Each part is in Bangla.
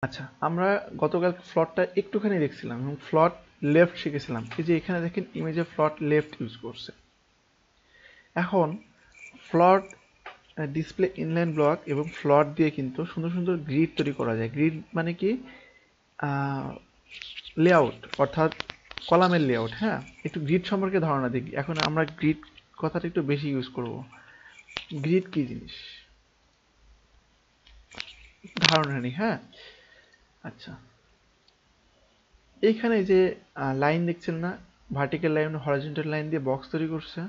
আচ্ছা, আমরা গতকাল ফ্লটটা একটুখানি দেখছিলাম এবং ফ্লট লেফট শিখেছিলাম। এই যে এখানে দেখেন ইমেজে ফ্লট লেফট ইউজ করছে। এখন ফ্লট ডিসপ্লে ইনলাইন ব্লক এবং ফ্লট দিয়ে কিন্তু সুন্দর সুন্দর গ্রিড তৈরি করা যায়। গ্রিড মানে কি লেআউট, অর্থাৎ কলামের লেআউট। হ্যাঁ, একটু গ্রিড সম্পর্কে ধারণা দিই। এখন আমরা গ্রিড কথাটা একটু বেশি ইউজ করব। গ্রিড কি জিনিস ধারণা নেই। হ্যাঁ, আচ্ছা, এইখানে যে লাইন দেখছেন না, ভার্টিক্যাল লাইন হরাইজন্টাল লাইন দিয়ে বক্স তৈরি করছে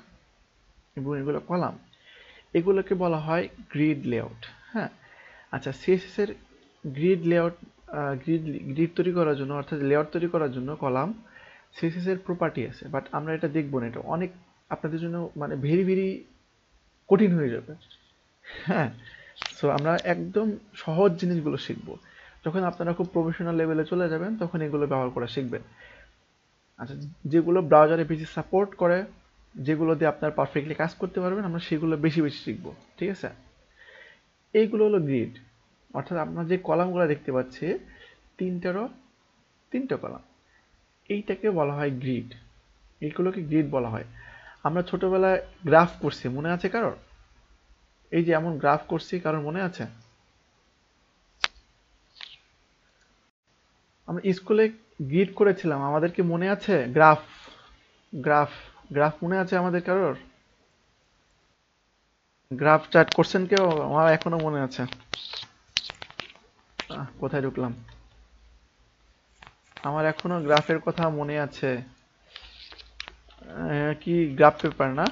এবং এগুলো কলাম, এগুলোকে বলা হয় গ্রিড লেআউট। হ্যাঁ, আচ্ছা, সিএসএস এর গ্রিড লেআউট, গ্রিড গ্রিড তৈরি করার জন্য অর্থাৎ লেআউট তৈরি করার জন্য কলাম সিএসএস এর প্রপার্টি আছে, বাট আমরা এটা দেখবো না। এটা অনেক আপনাদের জন্য মানে ভেরি ভেরি কঠিন হয়ে যাবে। হ্যাঁ, সো আমরা একদম সহজ জিনিসগুলো শিখবো। যখন আপনারা খুব প্রফেশনাল লেভেলে চলে যাবেন তখন এগুলো ব্যবহার করা শিখবেন। আচ্ছা, যেগুলো ব্রাউজারে বেশি সাপোর্ট করে, যেগুলো দিয়ে আপনার পারফেক্টলি কাজ করতে পারবেন, আমরা সেগুলো বেশি বেশি শিখবো। ঠিক আছে, এইগুলো হলো গ্রিড, অর্থাৎ আপনার যে কলামগুলো দেখতে পাচ্ছি তিনটারও তিনটা কলাম, এইটাকে বলা হয় গ্রিড। এইগুলোকে গ্রিড বলা হয়। আমরা ছোটবেলায় গ্রাফ করছি, মনে আছে কারোর? এই যে এমন গ্রাফ করছি, কারোর মনে আছে? আমরা স্কুলে গ্রিড করেছিলাম, আমাদের কি মনে আছে? গ্রাফ, গ্রাফ, গ্রাফ মনে আছে আমাদের কারোর? গ্রাফ চার্ট করছেন কেউ? আমার এখনো মনে আছে। কোথায় ঢুকলাম, আমার এখনো গ্রাফের কথা মনে আছে। কি গ্রাফ পেপার না?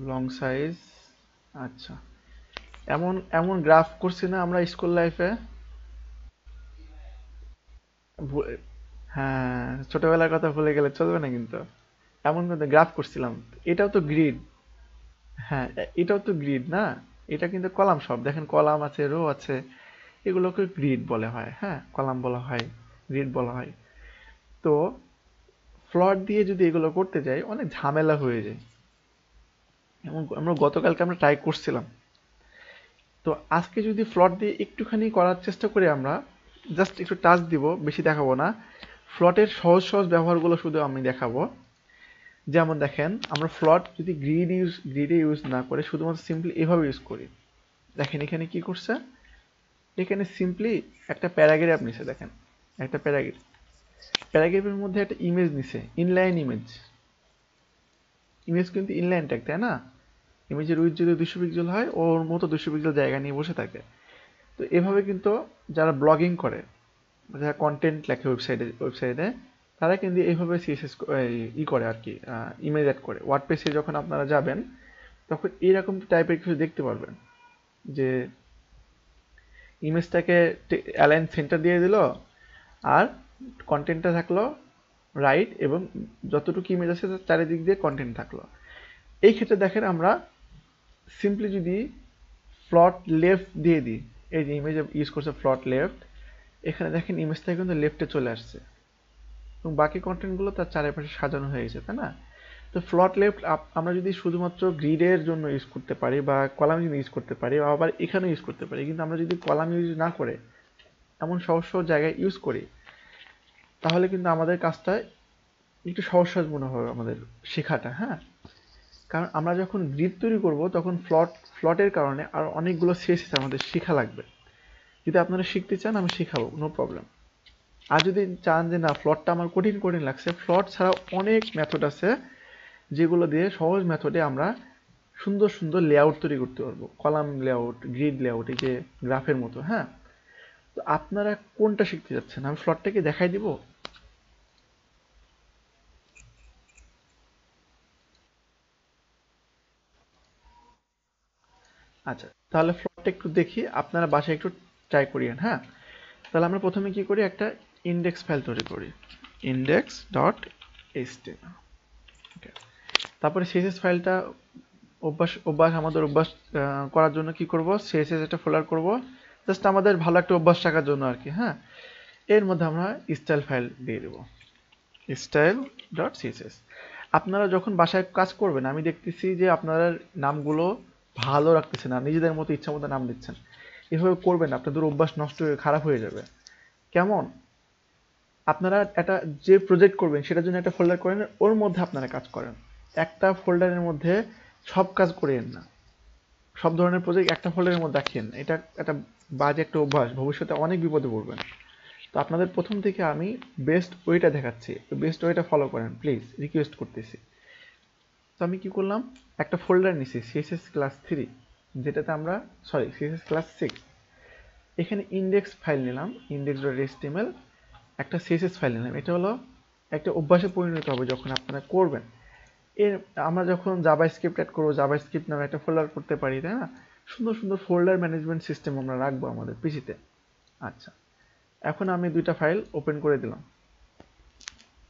লং সাইজ, আচ্ছা। এমন এমন গ্রাফ করছি না আমরা স্কুল লাইফে? হ্যাঁ, ছোটবেলার কথা ভুলে গেলে চলবে না কিন্তু। এমন কিন্তু গ্রাফ করছিলাম। এটাও তো গ্রিড। হ্যাঁ, এটাও তো গ্রিড না? এটা কিন্তু কলাম, সব দেখেন কলাম আছে, রো আছে, এগুলোকে গ্রিড বলা হয়। হ্যাঁ, কলাম বলা হয়, গ্রিড বলা হয়। তো ফ্লট দিয়ে যদি এগুলো করতে যাই অনেক ঝামেলা হয়ে যায়। এবং আমরা গতকালকে আমরা ট্রাই করছিলাম। তো আজকে যদি ফ্লট দিয়ে একটুখানি করার চেষ্টা করি, আমরা জাস্ট একটু টাচ দিব, বেশি দেখাবো না। ফ্লটের সহজ সহজ ব্যবহারগুলো শুধু আমি দেখাবো। যেমন দেখেন, আমরা ফ্লট যদি গ্রিডে ইউজ না করে শুধুমাত্র সিম্পলি এভাবে ইউজ করি, দেখেন এখানে কি করছে। এখানে সিম্পলি একটা প্যারাগ্রাফ নিছে, দেখেন একটা প্যারাগ্রাফ, প্যারাগ্রাফের মধ্যে একটা ইমেজ নিছে, ইনলাইন ইমেজ। ইমেজ কিন্তু ইনলাইন ট্যাগ, তাই না? ইমেজের উইডথ যদি 200 পিক্সেল হয়, ওর মতো 200 পিক্সেল জায়গা নিয়ে বসে থাকে। তো এভাবে কিন্তু যারা ব্লগিং করে, যারা কন্টেন্ট লেখে ওয়েবসাইটে, তারা কিন্তু এইভাবে সিএসএস ই করে আর কি, ইমেজ অ্যাড করে। ওয়ার্ডপ্রেসে যখন আপনারা যাবেন তখন এইরকম টাইপের কিছু দেখতে পারবেন, যে ইমেজটাকে অ্যালাইন সেন্টার দিয়ে দিল, আর কন্টেন্টটা থাকলো রাইট, এবং যতটুকু ইমেজ আছে তার চারিদিক দিয়ে কন্টেন্ট থাকলো। এই ক্ষেত্রে দেখেন আমরা সিম্পলি যদি ফ্লট লেফট দিয়ে দিই, এই যে ইমেজ ইউজ করছে ফ্লট লেফট, এখানে দেখেন ইমেজটা কিন্তু লেফটে চলে আসছে এবং বাকি কন্টেন্টগুলো তার চারিপাশে সাজানো হয়ে গেছে, তাই না? তো ফ্লট লেফট আমরা যদি শুধুমাত্র গ্রিডের জন্য ইউজ করতে পারি বা কলাম ইউজ করতে পারি, বা আবার এখানে ইউজ করতে পারি, কিন্তু আমরা যদি কলাম ইউজ না করে এমন সহজ সহজ জায়গায় ইউজ করি, তাহলে কিন্তু আমাদের কাজটা একটু সহজ সহজ মনে হবে আমাদের শেখাটা। হ্যাঁ, কারণ আমরা যখন গ্রিড তৈরি করব তখন ফ্লটের কারণে আর অনেকগুলো সিএসএস আমাদের শেখা লাগবে। যদি আপনারা শিখতে চান আমি শেখাবো, নো প্রবলেম। আর যদি চান যে না ফ্লটটা আমার কঠিন কঠিন লাগছে, ফ্লট ছাড়াও অনেক মেথড আছে যেগুলো দিয়ে সহজ মেথডে আমরা সুন্দর সুন্দর লেআউট তৈরি করতে পারবো, কলাম লেআউট, গ্রিড লেআউট, এই যে গ্রাফের মতো। হ্যাঁ, তো আপনারা কোনটা শিখতে যাচ্ছেন, আমি ফ্লটটাকে দেখাই দিব। আচ্ছা, তাহলে ফ্লটটা একটু দেখি, আপনারা বাসায় একটু ট্রাই করিয়েন। হ্যাঁ, তাহলে আমরা প্রথমে কি করি, একটা ইন্ডেক্স ফাইল তৈরি করি, ইন্ডেক্স ডট এইচটিএমএল। ওকে, তারপরে সিএসএস ফাইলটা অভ্যাস অভ্যাস আমাদের অভ্যাস করার জন্য কি করব, সিএসএস একটা ফোল্ডার করব, জাস্ট আমাদের ভালো একটা অভ্যাস থাকার জন্য আর কি। হ্যাঁ, এর মধ্যে আমরা স্টাইল ফাইল দিয়ে দেব, স্টাইল ডট সিএসএস। আপনারা যখন বাসায় কাজ করবেন, আমি দেখতেছি যে আপনারা নামগুলো ভালো রাখতেছেন না, নিজেদের মতো ইচ্ছা মতো নাম দিচ্ছেন। এভাবে করবেন, আপনাদের অভ্যাস নষ্ট হয়ে খারাপ হয়ে যাবে। কেমন? আপনারা একটা যে প্রজেক্ট করবেন সেটার জন্য একটা ফোল্ডার করেন, ওর মধ্যে আপনারা কাজ করেন। একটা ফোল্ডারের মধ্যে সব কাজ করেন না, সব ধরনের প্রজেক্ট একটা ফোল্ডারের মধ্যে রাখেন। এটা একটা বাজে একটা অভ্যাস, ভবিষ্যতে অনেক বিপদে পড়বেন। তো আপনাদের প্রথম থেকে আমি বেস্ট ওয়েটা দেখাচ্ছি, তো বেস্ট ওয়েটা ফলো করেন প্লিজ, রিকোয়েস্ট করতেছি। তো আমি কি করলাম, একটা ফোল্ডার নিছি সিএসএস ক্লাস 3, যেটাতে আমরা সিএসএস ক্লাস 6, এখানে ইন্ডেক্স ফাইল নিলাম, index.html, একটা সিএসএস ফাইল নিলাম। এটা হলো একটা অভ্যাসে পরিণত হবে যখন আপনারা করবেন। এর আমরা যখন জাভাস্ক্রিপ্ট অ্যাড করবো, জাভাস্ক্রিপ্ট নামে একটা ফোল্ডার করতে পারি, তাই না? সুন্দর সুন্দর ফোল্ডার ম্যানেজমেন্ট সিস্টেম আমরা রাখবো আমাদের পিসিতে। আচ্ছা, এখন আমি দুইটা ফাইল ওপেন করে দিলাম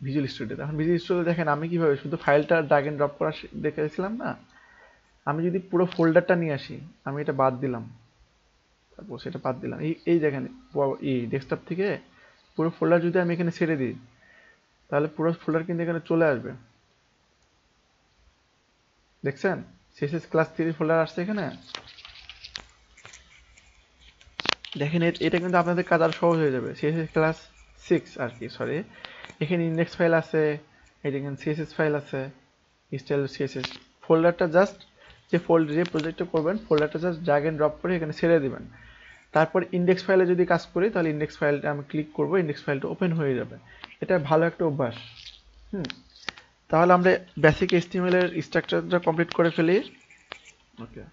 ভিজুয়াল স্টুডিওতে। এখন ভিজুয়াল স্টুডিও দেখেন আমি কিভাবে শুধু ফাইলটা ড্র্যাগ এন্ড ড্রপ করা দেখেছিলাম না। আমি যদি পুরো ফোল্ডারটা নিয়ে আসি, আমি এটা বাদ দিলাম, তারপর সেটা বাদ দিলাম, এই দেখেন এই ডেস্কটপ থেকে পুরো ফোল্ডার যদি আমি এখানে ছেড়ে দিই, তাহলে পুরো ফোল্ডার কিন্তু এখানে চলে আসবে। দেখছেন সিএসএস ক্লাস 3 ফোল্ডার আসছে এখানে। দেখেন এটা কিন্তু আপনাদের কাজ আরো সহজ হয়ে যাবে। সিএসএস ক্লাস 6 আর কি, সরি, এখানে ইন্ডেক্স ফাইল আছে, এই দেখেন সিএসএস ফাইল আছে, স্টাইল সিএসএস। ফোল্ডারটা জাস্ট যে প্রজেক্টটা করবেন ফোল্ডারটা জাস্ট ড্র্যাগ এন্ড ড্রপ করে এখানে ছেড়ে দিবেন। তারপর ইন্ডেক্স ফাইলে যদি কাজ করি, তাহলে ইন্ডেক্স ফাইলটা আমি ক্লিক করব, ইন্ডেক্স ফাইলটা ওপেন হয়ে যাবে। এটা ভালো একটা অভ্যাস। হুম, তাহলে আমরা বেসিক এইচটিএমএল এর স্ট্রাকচারটা কমপ্লিট করে ফেলি। ওকে,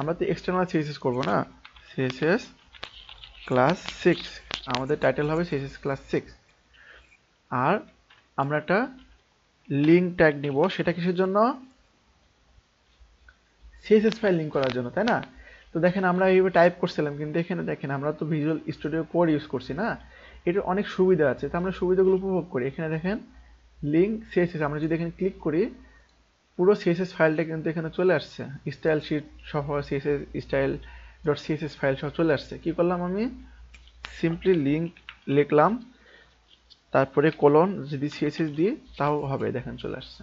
আমরা তো এক্সটার্নাল সিএসএস করব না, সিএসএস ক্লাস 6, আমাদের টাইটেল হবে সিএসএস ক্লাস 6। আর আমরা একটা লিঙ্ক ট্যাগ নিব, সেটা কিসের জন্য? সিএসএস ফাইল লিঙ্ক করার জন্য, তাই না? তো দেখেন আমরা এইভাবে টাইপ করছিলাম, কিন্তু এখানে দেখেন আমরা তো ভিজুয়াল স্টুডিও কোড ইউজ করছি না, এটার অনেক সুবিধা আছে, তো আমরা সুবিধাগুলো উপভোগ করি। এখানে দেখেন লিঙ্ক সিএসএস, আমরা যদি এখানে ক্লিক করি পুরো সিএসএস ফাইলটা কিন্তু এখানে চলে আসছে, স্টাইল শিট সহ CSS style dot CSS file সহ চলে আসছে। কি করলাম, আমি সিম্পলি লিঙ্ক লিখলাম, তারপরে কোলন যদি সিএসএস দিই তাও হবে, দেখেন চলে আসছে।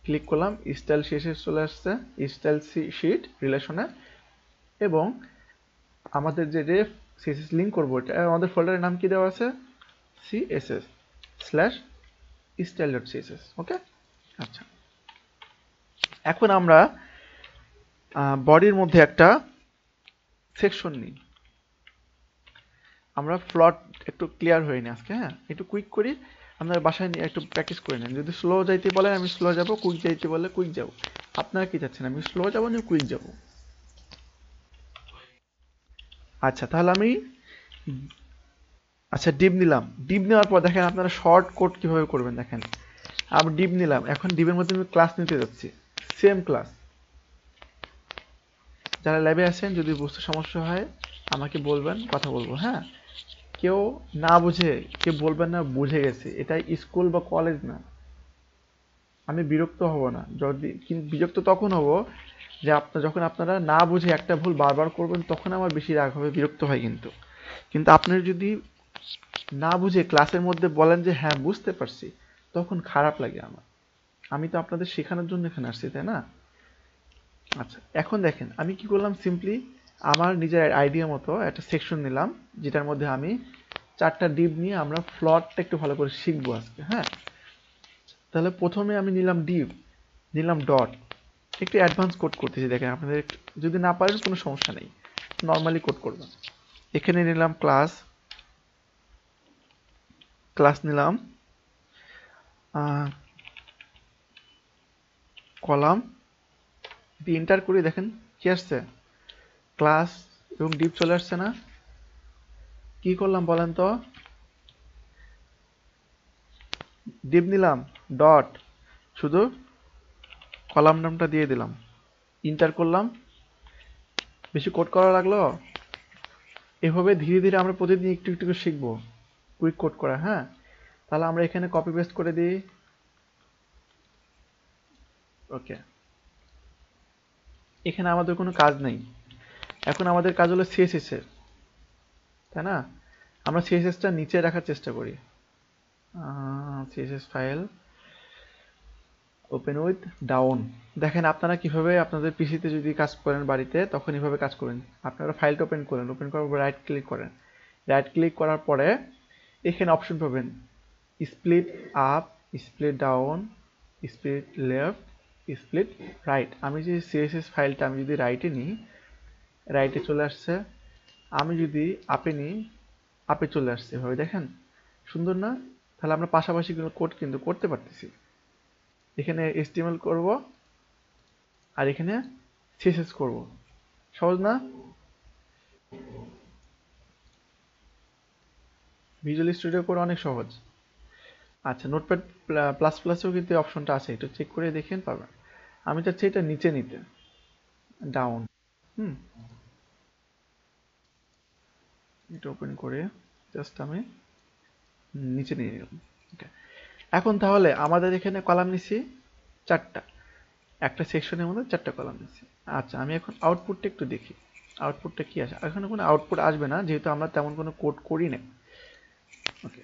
ক্লিক করলাম, স্টাইল সিএসএস চলে আসছে, স্টাইল শিট রিলেশনে। এবং আমাদের যে রেফ সিএসএস লিঙ্ক করবো, এটা আমাদের ফোল্ডারের নাম কি দেওয়া আছে, CSS slash style dot CSS. Okay, আচ্ছা, এখন আমরা বডির মধ্যে একটা সেকশন নিই। আমরা প্লট একটু ক্লিয়ার হয়নি আজকে, হ্যাঁ, একটু কুইক করি। আপনারা বাসায় নিয়ে একটু প্র্যাকটিস করে নেন। যদি স্লো যাইতে বলেন আমি স্লো যাব, কুইক যাইতে বললে কুইক যাব। আপনারা কি চাচ্ছেন, আমি স্লো যাব না কুইক যাব? আচ্ছা, তাহলে আমি ডিপ নিলাম। ডিপ নেওয়ার পর দেখেন আপনারা শর্ট কোড কিভাবে করবেন, দেখেন আমি ডিপ নিলাম, এখন ডিপের মধ্যে আমি ক্লাস নিতে যাচ্ছি, সেম ক্লাস। যারা ল্যাবে আছেন যদি বুঝতে সমস্যা হয় আমাকে বলবেন, কথা বলবো, হ্যাঁ। কেউ না বুঝে কেউ বলবেন না বুঝে গেছে, এটা স্কুল বা কলেজ না। আমি বিরক্ত হব না, যদি বিরক্ত তখন হব যে যখন আপনারা না বুঝে একটা ভুল বারবার করবেন, তখন আমার বেশি রাগ হবে, বিরক্ত হয়। কিন্তু কিন্তু আপনারা যদি না বুঝে ক্লাসের মধ্যে বলেন যে হ্যাঁ বুঝতে পারছি, তখন খারাপ লাগে আমার। আমি তো আপনাদের শেখানোর জন্য এখানে আসছি, তাই না? আচ্ছা, এখন দেখেন আমি কি করলাম, সিম্পলি আমার নিজের আইডিয়া মতো একটা সেকশন নিলাম, যেটার মধ্যে আমি 4টা ডিপ নিয়ে আমরা প্লটটা একটু ভালো করে শিখবো আজকে, হ্যাঁ। তাহলে প্রথমে আমি নিলাম ডিপ, নিলাম ডট, একটু অ্যাডভান্স কোড করতেছি, দেখেন আপনাদের যদি না পারেন কোনো সমস্যা নেই, নর্মালি কোড করবেন। এখানে নিলাম ক্লাস, নিলাম কলাম, যদি এন্টার করি দেখেন কি আসছে, ক্লাস এবং ডিপ চলে আসছে না? কি করলাম বলেন তো, ডিপ নিলাম, ডট, শুধু কলাম নামটা দিয়ে দিলাম, এন্টার করলাম। বেশি কোড করা লাগলো? এভাবে ধীরে ধীরে আমরা প্রতিদিন একটু একটু করে শিখবো কুইক কোড করা, হ্যাঁ। তাহলে আমরা এখানে কপি পেস্ট করে দিই। ওকে, এখানে আমাদের কোনো কাজ নেই, এখন আমাদের কাজ হলো সিএসএস এর, তাই না? আমরা সিএসএসটা নিচে রাখার চেষ্টা করি। CSS file open with down. দেখেন আপনারা কিভাবে আপনাদের পিসিতে যদি কাজ করেন বাড়িতে তখন এইভাবে কাজ করবেন। আপনারা ফাইলটা ওপেন করেন, ওপেন করার পর রাইট ক্লিক করেন, রাইট ক্লিক করার পরে এখানে অপশন পাবেন split up, split down, split left, split right. আমি যে সিএসএস ফাইলটা আমি যদি রাইটে নিই, রাইটে চলে আসছে। আমি যদি আপে নিই, আপে চলে আসছে। এভাবে দেখেন সুন্দর না? তাহলে আমরা পাশাপাশি কোড কিন্তু করতে পারতেছি। এখানে HTML করব আর এখানে CSS করব। সহজ না? ভিজুয়াল স্টুডিও কোড অনেক সহজ। আচ্ছা, নোটপ্যাড প্লাস প্লাসেও কিন্তু এই অপশনটা আছে, একটু চেক করে দেখেন পাবেন। আমি চাচ্ছি এটা নিচে নিতে, ডাউন। হুম, এটা ওপেন করে জাস্ট আমি নিচে নিয়ে নিলাম। ওকে, এখন তাহলে আমাদের এখানে কলাম নিছি 4টা, একটা সেকশনের মধ্যে 4টা কলাম নিছি। আচ্ছা, আমি এখন আউটপুটটা একটু দেখি, আউটপুটটা কি আসে। এখানে কোনো আউটপুট আসবে না যেহেতু আমরা তেমন কোনো কোড করি না। ওকে,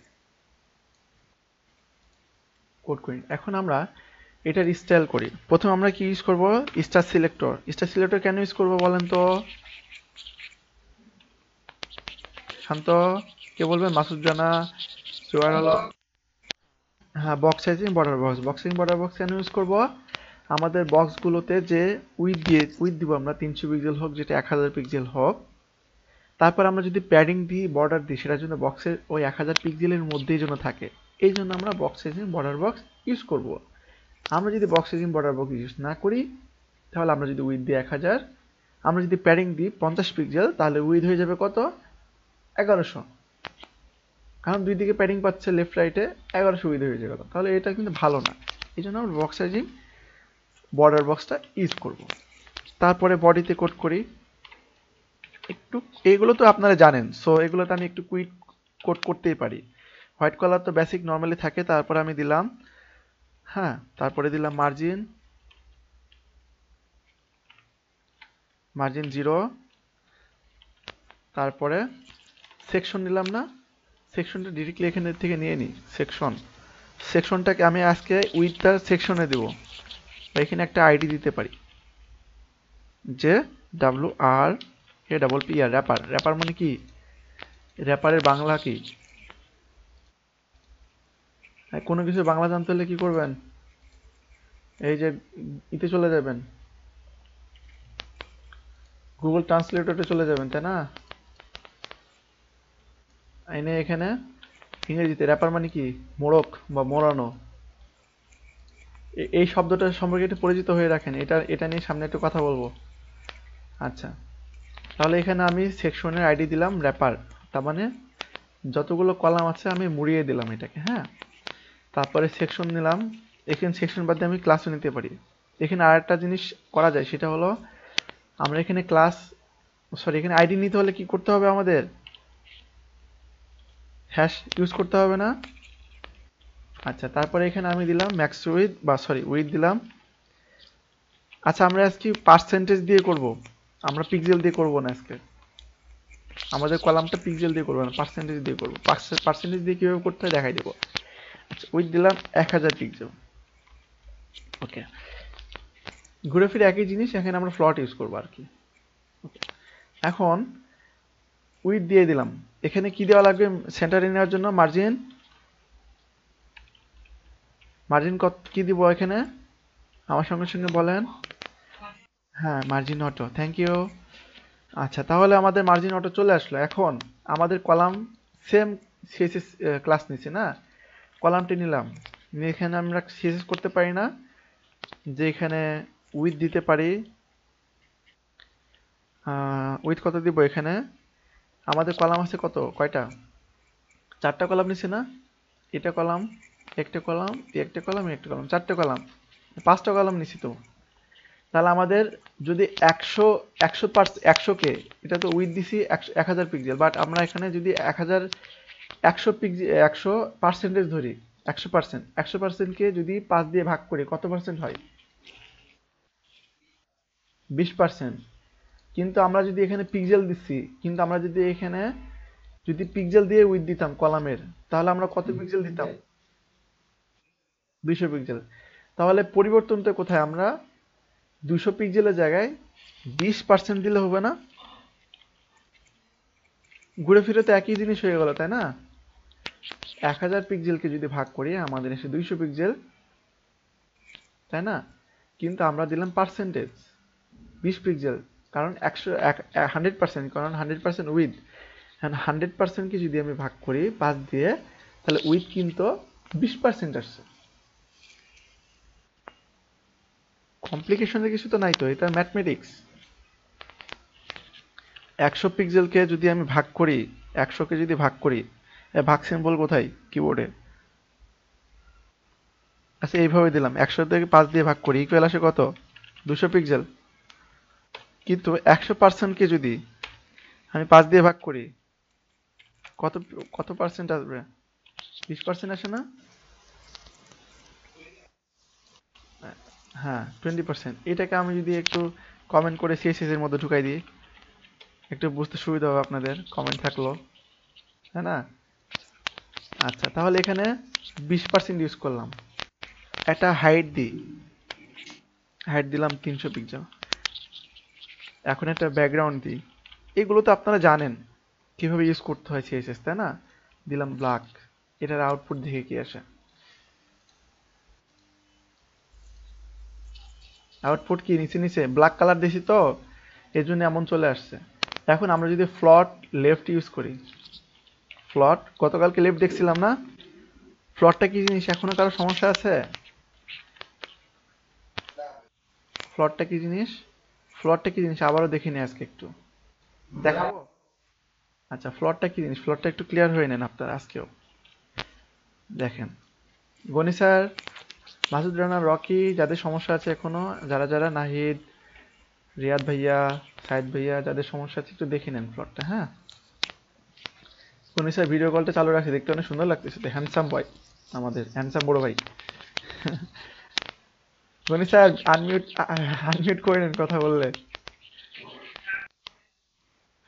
কোড করি। এখন আমরা এটার স্টাইল করি। প্রথমে আমরা কি ইউজ করব? Star selector. স্টার সিলেক্টর কেন ইউজ করব বলেন তো? শান্ত, কে বলবেন? মাসুদ জানা, জোয়ার আলম। হ্যাঁ, box sizing border box. Boxing border box কেন ইউজ করব? আমাদের বক্সগুলোতে যে উইথ দিব আমরা 300 পিক্সেল হোক, যেটা 1000 পিক্সেল হোক। তারপর আমরা যদি প্যাডিং দিই, বর্ডার দিই, সেটার জন্য বক্সের ওই 1000 পিক্সেলের মধ্যেই যেন থাকে। এই জন্য আমরা box sizing border box use করব। আমরা যদি box sizing border box use না করি, তাহলে আমরা যদি উইথ দিই 1000, আমরা যদি প্যাডিং দিই 50 পিক্সেল, তাহলে উইথ হয়ে যাবে কত? 1100। কারণ দুই দিকে প্যাডিং পাচ্ছে লেফট রাইটে, 1100 উইথ হয়ে যাবে। তাহলে এটা কিন্তু ভালো না। এই জন্য আমরা বক্স সাইজিং বর্ডার বক্সটা ইউজ করব। তারপরে বডিতে কোড করি একটু। এগুলো তো আপনারা জানেন, সো এগুলোতে আমি একটু কুইক কোড করতেই পারি। হোয়াইট কালার তো বেসিক নর্মালি থাকে। তারপরে আমি দিলাম, হ্যাঁ, তারপরে দিলাম মার্জিন, মার্জিন 0। তারপরে সেকশন নিলাম না? সেকশনটা ডিরেক্টলি এখানে থেকে নিয়ে নিই। সেকশন, সেকশনটাকে আমি আজকে উইথটা সেকশনে দেব। এখানে একটা আইডি দিতে পারি, যে WRAPPER। র্যাপার, র্যাপার মানে কি? র্যাপারের বাংলা কি? কোনো কিছু বাংলা জানতে হলে কি করবেন? এই যে ইতে চলে যাবেন, গুগল ট্রান্সলেটরে চলে যাবেন, তাই না? এনে এখানে ইংরেজিতে র্যাপার মানে কি? মোড়ক বা মোড়ানো। এই শব্দটা সম্পর্কে একটু পরিচিত হয়ে রাখেন। এটা এটা নিয়ে সামনে একটু কথা বলবো। আচ্ছা, তাহলে এখানে আমি সেকশনের আইডি দিলাম র্যাপার। তার মানে যতগুলো কলাম আছে আমি মুড়িয়ে দিলাম এটাকে, হ্যাঁ। তারপরে সেকশন নিলাম। এখানে সেকশন বাদে আমি ক্লাসও নিতে পারি। এখানে আরেকটা জিনিস করা যায়, সেটা হলো আমরা এখানে ক্লাস, সরি, এখানে আইডি নিতে হলে কি করতে হবে আমাদের? হ্যাশ ইউজ করতে হবে না? আচ্ছা, তারপরে এখানে আমি দিলাম ম্যাক্স উইথ, বা সরি উইথ দিলাম। আচ্ছা, আমরা আজকে পার্সেন্টেজ দিয়ে করব, আমরা পিক্সেল দিয়ে করব না আজকে। আমাদের কলামটা পিক্সেল দিয়ে করবো না, পার্সেন্টেজ দিয়ে করবো। পার্সেন্টেজ দিয়ে কিভাবে করতে হয় দেখাই দেবো। আচ্ছা, উইথ দিলাম 1000 পিক্সেল। ওকে, ঘুরে ফিরে একই জিনিস, এখানে আমরা ফ্লট ইউজ করবো আর কি। এখন উইথ দিয়ে দিলাম। এখানে কি দেওয়া লাগবে সেন্টারে নেওয়ার জন্য? মার্জিন, মার্জিন কত কি দিব এখানে? আমার সঙ্গে সঙ্গে বলেন। হ্যাঁ, মার্জিন অটো, থ্যাংক ইউ। আচ্ছা, তাহলে আমাদের মার্জিন অটো চলে আসলো। এখন আমাদের কলাম সেম সিএসএস ক্লাস নিছি না? কলামটি নিলাম, নিয়ে এখানে আমরা সিএসএস করতে পারি না? যে এখানে উইথ দিতে পারি। উইথ কত দিব এখানে? আমাদের কলাম আছে কত, কয়টা? 4টা কলাম নিছি না? এটা কলাম, একটা কলাম, একটা কলাম, একটা কলাম, 4টে কলাম, 5টা কলাম নিছি তো। তাহলে আমাদের যদি 100 কে, এটা তো উইথ দিছি 1000 পিক্সেল, বাট আমরা এখানে যদি 100 পিক্সেল, 100% ধরি, 100%, 100%কে যদি 5 দিয়ে ভাগ করি কত পার্সেন্ট হয়? 20%। কিন্তু আমরা যদি এখানে পিক্সেল দিচ্ছি, কিন্তু আমরা যদি এখানে যদি পিক্সেল দিয়ে উইথ দিতাম কলামের, তাহলে আমরা কত পিক্সেল দিতাম? 200 পিক্সেল। তাহলে পরিবর্তনটা কোথায়? আমরা 200 পিক্সেলের জায়গায় 20% দিলে হবে না? ঘুরে ফিরে তো একই জিনিস হয়ে গেল, তাই না? 1000 পিক্সেলকে যদি ভাগ করি আমাদের এসে 200 পিক্সেল, তাই না? কিন্তু আমরা দিলাম পার্সেন্টেজ 20 পিক্সেল, কারণ 100%, কারণ 100% উইথ। 100%কে যদি আমি ভাগ করি 5 দিয়ে, তাহলে উইথ কিন্তু 20% আসছে। কমপ্লিকেশনের কিছু তো নাই তো, এটা ম্যাথমেটিক্স। 100 পিক্সেলকে যদি আমি ভাগ করি, 100কে যদি ভাগ করি, ভাগ সিম্বল কোথায় কিবোর্ডে? আচ্ছা এইভাবে দিলাম, 100 থেকে 5 দিয়ে ভাগ করি, ইকুয়াল আসে কত? 200 পিক্সেল। কিন্তু 100%কে যদি আমি 5 দিয়ে ভাগ করি, কত কত পার্সেন্ট আসবে? 20% আসে না? হ্যাঁ, 20%। এটাকে আমি যদি একটু কমেন্ট করে সিএসএস এর মধ্যে ঢুকাই দিই, একটু বুঝতে সুবিধা হবে আপনাদের, কমেন্ট থাকলো, তাই না? আচ্ছা, তাহলে এখানে 20% ইউজ করলাম। একটা হাইট দিই, হাইট দিলাম 300 পিক্সেল। এখন একটা ব্যাকগ্রাউন্ড দিই। এগুলো তো আপনারা জানেন কিভাবে ইউজ করতে হয় সিএসএস, তাই না? দিলাম ব্ল্যাক। এটার আউটপুট দেখে কি আসে? আউটপুট কি নিচে নিচে ব্ল্যাক কালার দিছি তো, এই জন্য এমন চলে আসছে। এখন আমরা যদি ফ্লট লেফট ইউজ করি, ফ্লট গতকালকে লেফট দেখছিলাম না? ফ্লটটা কি জিনিস এখনো কারো সমস্যা আছে? ফ্লটটা কি জিনিস? ফ্লটটা কি জিনিস আবারও দেখে নিই আজকে একটু। দেখাবো? আচ্ছা, ফ্লটটা কি জিনিস? ফ্লটটা একটু ক্লিয়ার হয়ে নেন আপনারা আজকেও। দেখেন, গনি স্যার, মাসুদ রানা, রকি, যাদের সমস্যা আছে এখনো, যারা যারা, নাহিদ, রিয়াদ ভাইয়া, সাইদ ভাইয়া, যাদের সমস্যা আছে একটু দেখে নেন ফ্লটটা, হ্যাঁ? গনি স্যার ভিডিও কলটা চালু রাখছে, দেখতে অনেক সুন্দর লাগতেছে, হ্যান্ডসাম বয়, আমাদের হ্যান্ডসাম বড় ভাই। গনি স্যার আনমিউট, আনমিউট করে নেন কথা বললে।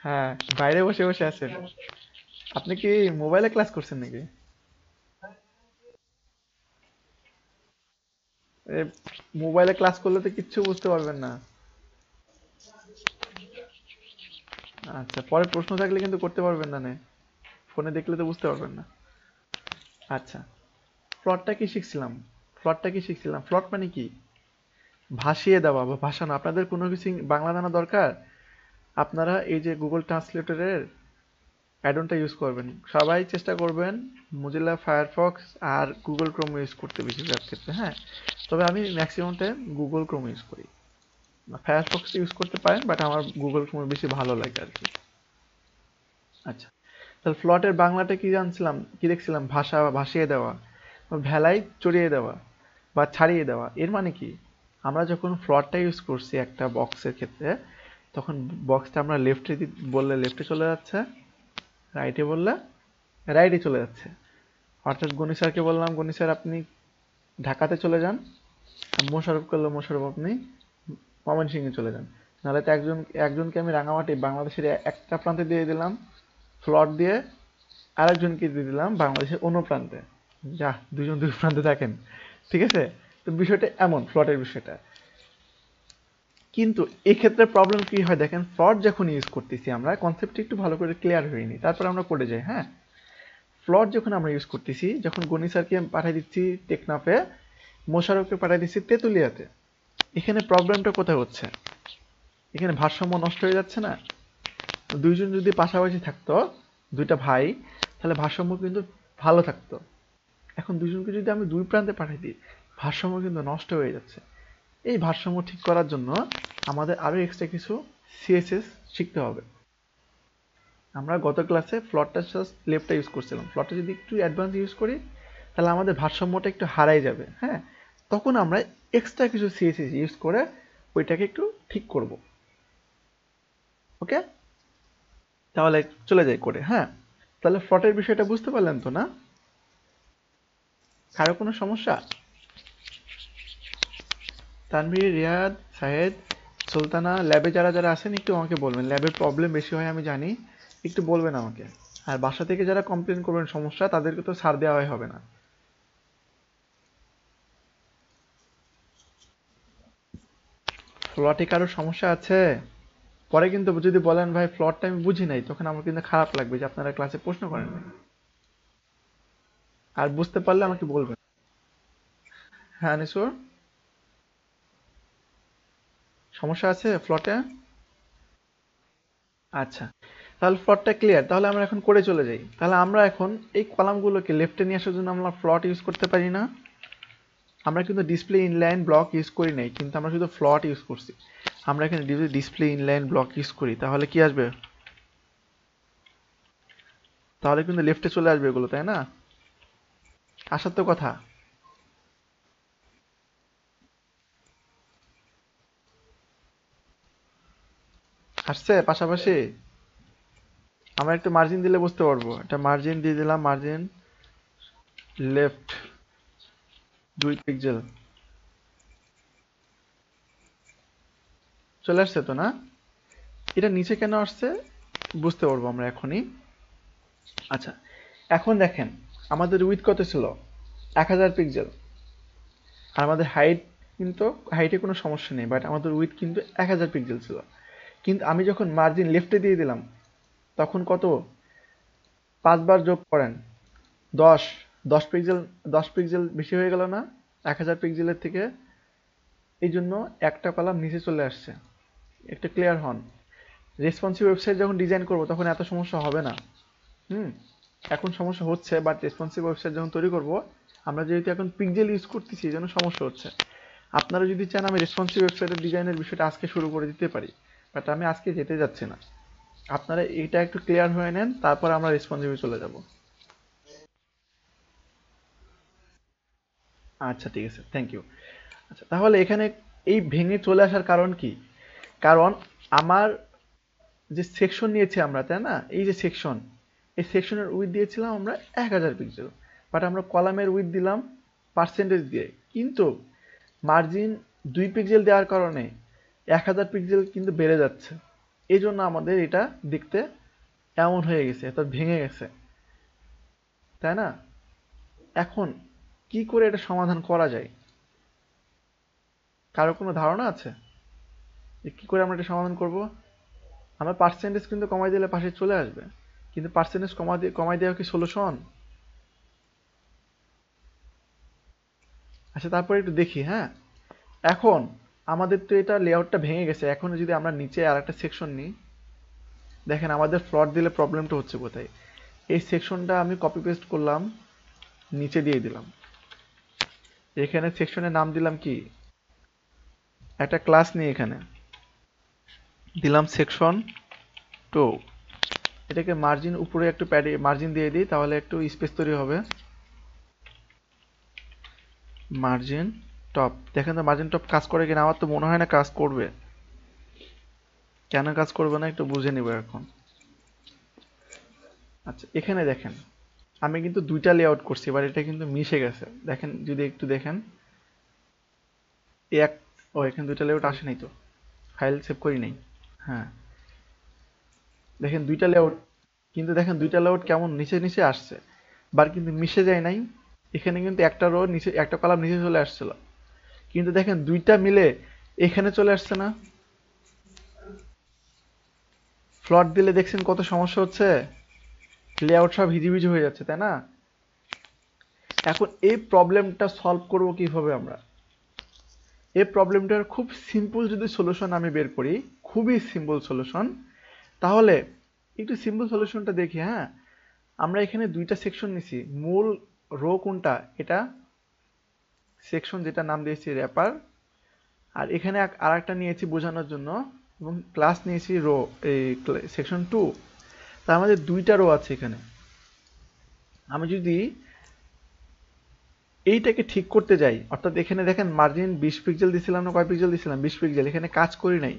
হ্যাঁ, বাইরে বসে বসে আছেন। আপনি কি মোবাইলে ক্লাস করছেন নাকি? এ, মোবাইলে ক্লাস করলে তো কিচ্ছু বুঝতে পারবেন না। আচ্ছা, পরে প্রশ্ন থাকলে কিন্তু করতে পারবেন না, নে ফোনে দেখলে তো বুঝতে পারবেন না। আচ্ছা, প্লটটা কি শিখছিলাম? প্লট মানে কি? ভাসিয়ে দেওয়া বা ভাসানো। আপনাদের কোনো কিছু বাংলা জানা দরকার, আপনারা এই যে গুগল ট্রান্সলেটরের অ্যাডনটা ইউজ করবেন। সবাই চেষ্টা করবেন মোজিলা ফায়ারফক্স আর গুগল ক্রোম ইউজ করতে বেশিরভাগ ক্ষেত্রে, হ্যাঁ? তবে আমি maximum time Google Chrome use করি। ফায়ারফক্স ইউজ করতে পারেন, বাট আমার গুগল ক্রোম বেশি ভালো লাগে আর কি। আচ্ছা, তাহলে ফ্লটের বাংলাটা কি জানছিলাম, কি দেখছিলাম? ভাষা, ভাসিয়ে দেওয়া, বা ভেলায় চড়িয়ে দেওয়া বা ছাড়িয়ে দেওয়া। এর মানে কি? আমরা যখন ফ্লটটা ইউজ করছি একটা বক্সের ক্ষেত্রে, তখন বক্সটা আমরা লেফটে বললে লেফটে চলে যাচ্ছে, রাইটে বললে রাইটে চলে যাচ্ছে। অর্থাৎ গণি স্যারকে বললাম, গণি স্যার আপনি ঢাকাতে চলে যান, মোশাররফ করলে মোশাররফ আপনি ময়মনসিংহে চলে যান। নাহলে তো একজনকে আমি রাঙামাটি বাংলাদেশের একটা প্রান্তে দিয়ে দিলাম ফ্লট দিয়ে, আরেকজনকে দিয়ে দিলাম বাংলাদেশের অন্য প্রান্তে। যা, দুজন দুই প্রান্তে থাকেন, ঠিক আছে? তো বিষয়টা এমন, ফ্লটের বিষয়টা। কিন্তু এক্ষেত্রে প্রবলেম কি হয় দেখেন, ফ্লট যখন ইউজ করতেছি আমরা, কনসেপ্টটা একটু ভালো করে ক্লিয়ার হয়নি, তারপর আমরা কোডে যাই, হ্যাঁ? ফ্লট যখন আমরা ইউজ করতেছি, যখন গনি স্যারকে পাঠিয়ে দিচ্ছি টেকনাফে, মোশাররফকে পাঠিয়ে দিচ্ছি তেতুলিয়াতে, এখানে প্রবলেমটা কোথায় হচ্ছে? এখানে ভারসাম্য নষ্ট হয়ে যাচ্ছে না? দুইজন যদি পাশাপাশি থাকতো, দুইটা ভাই, তাহলে ভারসাম্য কিন্তু ভালো থাকতো। এখন দুজনকে যদি আমি দুই প্রান্তে পাঠিয়ে দিই, ভারসাম্য কিন্তু নষ্ট হয়ে যাচ্ছে। এই ভারসাম্য ঠিক করার জন্য আমাদের আরো এক্সট্রা কিছু সিএসএস শিখতে হবে। আমরা গত ক্লাসে ফ্লটটা জাস্ট লেফটটা ইউজ করছিলাম, ফ্লটটা যদি একটু অ্যাডভান্স ইউজ করি, তাহলে আমাদের ভারসাম্যটা একটু হারাই যাবে, হ্যাঁ? তখন আমরা এক্সট্রা কিছু সিএসএস ইউজ করে ওইটাকে একটু ঠিক করব। ওকে, তাহলে চলে যাই করে, হ্যাঁ? তাহলে ফ্লটের বিষয়টা বুঝতে পারলেন তো, না? কারো কোনো সমস্যা? তানভীর, রিয়াদ, সাহেদ, সুলতানা, ল্যাবে যারা যারা আছেন একটু আমাকে বলবেন। ল্যাবের প্রবলেম বেশি হয় আমি জানি, একটু বলবেন আমাকে। আর বাসা থেকে যারা কমপ্লেন করবেন সমস্যা, তাদেরকে তো ছাড় দেওয়া হবে না। ফ্লটে কারো সমস্যা আছে? পরে কিন্তু যদি বলেন ভাই ফ্লটটা আমি বুঝি নাই, তখন আমার কিন্তু খারাপ লাগবে যে আপনারা ক্লাসে প্রশ্ন করেন নাই। আর বুঝতে পারলে আমাকে বলবেন। হ্যাঁ নিশোর, সমস্যা আছে ফ্লটে? আচ্ছা, তাহলে ফ্লটটা ক্লিয়ার। তাহলে আমরা এখন করে চলে যাই। তাহলে আমরা এখন এই কলামগুলোকে লেফটে নিয়ে আসার জন্য আমরা ফ্লট ইউজ করতে পারি না? আমরা কিন্তু ডিসপ্লে ইনলাইন ব্লক ইউজ করি নাই, কিন্তু আমরা শুধু ফ্লট ইউজ করছি। আমরা এখানে যদি ডিসপ্লে ইনলাইন ব্লক ইউজ করি তাহলে কি আসবে? তাহলে কিন্তু লেফটে চলে আসবে এগুলো, তাই না? আসার তো কথা। আসছে পাশাপাশি। আমরা একটু মার্জিন দিলে বুঝতে পারবো। একটা মার্জিন দিয়ে দিলাম, মার্জিন লেফট 2 পিক্সেল। চলে আসছে তো না? এটা নিচে কেন আসছে বুঝতে পারবো আমরা এখনই। আচ্ছা, এখন দেখেন আমাদের উইথ কত ছিল? 1000 পিক্সেল। আর আমাদের হাইট কিন্তু, হাইটে কোনো সমস্যা নেই, বাট আমাদের উইথ কিন্তু 1000 পিক্সেল ছিল। কিন্তু আমি যখন মার্জিন লেফটে দিয়ে দিলাম তখন কত? 5 বার যোগ করেন, 10। 10 পিক্সেল, 10 পিক্সেল বেশি হয়ে গেল না 1000 পিক্সেলের থেকে? এই জন্য একটা কলাম নিচে চলে আসছে। একটু ক্লিয়ার হন। রেসপন্সিভ ওয়েবসাইট যখন ডিজাইন করব তখন এত সমস্যা হবে না। হুম। এখন সমস্যা হচ্ছে, বাট রেসপন্সিভ ওয়েবসাইট যখন তৈরি করব, আমরা যেহেতু এখন পিক্সেল ইউজ করতেছি এই জন্য সমস্যা হচ্ছে। আপনারা যদি চান আমি রেসপন্সিভ ওয়েবসাইটের ডিজাইনের বিষয়টা আজকে শুরু করে দিতে পারি, বাট আমি আজকে যেতে যাচ্ছি না। আপনারা এটা একটু ক্লিয়ার হয়ে নেন, তারপর আমরা রেসপন্সিভে চলে যাব। আচ্ছা ঠিক আছে, থ্যাংক ইউ। আচ্ছা, তাহলে এখানে এই ভেঙে চলে আসার কারণ কি? কারণ আমার যে সেকশন নিয়েছি আমরা, তাই না? এই যে সেকশন, এই সেকশনের উইথ দিয়েছিলাম আমরা 1000 পিক্সেল, বাট আমরা কলামের উইথ দিলাম পার্সেন্টেজ দিয়ে। কিন্তু মার্জিন 2 পিক্সেল দেওয়ার কারণে 1000 পিক্সেল কিন্তু বেড়ে যাচ্ছে। এই জন্য আমাদের এটা দেখতে এমন হয়ে গেছে, এটা ভেঙে গেছে, তাই না? এখন কি করে এটা সমাধান করা যায়? কারো কোনো ধারণা আছে যে কি করে আমরা এটা সমাধান করব? আমরা পার্সেন্টেজ কিন্তু কমাই দিলে পাশে চলে আসবে, কিন্তু পার্সেন্টেজ কমাই দেওয়া কি সলিউশন? আচ্ছা, তারপরে একটু দেখি। হ্যাঁ, এখন আমাদের তো এটা লেআউটটা ভেঙে গেছে। এখন যদি আমরা নিচে আর একটা সেকশন নিই, দেখেন আমাদের ফ্লট দিলে প্রবলেমটা হচ্ছে কোথায়। এই সেকশনটা আমি কপি পেস্ট করলাম, নিচে দিয়ে দিলাম। এখানে সেকশনের নাম দিলাম কি? একটা ক্লাস নিয়ে এখানে দিলাম সেকশন 2। এটাকে মার্জিন উপরে একটু মার্জিন দিয়ে দিই, তাহলে একটু স্পেস তৈরি হবে। মার্জিন টপ, দেখেন তো মার্জিন টপ কাজ করে কিনা? আমার তো মনে হয় না কাজ করবে। কেন কাজ করবে না একটু বুঝে নিব এখন। আচ্ছা, এখানে দেখেন আমি কিন্তু দুইটা লেআউট করছি, এবার এটা কিন্তু মিশে গেছে। দেখেন, যদি একটু দেখেন এক, ও এখানে দুইটা লেআউট আসে নাই তো, ফাইল সেভ করি নাই। হ্যাঁ, দেখেন দুইটা লেআউট, কিন্তু দেখেন দুইটা লেআউট কেমন নিচে নিচে আসছে, বার কিন্তু মিশে যায় নাই। এখানে কিন্তু একটা রো নিচে, একটা কলাম নিচে চলে আসছিল, কিন্তু দেখেন দুইটা মিলে এখানে চলে আসছে না? ফ্লট দিলে দেখছেন কত সমস্যা হচ্ছে, লেআউট সব হিজিবিজি হয়ে যাচ্ছে, তাই না? এখন এই প্রবলেমটা সলভ করব কিভাবে আমরা? এই প্রবলেমটার খুব সিম্পল যদি সলিউশন আমি বের করি, খুবই সিম্পল সলিউশন, তাহলে একটু সিম্পল সলিউশনটা দেখি। হ্যাঁ, আমরা এখানে দুইটা সেকশন নিছি। মূল রো কোনটা? এটা সেকশন, যেটা নাম দিয়েছি র্যাপার। আর এখানে আর একটা নিয়েছি বোঝানোর জন্য, এবং ক্লাস নিয়েছি রো, এই সেকশন 2। তা আমাদের দুইটা রো আছে এখানে। আমি যদি এইটাকে ঠিক করতে যাই, অর্থাৎ এখানে দেখেন মার্জিন 20 পিক্সেল দিছিলাম না, কয় পিক্সেল দিছিলাম? 20 পিক্সেল। এখানে কাজ করি নাই,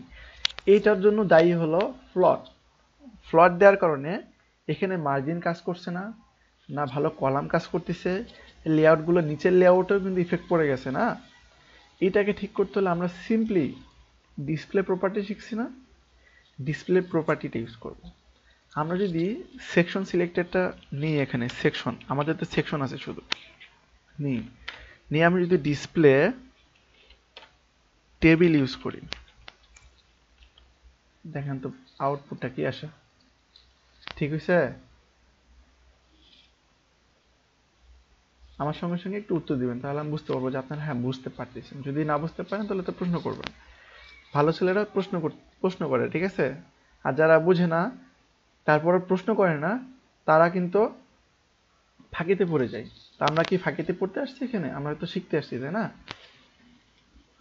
এইটার জন্য দায়ী হলো ফ্লট। ফ্লট দেওয়ার কারণে এখানে মার্জিন কাজ করছে না, না ভালো কলাম কাজ করতেছে, লেআউটগুলো নিচের লেআউটেও কিন্তু ইফেক্ট পড়ে গেছে না। এটাকে ঠিক করতে হলে আমরা সিম্পলি ডিসপ্লে প্রপার্টি শিখছি না, ডিসপ্লে প্রপার্টিটা ইউজ করব। আমরা যদি সেকশন সিলেক্টেডটা নিই, এখানে সেকশন, আমাদের তো সেকশন আছে শুধু, নিয়ে আমি যদি ডিসপ্লে টেবিল ইউজ করি, দেখেন তো আউটপুটটা কি আসে। ঠিক হয়েছে? আমার সঙ্গে সঙ্গে একটু উত্তর দিবেন, তাহলে আমি বুঝতে পারবো যে আপনারা হ্যাঁ বুঝতে পারতেছেন। যদি না বুঝতে পারেন তাহলে তো প্রশ্ন করবেন। ভালো ছেলেরা প্রশ্ন করে, ঠিক আছে? আর যারা বুঝে না তারপরে প্রশ্ন করে না, তারা কিন্তু ফাঁকিতে পড়ে যায়। তা আমরা কি ফাঁকিতে পড়তে আসছি এখানে? আমরা তো শিখতে আসছি, তাই না?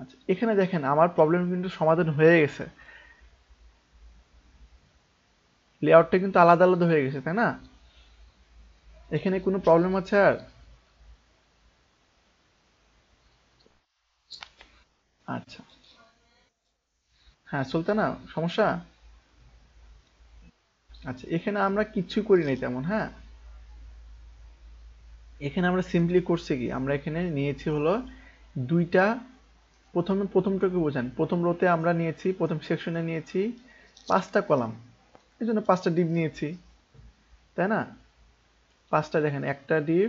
আচ্ছা, এখানে দেখেন আমার প্রবলেম কিন্তু সমাধান হয়ে গেছে। লেআউটটা কিন্তু আলাদা আলাদা হয়ে গেছে, তাই না? এখানে কোনো প্রবলেম আছে আর? আচ্ছা। হ্যাঁ, সুলতানা, সমস্যা? আচ্ছা, এখানে আমরা কিচ্ছু করি নাই তেমন, হ্যাঁ। এখানে আমরা সিম্পলি করছি কি, আমরা এখানে নিয়েছি হলো দুইটা, প্রথমটাকে বোঝান। প্রথম রোতে আমরা নিয়েছি, প্রথম সেকশনে নিয়েছি 5টা কলাম, এই জন্য 5টা ডিভ নিয়েছি, তাই না? 5টা দেখেন, একটা ডিভ,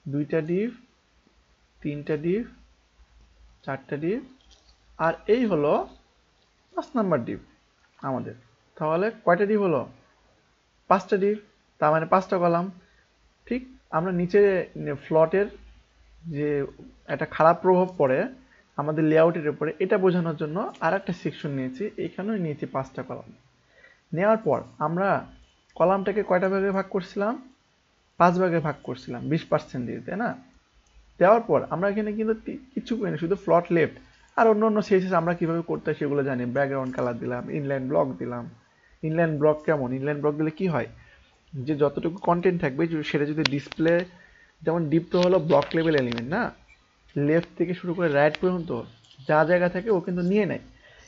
দুইটা ডিভ, তিনটা ডিভ, চারটা ডিভ, আর এই হলো 5 নাম্বার ডিভ আমাদের। তাহলে কয়টা ডিভ হলো? 5টা ডিভ, তার মানে 5টা কলাম। ঠিক, আমরা নিচে ফ্লটের যে একটা খারাপ প্রভাব পড়ে আমাদের লেআউটের উপরে, এটা বোঝানোর জন্য আর একটা সেকশন নিয়েছি, এখানেও নিয়েছি 5টা কলাম। নেওয়ার পর আমরা কলামটাকে কয়টা ভাগে ভাগ করছিলাম? 5 ভাগে ভাগ করছিলাম 20% দিয়ে, তাই না? দেওয়ার পর আমরা এখানে কিন্তু কিছু করি না, শুধু ফ্লট লেফট। আর অন্য অন্য সিএসএস আমরা কিভাবে করতে হয় সেগুলো জানি। ব্যাকগ্রাউন্ড কালার দিলাম, ইনলাইন ব্লক দিলাম। ইনলাইন ব্লক কেমন? ইনলাইন ব্লক দিলে কি হয়, যে যতটুকু কন্টেন্ট থাকবে সেটা যদি ডিসপ্লে, যেমন ডিপ তো হলো ব্লক লেভেল এলিমেন্ট না, লেফট থেকে শুরু করে রাইট পর্যন্ত যা জায়গা থাকে ও কিন্তু নিয়ে নেয়।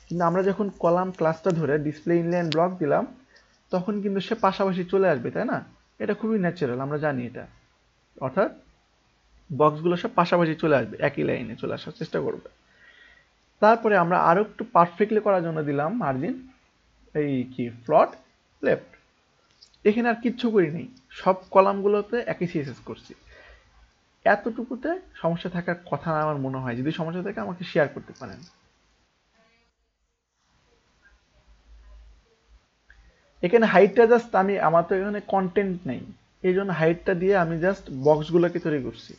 কিন্তু আমরা যখন কলাম ক্লাসটা ধরে ডিসপ্লে ইনলাইন ব্লক দিলাম, তখন কিন্তু সে পাশাপাশি চলে আসবে, তাই না? এটা খুবই ন্যাচারাল, আমরা জানি এটা। অর্থাৎ বক্সগুলো সব পাশাপাশি চলে আসবে, একই লাইনে চলে আসার চেষ্টা করবে। তারপরে আমরা আরো একটু পারফেক্টলি করার জন্য দিলাম মার্জিন, এই কি ফ্লট লেফট। এখানে আর কিচ্ছু করি নেই, সব কলামগুলোতে একই সিএসএস করছি। এতটুকুতে সমস্যা থাকার কথা না আমার মনে হয়। যদি সমস্যা থাকে আমাকে শেয়ার করতে পারেন। এখানে হাইটটা জাস্ট আমি, আমার তো এখানে কন্টেন্ট নেই, এই জন্য হাইটটা দিয়ে আমি জাস্ট বক্সগুলোকে তৈরি করছি।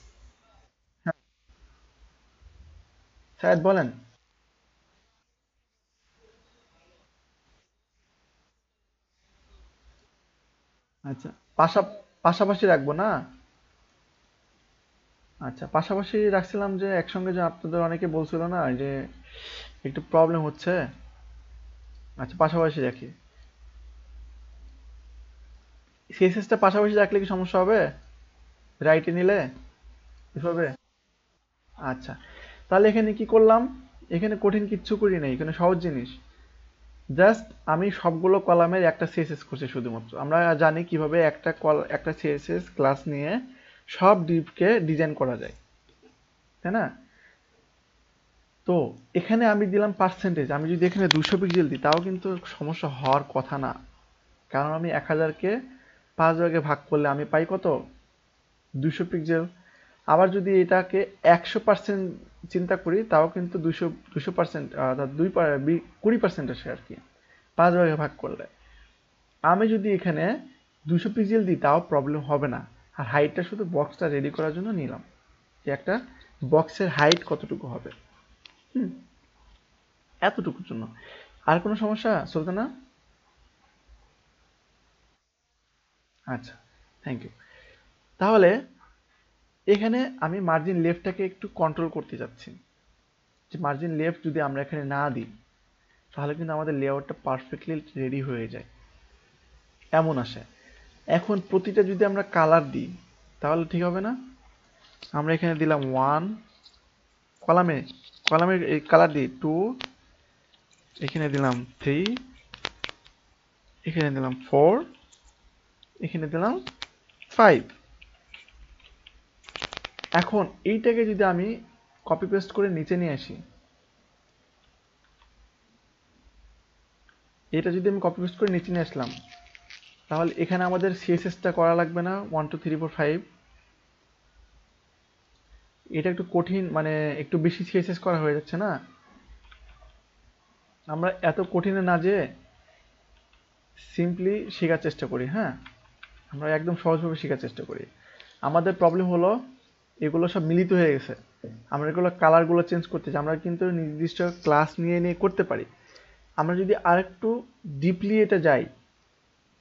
হ্যাঁ, স্যার বলেন। আচ্ছা, পাশা পাশাপাশি রাখবো না? আচ্ছা, পাশাপাশি রাখছিলাম যে একসঙ্গে, যে আপনাদের অনেকে বলছিল না যে একটু প্রবলেম হচ্ছে। আচ্ছা, পাশাপাশি রাখি। সিএসএসটা পাশাপাশি রাখলে কি সমস্যা হবে রাইটে নিলে এভাবে? আচ্ছা, তাহলে এখানে কি করলাম? এখানে কঠিন কিচ্ছু করি নাই, এখানে সহজ জিনিস। জাস্ট আমি সবগুলো কলামের একটা সিএসএস করছি শুধুমাত্র। আমরা জানি কিভাবে একটা সিএসএস ক্লাস নিয়ে সব ডিভকে ডিজাইন করা যায়, তাই না? তো এখানে আমি দিলাম পার্সেন্টেজ। আমি যদি এখানে 200 পিক্সেল দিই তাও কিন্তু সমস্যা হওয়ার কথা না, কারণ আমি 1000-কে 5 ভাগে ভাগ করলে আমি পাই কত? 200 পিক্সেল। আবার যদি এটাকে 100% চিন্তা করি, তাও কিন্তু 200% অর্থাৎ 20% আসে আর কি, 5 ভাগে ভাগ করলে। আমি যদি এখানে 200 পিক্সেল দিই তাও প্রবলেম হবে না। আর হাইটটা শুধু বক্সটা রেডি করার জন্য নিলাম, যে একটা বক্সের হাইট কতটুকু হবে। হুম, এতটুকুর জন্য। আর কোনো সমস্যা সুলতানা? আচ্ছা, থ্যাংক ইউ। তাহলে এখানে আমি মার্জিন লেফটটাকে একটু কন্ট্রোল করতে যাচ্ছি, যে মার্জিন লেফট যদি আমরা এখানে না দিই তাহলে কিন্তু আমাদের লেআউটটা পারফেক্টলি রেডি হয়ে যায়, এমন আসে। এখন প্রতিটা যদি আমরা কালার দিই তাহলে ঠিক হবে না? আমরা এখানে দিলাম 1, কলামে কলামে কালার দিই 2, এখানে দিলাম 3, এখানে দিলাম 4, এখানে দিলাম 5। এখন এইটাকে যদি আমি কপি পেস্ট করে নিচে নিয়ে আসি, এটা যদি আমি কপি পেস্ট করে নিচে নিয়ে আসলাম, তাহলে এখানে আমাদের সিএসএসটা করা লাগবে না 1 2 3 4 5। এটা একটু কঠিন, মানে একটু বেশি সিএসএস করা হয়ে যাচ্ছে না? আমরা এত কঠিনে না যেয়ে সিম্পলি শেখার চেষ্টা করি। হ্যাঁ, আমরা একদম সহজভাবে শেখার চেষ্টা করি। আমাদের প্রবলেম হলো এগুলো সব মিলিত হয়ে গেছে, আমরা এগুলো কালারগুলো চেঞ্জ করতে চাই। আমরা কিন্তু নির্দিষ্ট ক্লাস নিয়ে নিয়ে করতে পারি। আমরা যদি আরেকটু ডিপলি এটা যাই,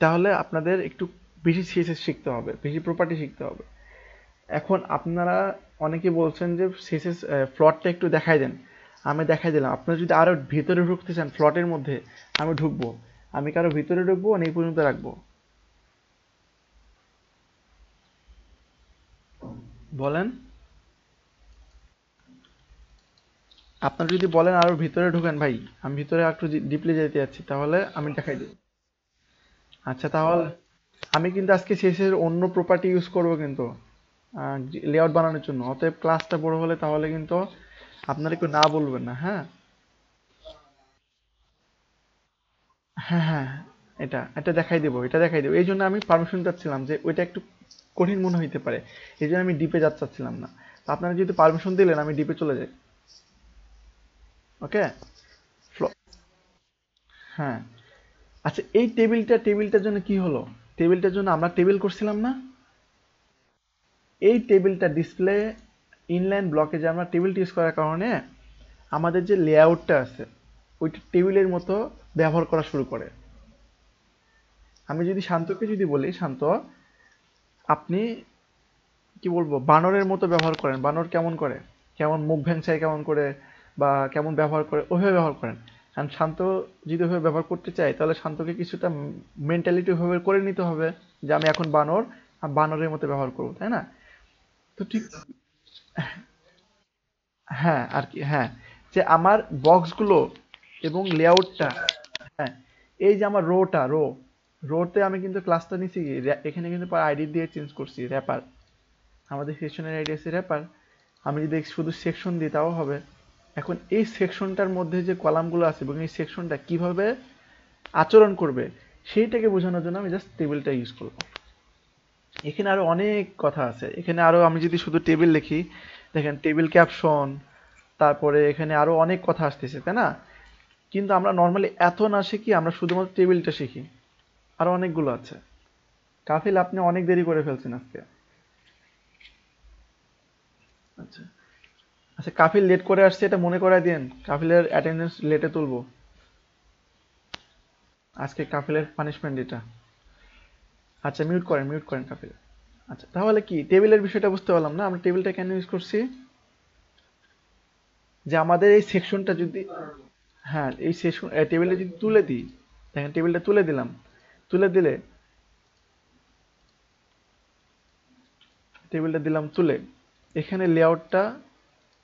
তাহলে আপনাদের একটু বেশি সিএসএস শিখতে হবে, বেশি প্রপার্টি শিখতে হবে। এখন আপনারা অনেকে বলছেন যে সিএসএস ফ্লটটা একটু দেখাই দেন। আমি দেখাই দিলাম। আপনারা যদি আরো ভিতরে ঢুকতে চান ফ্লটের মধ্যে, আমি ঢুকবো। আমি কারো ভিতরে ঢুকবো না, এই পর্যন্ত রাখবো? বলেন। আপনারা যদি বলেন আরো ভিতরে ঢুকেন ভাই, আমি ভিতরে একটু ডিপলি যেতে যাচ্ছি, তাহলে আমি দেখাই দিই। আচ্ছা, তাহলে আমি কিন্তু আজকে শেষের অন্য প্রপার্টি ইউজ করব কিন্তু লেআউট বানানোর জন্য। অতএব ক্লাসটা বড় হলে তাহলে কিন্তু আপনারা একটু না বলবেন না, হ্যাঁ? হ্যাঁ, হ্যাঁ, এটা এটা দেখাই দেবো, এটা দেখাই দেবো। এই জন্য আমি পারমিশন চাচ্ছিলাম যে ওইটা একটু কঠিন মনে হইতে পারে, এই জন্য আমি ডিপে যাতে চাচ্ছিলাম না। তো আপনারা যেহেতু পারমিশন দিলেন, আমি ডিপে চলে যাই। ওকে। হ্যাঁ। আচ্ছা, এই টেবিলটার জন্য কি হলো? টেবিলটার জন্য আমরা টেবিল করছিলাম না? এই টেবিলটা ডিসপ্লে ইনলাইন ব্লকে যে আমরা টেবিলটা ইউজ করার কারণে আমাদের যে লেআউটটা আছে ওইটা টেবিলের মতো ব্যবহার করা শুরু করে। আমি যদি শান্তকে যদি বলি, শান্ত, আপনি কি বলবো, বানরের মতো ব্যবহার করেন। বানর কেমন করে, কেমন মুখ ভ্যাংচায় কেমন করে, বা কেমন ব্যবহার করে, ওইভাবে ব্যবহার করেন। কারণ শান্ত যদি ওইভাবে ব্যবহার করতে চাই, তাহলে শান্তকে কিছুটা মেন্টালিটি ওইভাবে করে নিতে হবে যে আমি এখন বানর, আর বানরের মতো ব্যবহার করবো, তাই না? তো ঠিক, হ্যাঁ আর কি, হ্যাঁ, যে আমার বক্সগুলো এবং লেআউটটা, হ্যাঁ, এই যে আমার রোতে আমি কিন্তু ক্লাসটা নিছি কি, এখানে কিন্তু আইডি দিয়ে চেঞ্জ করছি র্যাপার। আমাদের সেকশনের আইডি আছে র্যাপার। আমি যদি শুধু সেকশন দিই তাও হবে। এখন এই সেকশনটার মধ্যে যে কলামগুলো আছে এবং এই সেকশনটা কিভাবে আচরণ করবে সেইটাকে বোঝানোর জন্য আমি জাস্ট টেবিলটা ইউজ করবো। এখানে আরো অনেক কথা আছে। এখানে আরো আমি যদি শুধু টেবিল লিখি, দেখেন টেবিল ক্যাপশন, তারপরে এখানে আরো অনেক কথা আসতেছে, তাই না? কিন্তু আমরা নর্মালি এত না শিখি, আমরা শুধুমাত্র টেবিলটা শিখি। আরো অনেকগুলো আছে। কাফিল, আপনি অনেক দেরি করে ফেলছেন আজকে। আচ্ছা, আচ্ছা, কাফিল লেট করে আসছে এটা মনে করায় দিন। কাফিলের অ্যাটেন্ডেন্স লেটে তুলবো। আজকে কাফিলের পানিশমেন্ট এটা। আচ্ছা, মিউট করেন কাফিল। আচ্ছা, তাহলে কি টেবিলের বিষয়টা বুঝতে পারলাম না, আমরা টেবিলটা কেন ইউজ করছি? যে আমাদের এই সেকশনটা যদি, হ্যাঁ, এই সেকশন টেবিলটা যদি তুলে দিই, দেখেন টেবিলটা তুলে দিলাম, তুলে দিলে, টেবিলটা দিলাম তুলে, এখানে লেআউটটা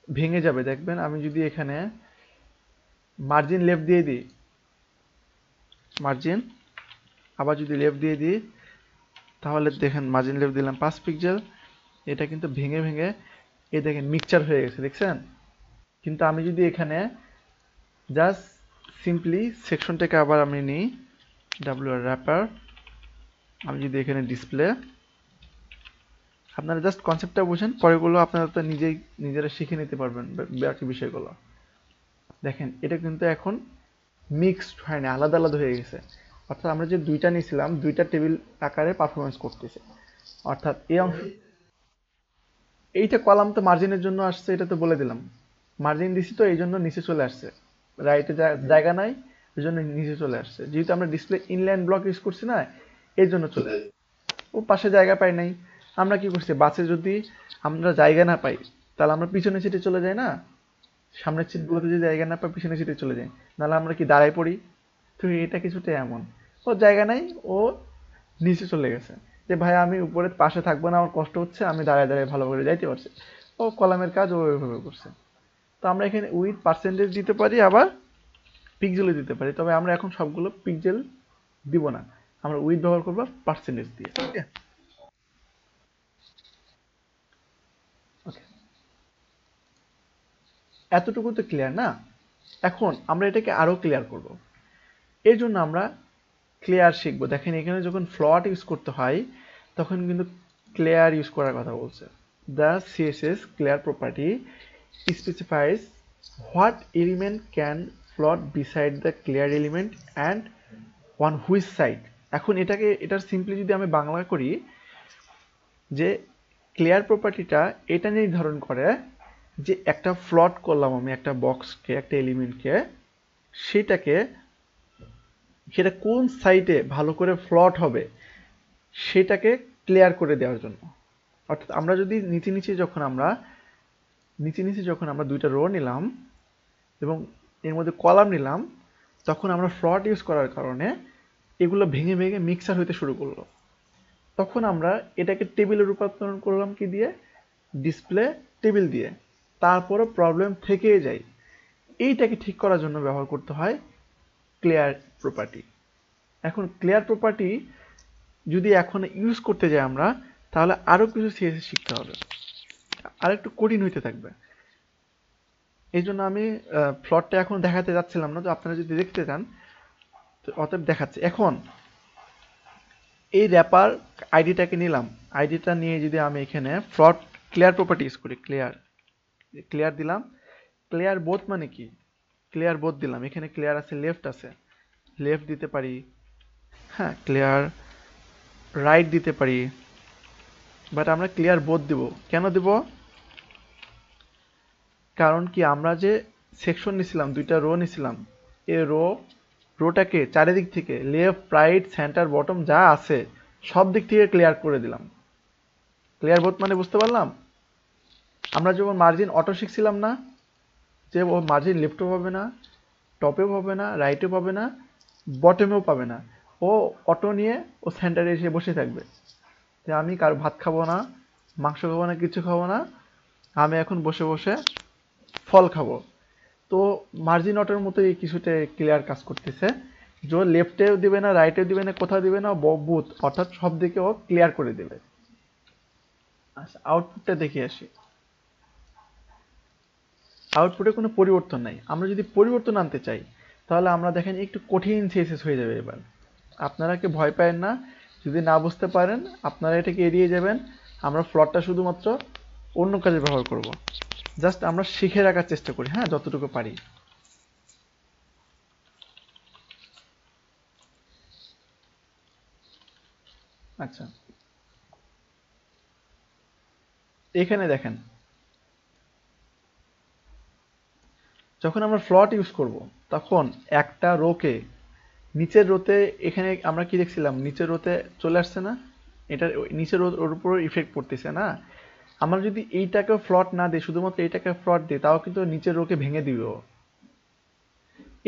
ভেঙে যাবে দেখবেন। আমি যদি এখানে মার্জিন লেফট দিয়ে দিই, মার্জিন আবার যদি লেফট দিয়ে দিই, তাহলে দেখেন মার্জিন লেফট দিলাম 5 পিক্সেল, এটা কিন্তু ভেঙে ভেঙে এই দেখেন মিক্সচার হয়ে গেছে, দেখছেন? কিন্তু আমি যদি এখানে জাস্ট সিম্পলি সেকশনটাকে আবার আমি নিই, ডাব্লিউ আর র্যাপার, আমি যদি এখানে ডিসপ্লে, আপনারা জাস্ট কনসেপ্টটা বুঝেন, পরেগুলো আপনারা তো নিজেরা শিখে নিতে পারবেন বাকি বিষয়গুলো। দেখেন এটা কিন্তু এখন মিক্সড হয় না, আলাদা আলাদা হয়ে গেছে। অর্থাৎ আমরা যে দুইটা নিয়েছিলাম, দুইটা টেবিল আকারে পারফরমেন্স করতেছে। অর্থাৎ এই অংশ, এইটা কলাম তো মার্জিনের জন্য আসছে, এটা তো বলে দিলাম। মার্জিন দিছি তো এই জন্য নিচে চলে আসছে। রাইটে জায়গা নাই, এই জন্য নিচে চলে আসছে। যেহেতু আমরা ডিসপ্লে ইনলাইন ব্লক ইউজ করছি না, এই জন্য চলে আসছে। ও পাশে জায়গা পাই নাই। আমরা কি করছি, বাসে যদি আমরা জায়গা না পাই, তাহলে আমরা পিছনের সিটে চলে যাই না? সামনের সিটগুলোতে যদি জায়গা না পাই, পিছনের সিটে চলে যাই। নাহলে আমরা কি দাঁড়ায় পড়ি? তো এটা কিছুটা এমন। ও জায়গা নাই, ও নিচে চলে গেছে। যে ভাই আমি উপরে পাশে থাকবো না, আমার কষ্ট হচ্ছে, আমি দাঁড়ায় দাঁড়ায় ভালো করে যাইতে পারছি। ও কলামের কাজ ও ওইভাবে করছে। তো আমরা এখানে উইথ পার্সেন্টেজ দিতে পারি, আবার পিক্সেলও দিতে পারি। তবে আমরা এখন সবগুলো পিক্সেল দিব না, আমরা উইথ ব্যবহার করবো পার্সেন্টেজ দিয়ে। ওকে, ওকে, এতটুকু তো ক্লিয়ার না? এখন আমরা এটাকে আরো ক্লিয়ার করব। এর জন্য আমরা ক্লিয়ার শিখবো। দেখেন এখানে যখন ফ্লট ইউজ করতে হয়, তখন কিন্তু ক্লিয়ার ইউজ করার কথা বলছে। The CSS clear property specifies what element can float beside the clear element and on which side. এখন এটার সিম্পলি যদি আমি বাংলা করি, যে ক্লিয়ার প্রপার্টিটা এটা নির্ধারণ করে যে একটা প্লট করলাম আমি একটা বক্সকে, একটা এলিমেন্টকে, সেটা কোন সাইডে ভালো করে প্লট হবে সেটাকে ক্লিয়ার করে দেওয়ার জন্য। অর্থাৎ আমরা যদি নিচে নিচে যখন আমরা দুইটা রো নিলাম এবং এর মধ্যে কলাম নিলাম, তখন আমরা প্লট ইউজ করার কারণে এগুলো ভেঙে ভেঙে মিক্সার হইতে শুরু করলো। তখন আমরা এটাকে টেবিলে রূপান্তরণ করলাম কি দিয়ে? ডিসপ্লে টেবিল দিয়ে। তারপরও প্রবলেম থেকেই যায়। এইটাকে ঠিক করার জন্য ব্যবহার করতে হয় ক্লিয়ার প্রপার্টি। এখন ক্লিয়ার প্রপার্টি যদি এখন ইউজ করতে যাই আমরা, তাহলে আরো কিছু সিএসএস শিখতে হবে, আর একটু কঠিন হইতে থাকবে। এই জন্য আমি প্লটটা এখন দেখাতে যাচ্ছিলাম না, তো আপনারা যদি দেখতে চান তো অতএব দেখাচ্ছে। এখন এই র্যাপার আইডিটাকে নিলাম, আইডিটা নিয়ে যদি আমি এখানে প্লট ক্লিয়ার প্রপার্টি ইউজ করি, ক্লিয়ার দিলাম। ক্লিয়ার বোথ মানে কি? ক্লিয়ার বোথ দিলাম, এখানে ক্লিয়ার আছে, লেফট আছে, লেফট দিতে পারি, হ্যাঁ ক্লিয়ার রাইট দিতে পারি, বাট আমরা ক্লিয়ার বোথ দিব। কেন দিব? কারণ কি, আমরা যে সেকশন নিছিলাম, দুইটা রো নিছিলাম, এই রোটাকে চারিদিক থেকে লেফট রাইট সেন্টার বটম যা আছে সব দিক থেকে ক্লিয়ার করে দিলাম। ক্লিয়ার বোথ মানে বুঝতে পারলাম? আমরা যখন মার্জিন অটো শিখছিলাম না, যে ও মার্জিন লেফটও পাবে না, টপেও পাবে না, রাইটেও পাবে না, বটমেও পাবে না, ও অটো নিয়ে ও সেন্টারে এসে বসে থাকবে যে আমি কারো ভাত খাবো না, মাংস খাবো না, কিছু খাবো না, আমি এখন বসে বসে ফল খাবো। তো মার্জিন অটোর মতোই কিছুটা ক্লিয়ার কাজ করতেছে, যে লেফটেও দিবে না, রাইটেও দিবে না, কোথাও দিবে না, বুথ অর্থাৎ সব দিকে ও ক্লিয়ার করে দেবে। আচ্ছা, আউটপুটটা দেখে আসি। আউটপুটে কোনো পরিবর্তন নাই। আমরা যদি পরিবর্তন আনতে চাই, তাহলে আমরা দেখেন একটু কঠিন সিএসএস হয়ে যাবে। এবার আপনারা কি ভয় পায়েন না, যদি না বুঝতে পারেন আপনারা এটাকে এড়িয়ে যাবেন। আমরা প্লটটা শুধুমাত্র অন্য কাজে ব্যবহার করব, জাস্ট আমরা শিখে রাখার চেষ্টা করি, হ্যাঁ যতটুকু পারি। আচ্ছা, এখানে দেখেন, যখন আমরা প্লট ইউজ করব, তখন একটা রোকে নিচের রোতে, এখানে আমরা কি দেখছিলাম, নিচের রোতে চলে আসছে না, এটা নিচের ওর উপর ইফেক্ট পড়তেছে না। আমরা যদি এইটাকে প্লট না দিই, শুধুমাত্র এইটাকে প্লট দিই, তাও কিন্তু নিচের রোকে ভেঙে দিব।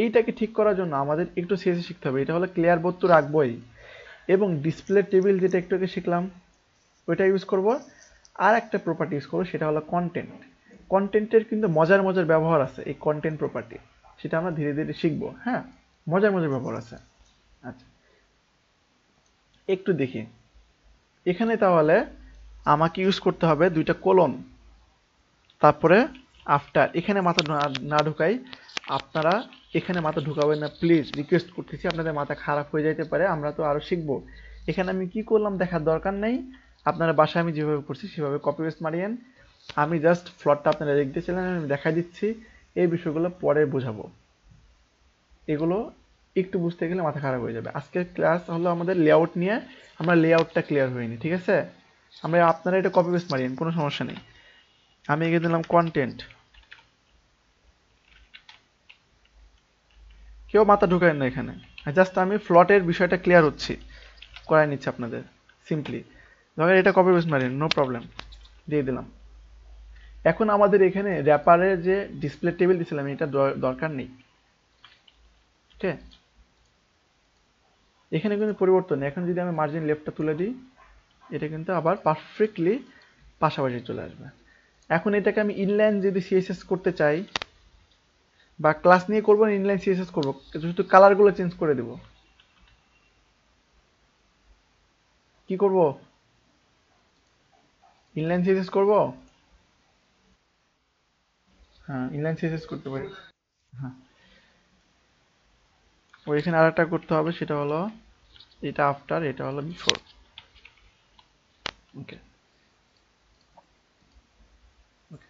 এইটাকে ঠিক করার জন্য আমাদের একটু সিএসএস শিখতে হবে। এটা হলো ক্লিয়ার বোর্ড তো রাখবোই, এবং ডিসপ্লে টেবিল যেটা একটু আগে শিখলাম ওইটা ইউজ করব। আর একটা প্রপার্টি ইউজ করবো, সেটা হলো কন্টেন্ট। কন্টেন্টের কিন্তু মজার মজার ব্যবহার আছে, এই কন্টেন্ট প্রপার্টি, সেটা আমরা ধীরে ধীরে শিখবো। হ্যাঁ, মজার মজার ব্যবহার আছে। আচ্ছা, একটু দেখি এখানে। তাহলে আমাকে ইউজ করতে হবে দুইটা কোলন, তারপরে আফটার। এখানে মাথা না ঢুকাই, আপনারা এখানে মাথা ঢুকাবেন না প্লিজ, রিকোয়েস্ট করতেছি। আপনাদের মাথা খারাপ হয়ে যেতে পারে, আমরা তো আরো শিখবো। এখানে আমি কি করলাম দেখার দরকার নেই, আপনারা বাসায় আমি যেভাবে করছি সেভাবে কপি পেস্ট মারিয়েন। আমি জাস্ট ফ্লটটা আপনারা দেখতেছিলেন, আমি দেখাই দিচ্ছি। এই বিষয়গুলো পরে বোঝাবো, এগুলো একটু বুঝতে গেলে মাথা খারাপ হয়ে যাবে। আজকের ক্লাস হলো আমাদের লেআউট নিয়ে, আমরা লেআউটটা ক্লিয়ার হয়নি, ঠিক আছে? আপনারা এটা কপি পেস্ট মারিয়েন, কোনো সমস্যা নেই। আমি এগিয়ে দিলাম কন্টেন্ট, কেউ মাথা ঢুকায় না এখানে, জাস্ট আমি ফ্লটের বিষয়টা ক্লিয়ার হচ্ছি, করাই নিচ্ছি আপনাদের সিম্পলি। ধরেন এটা কপি পেস্ট মারিন, নো প্রবলেম, দিয়ে দিলাম। এখন আমাদের এখানে র্যাপারের যে ডিসপ্লে টেবিল দিছিলাম এটা দরকার নেই, ঠিক আছে? এখানে কিন্তু পরিবর্তন নেই। এখন যদি আমি মার্জিন লেফটটা তুলে দিই, এটা কিন্তু আবার পারফেক্টলি পাশাপাশি চলে আসবে। এখন এটাকে আমি ইনলাইন যদি সিএসএস করতে চাই, বা ক্লাস নিয়ে করবো না ইনলাইন সিএসএস করবো, শুধু কালারগুলো চেঞ্জ করে দেব, কি করব? ইনলাইন সিএসএস করব, হ্যাঁ ইনলাইন সিএসএস করতে পারি। হ্যাঁ, ওইখানে আরেকটা করতে হবে, সেটা হলো এটা আফটার, এটা হলো বিফোর। ওকে,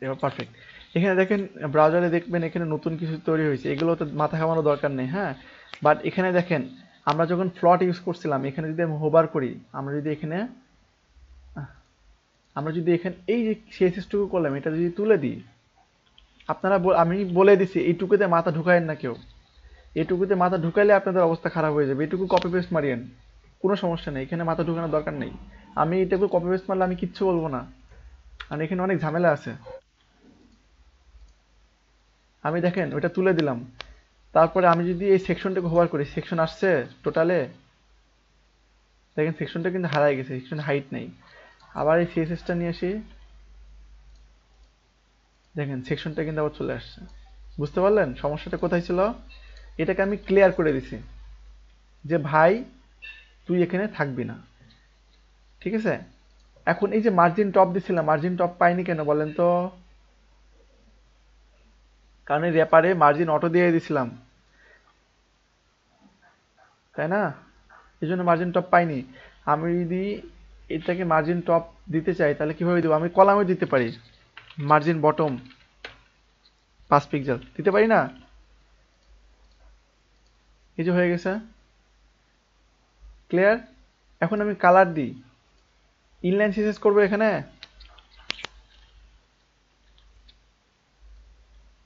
এবার পারফেক্ট। এখানে দেখেন ব্রাউজারে দেখবেন এখানে নতুন কিছু তৈরি হয়েছে, এগুলো তো মাথা ঘামানোর দরকার নেই, হ্যাঁ। বাট এখানে দেখেন আমরা যখন ফ্লট ইউজ করছিলাম, এখানে যদি আমি হোভার করি, আমরা যদি এখানে এই যে সিএসএস টুকু করলাম, এটা যদি তুলে দিই, আমি বলে দিছি এইটুকুতে মাথা ঢুকায়েন না কেউ। এইটুকুতে মাথা ঢুকাইলে আপনাদের অবস্থা খারাপ হয়ে যাবে। এটুকু কপি পেস্ট মারিয়েন, কোনো সমস্যা নেই, এখানে মাথা ঢুকানোর দরকার নেই। আমি এটুকু কপি পেস্ট মারলে আমি কিচ্ছু বলবো না, আর এখানে অনেক ঝামেলা আছে। আমি দেখেন ওইটা তুলে দিলাম, তারপরে আমি যদি এই সেকশনটাকে হোভার করি, সেকশন আসছে টোটালে, দেখেন সেকশনটা কিন্তু হারাই গেছে, সেকশন হাইট নেই। আবার এই সিএসএসটা নিয়ে আসি, দেখেন সেকশনটা কিন্তু আবার চলে আসছে। বুঝতে পারলেন সমস্যাটা কোথায় ছিল? এটাকে আমি ক্লিয়ার করে দিছি যে ভাই তুই এখানে থাকবি না, ঠিক আছে। এখন এই যে মার্জিন টপ দিছিলাম, মার্জিন টপ পাইনি কেন বলেন তো? কারণ এই র্যাপারে মার্জিন অটো দিয়ে দিছিলাম, তাই না? এই জন্য মার্জিন টপ পাইনি। আমি যদি এটাকে মার্জিন টপ দিতে চাই তাহলে কিভাবে দেবো? আমি কলামে দিতে পারি, মার্জিন বটম 5 পিক্সেল দিতে পারি না? এই যে হয়ে গেছে, ক্লিয়ার। এখন আমি কালার দিই, ইনলাইন সিএসএস করবো এখানে,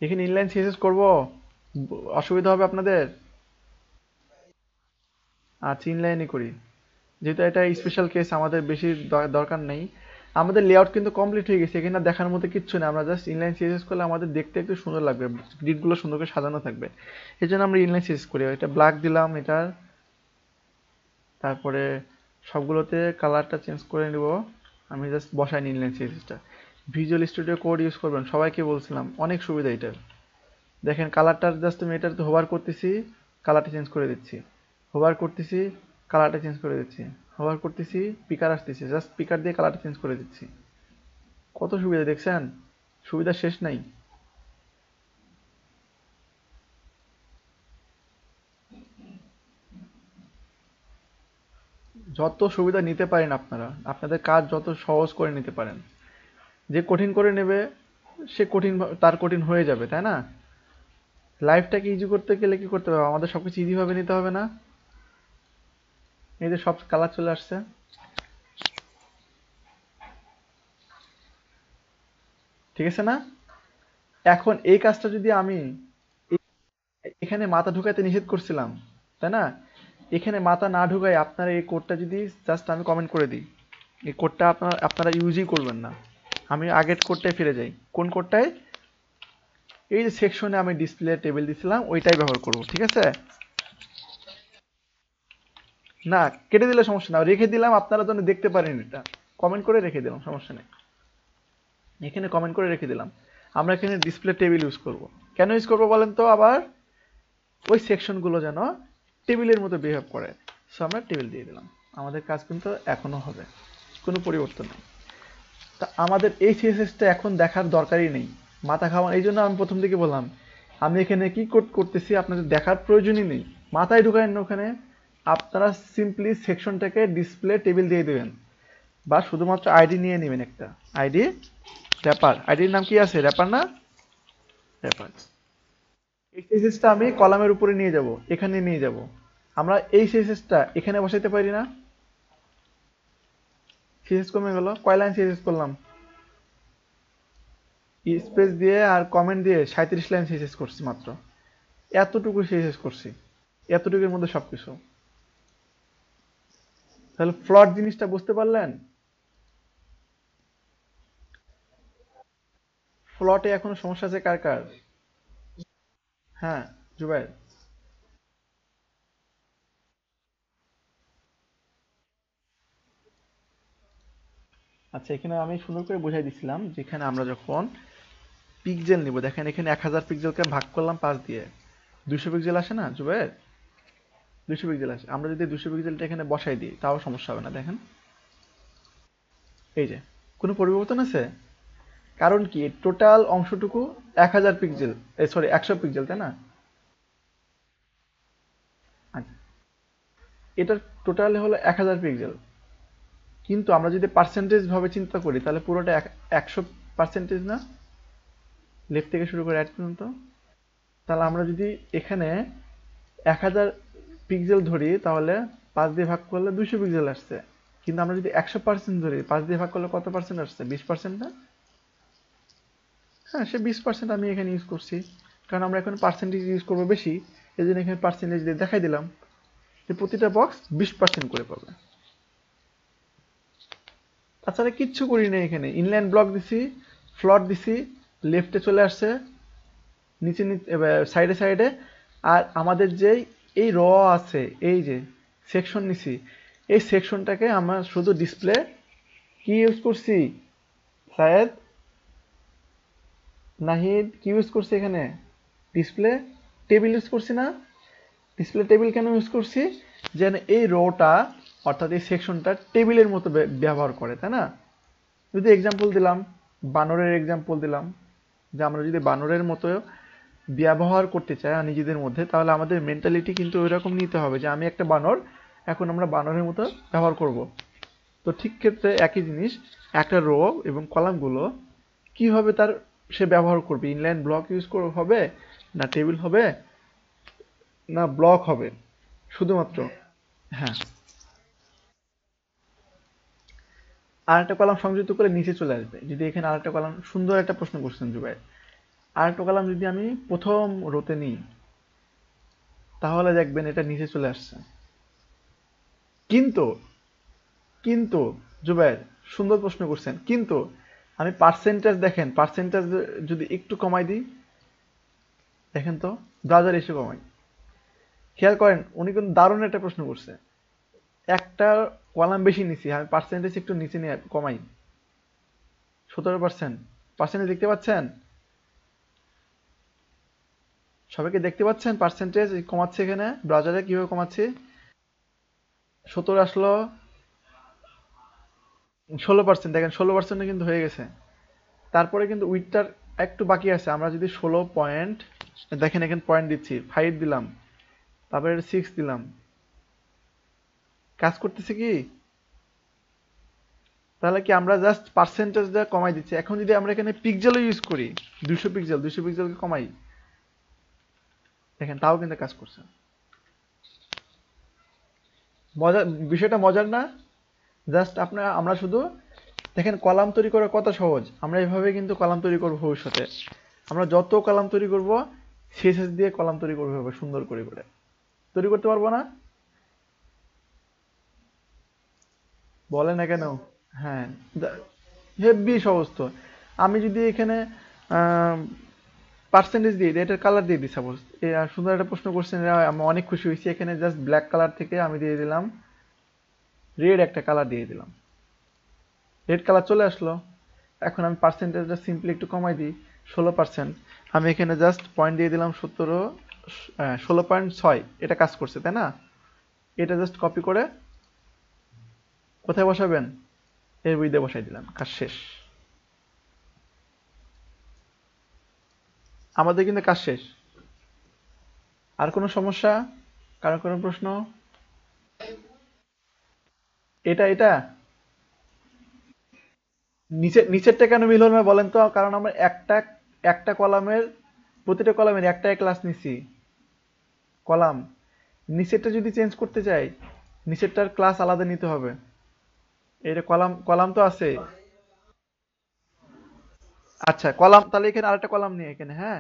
এখানে ইনলাইন সিএসএস করবো, অসুবিধা হবে আপনাদের? আচ্ছা ইনলাইনই করি, যেহেতু এটা স্পেশাল কেস, আমাদের বেশি দরকার নেই। আমাদের লেআউট কিন্তু কমপ্লিট হয়ে গেছে, এখানে দেখার মতো কিচ্ছু নেই। আমরা জাস্ট ইনলাইন সিএসএস করলে আমাদের দেখতে একটু সুন্দর লাগবে, গ্রিডগুলো সুন্দর করে সাজানো থাকবে, এই জন্য আমরা ইনলাইন সিএসএস করি। এটা ব্ল্যাক দিলাম এটার, তারপরে সবগুলোতে কালারটা চেঞ্জ করে নিব। আমি জাস্ট বসাই নিই ইনলাইন সিএসএসটা। ভিজুয়াল স্টুডিও কোড ইউজ করবেন, সবাইকে বলছিলাম, অনেক সুবিধা এটার। দেখেন কালারটা জাস্ট আমি এটাতে হোভার করতেছি, কালারটা চেঞ্জ করে দিচ্ছি, হোভার করতেছি, কালারটা চেঞ্জ করে দিচ্ছি, হোভার করতেছি, পিকার আসতেছি, জাস্ট পিকার দিয়ে কালারটা চেঞ্জ করে দিচ্ছি। কত সুবিধা দেখছেন, সুবিধা শেষ নাই। যত সুবিধা নিতে পারেন আপনারা, আপনাদের কাজ যত সহজ করে নিতে পারেন। যে কঠিন করে নেবে সে কঠিন, তার কঠিন হয়ে যাবে, তাই না? লাইফটাকে ইজি করতে গেলে কি করতে হবে? আমাদের সবকিছু ইজি ভাবে নিতে হবে না? এই যে সব কালার চলে আসছে, ঠিক আছে না? এখন এই কাজটা যদি আমি এখানে মাথা ঢুকাইতে নিষেধ করছিলাম, তাই না? এখানে মাথা না ঢুকাই আপনারা এই কোডটা যদি জাস্ট আমি কমেন্ট করে দিই, এই কোডটা আপনারা ইউজই করবেন না। আমি আগের কোডটায় ফিরে যাই, কোন কোডটায়? এই যে সেকশনে আমি ডিসপ্লে টেবিল দিছিলাম ওইটাই ব্যবহার করব, ঠিক আছে? না কেটে দিলে সমস্যা না, রেখে দিলাম, আপনারা যেন দেখতে পারেন, এটা কমেন্ট করে রেখে দিলাম, সমস্যা নেই। এখানে কমেন্ট করে রেখে দিলাম, আমরা এখানে ডিসপ্লে টেবিল ইউজ করব। কেন ইউজ করব বলেন তো? আবার ওই সেকশনগুলো যেন টেবিলের মতো বিহেভ করে, সো আমরা টেবিল দিয়ে দিলাম। আমাদের কাজ কিন্তু এখনো হবে, কোনো পরিবর্তন নেই। তা আমাদের এই সিএসএসটা এখন দেখার দরকারই নেই, মাথা খাওয়ান। এই জন্য আমি প্রথম দিকে বললাম আমি এখানে কি কোড করতেছি আপনাদের দেখার প্রয়োজনই নেই, মাথায় ঢুকায় না ওখানে। আপনারা সিম্পলি সেকশনটাকে ডিসপ্লে টেবিল দিয়ে দেবেন, বা শুধুমাত্র আইডি নিয়ে নেবেন একটা আইডি, র্যাপার, আইডির নাম কি আছে? র্যাপার না? র্যাপার। এই সিএসএসটা আমি কলামের উপরে নিয়ে যাব, এখানে নিয়ে যাব। আমরা এই সিএসএসটা এখানে বসাইতে পারি না? সিএসএস কমে গেল, কয় লাইন সিএসএস করলাম? স্পেস দিয়ে আর কমেন্ট দিয়ে 37 লাইন সিএসএস করছি মাত্র, এতটুকু সিএসএস করছি, এতটুকুর মধ্যে সবকিছু। তাহলে ফ্লট জিনিসটা বুঝতে পারলেন? ফ্লটে এখনো সমস্যা আছে কার কার? হ্যাঁ জুবাইর। আচ্ছা এখানে আমি সুন্দর করে বুঝাই দিছিলাম, যেখানে আমরা যখন পিক্সেল নিব, দেখেন এখানে 1000 পিক্সেলকে ভাগ করলাম 5 দিয়ে, 200 পিক্সেল আসে না জুবাইর? 200 পিক্সেল আসে। আমরা যদি 200 পিক্সেলটা এখানে বসাই দিই তাও সমস্যা হবে না, দেখেন এই যে কোনো পরিবর্তন আছে? কারণ কি টোটাল অংশটুকু 1000 পিক্সেল, সরি 100 পিক্সেল, তাই না? আচ্ছা এটার টোটাল হলো 1000 পিক্সেল, কিন্তু আমরা যদি পার্সেন্টেজ ভাবে চিন্তা করি তাহলে পুরোটা 100 পার্সেন্টেজ না? লেফট থেকে শুরু করে রাইট পর্যন্ত। তাহলে আমরা যদি এখানে 1000 পিক্সেল ধরি তাহলে 5 দিয়ে ভাগ করলে 200 পিক্সেল আসছে। কিন্তু আমরা যদি 100% ধরি 5 দিয়ে ভাগ করলে কত পার্সেন্ট আসছে? 20% না? হ্যাঁ, সে 20% আমি এখানে ইউজ করছি, কারণ আমরা এখন পার্সেন্টেজ ইউজ করবো বেশি, এই জন্য এখানে পার্সেন্টেজ দিয়ে দেখাই দিলাম যে প্রতিটা বক্স 20% করে পাবে। তাছাড়া কিচ্ছু করি না, এখানে ইনলাইন ব্লক দিছি, ফ্লট দিছি, লেফটে চলে আসছে, নিচে সাইডে সাইডে। আর আমাদের যেই এই র আছে, এই যে সেকশন নিছি, এই সেকশনটাকে আমরা শুধু ডিসপ্লে কি ইউজ করছি? শায়দ নাহিদ কি ইউজ করছি এখানে? ডিসপ্লে টেবিল ইউজ করছি না? ডিসপ্লে টেবিল কেন ইউজ করছি? যেন এই রোটা অর্থাৎ এই সেকশনটা টেবিলের মতো ব্যবহার করে, তাই না? যদি এক্সাম্পল দিলাম, বানরের এক্সাম্পল দিলাম, যে আমরা যদি বানরের মতো ব্যবহার করতে চাই নিজেদের মধ্যে, তাহলে আমাদের মেন্টালিটি কিন্তু ওইরকম নিতে হবে যে আমি একটা বানর, এখন আমরা বানরের মতো ব্যবহার করব। তো ঠিক ক্ষেত্রে একই জিনিস, একটা রো এবং কলামগুলো কিভাবে তার সে ব্যবহার করবে, ইনলাইন ব্লক ইউজ হবে, না টেবিল হবে, না ব্লক হবে শুধুমাত্র। হ্যাঁ, আর একটা কলাম সংযুক্ত করে নিচে চলে আসবে। যদি এখানে আরেকটা কলাম, সুন্দর একটা প্রশ্ন করছেন জুবাইর, আরেকটা কলাম যদি আমি প্রথম রোতে নিই, তাহলে দেখবেন এটা নিচে চলে আসছে। কিন্তু কিন্তু জুবাইর, সুন্দর প্রশ্ন করছেন, কিন্তু আমি পার্সেন্টেজ, দেখেন পার্সেন্টেজ যদি একটু কমাই দিই, দেখেন তো, ব্রাউজার এসে কমাই, খেয়াল করেন উনি কিন্তু দারুণ একটা প্রশ্ন করছে। একটা কলাম বেশি নিছি, আমি পার্সেন্টেজ একটু নিচে নিয়ে কমাই, 17%। পার্সেন্টেজ দেখতে পাচ্ছেন? সবাইকে দেখতে পাচ্ছেন পার্সেন্টেজ কমাচ্ছে এখানে ব্রাউজারে কিভাবে কমাচ্ছে? 17 আসলো, 16%, দেখেন 16% কিন্তু হয়ে গেছে। তারপরে কিন্তু উইথটার একটু বাকি আছে, আমরা যদি 16 পয়েন্ট, দেখেন এখানে পয়েন্ট দিচ্ছি, 5 দিলাম, তারপরে 6 দিলাম, কাজ করতেছে কি? তাহলে কি আমরা জাস্ট পার্সেন্টেজটা কমাই দিচ্ছি। এখন যদি আমরা এখানে পিক্সেলও ইউজ করি, 200 পিক্সেলকে কমাই, দেখেন তাও কিন্তু কাজ করছে। মজা, বিষয়টা মজার না? জাস্ট আমরা শুধু দেখেন কলাম তৈরি করা কত সহজ। আমরা এভাবে কিন্তু কলাম তৈরি করবো ভবিষ্যতে। আমরা যত কলাম তৈরি করব, সিএসএস দিয়ে কলাম তৈরি করবো হবে সুন্দর করে করে। তৈরি করতে পারবো না? বলে না কেন? হ্যাঁ, হেভি সহজ তো। আমি যদি এখানে পার্সেন্টেজ দিয়ে দিই, এটার কালার দিয়ে দিই সাপোজ, সুন্দর একটা প্রশ্ন করছেন, আমি অনেক খুশি হয়েছি। এখানে জাস্ট ব্ল্যাক কালার থেকে আমি দিয়ে দিলাম রেড একটা কালার দিয়ে দিলাম, রেড কালার চলে আসলো। এখন আমি পার্সেন্টেজটা সিম্পলি একটু কমাই দিই, 16%। আমি এখানে জাস্ট পয়েন্ট দিয়ে দিলাম 16.6, এটা কাজ করছে তাই না? এটা জাস্ট কপি করে কোথায় বসাবেন? এর উইথে বসাই দিলাম, কাজ শেষ। আমাদের কিন্তু কাজ শেষ। আর কোনো সমস্যা? কারো কোনো প্রশ্ন? এটা নিচেরটা কেন মিল হলো না বলেন তো? কারণ আমরা একটা একটা কলামের, প্রতিটা কলামের একটাই ক্লাস নিছি, কলাম। নিচেরটা যদি চেঞ্জ করতে চাই, নিচেরটার ক্লাস আলাদা নিতে হবে। এটা কলাম, কলাম তো আছে। আচ্ছা, কলাম তাহলে এখানে আরেকটা কলাম নিয়ে এখানে, হ্যাঁ,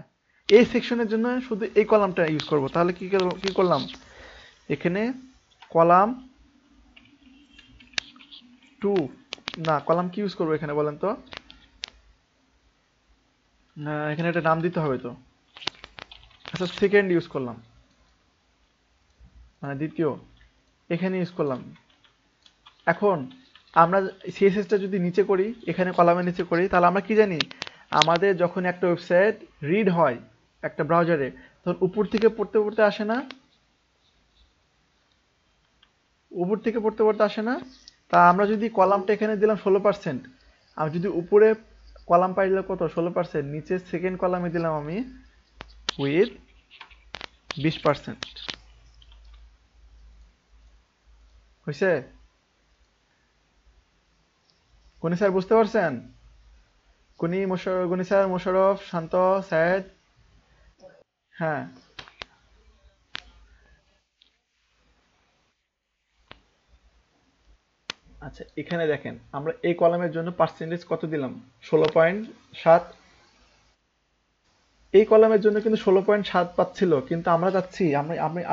এই সেকশনের জন্য শুধু এই কলামটা ইউজ করব। তাহলে কি করলাম এখানে? কলাম টু, না কলাম কি ইউজ করবো এখানে বলেন তো? এখানে একটা নাম দিতে হবে তো। আচ্ছা, সেকেন্ড ইউজ করলাম, মানে দ্বিতীয়, এখানে ইউজ করলাম। এখন আমরা সিএসএসটা যদি নিচে করি, এখানে কলামের নিচে করি, তাহলে আমরা কি জানি? আমাদের যখন একটা ওয়েবসাইট রিড হয় একটা ব্রাউজারে, তখন উপর থেকে পড়তে পড়তে আসে না? উপর থেকে পড়তে পড়তে আসে না? তা আমরা যদি কলামটা এখানে দিলাম 16%, আমি যদি উপরে কলাম পাইলে কত? 16%, নিচে সেকেন্ড কলামে দিলাম আমি উইথ 20%। হয়েছে? কোন স্যার বুঝতে পারছেন? গনি স্যার, মোশাররফ, শান্ত, সায়েদ। হ্যাঁ। আচ্ছা, এখানে দেখেন আমরা এই কলামের জন্য পার্সেন্টেজ কত দিলাম, 16.7। এই কলামের জন্য কিন্তু 16.7 পাচ্ছিল, কিন্তু আমরা চাচ্ছি,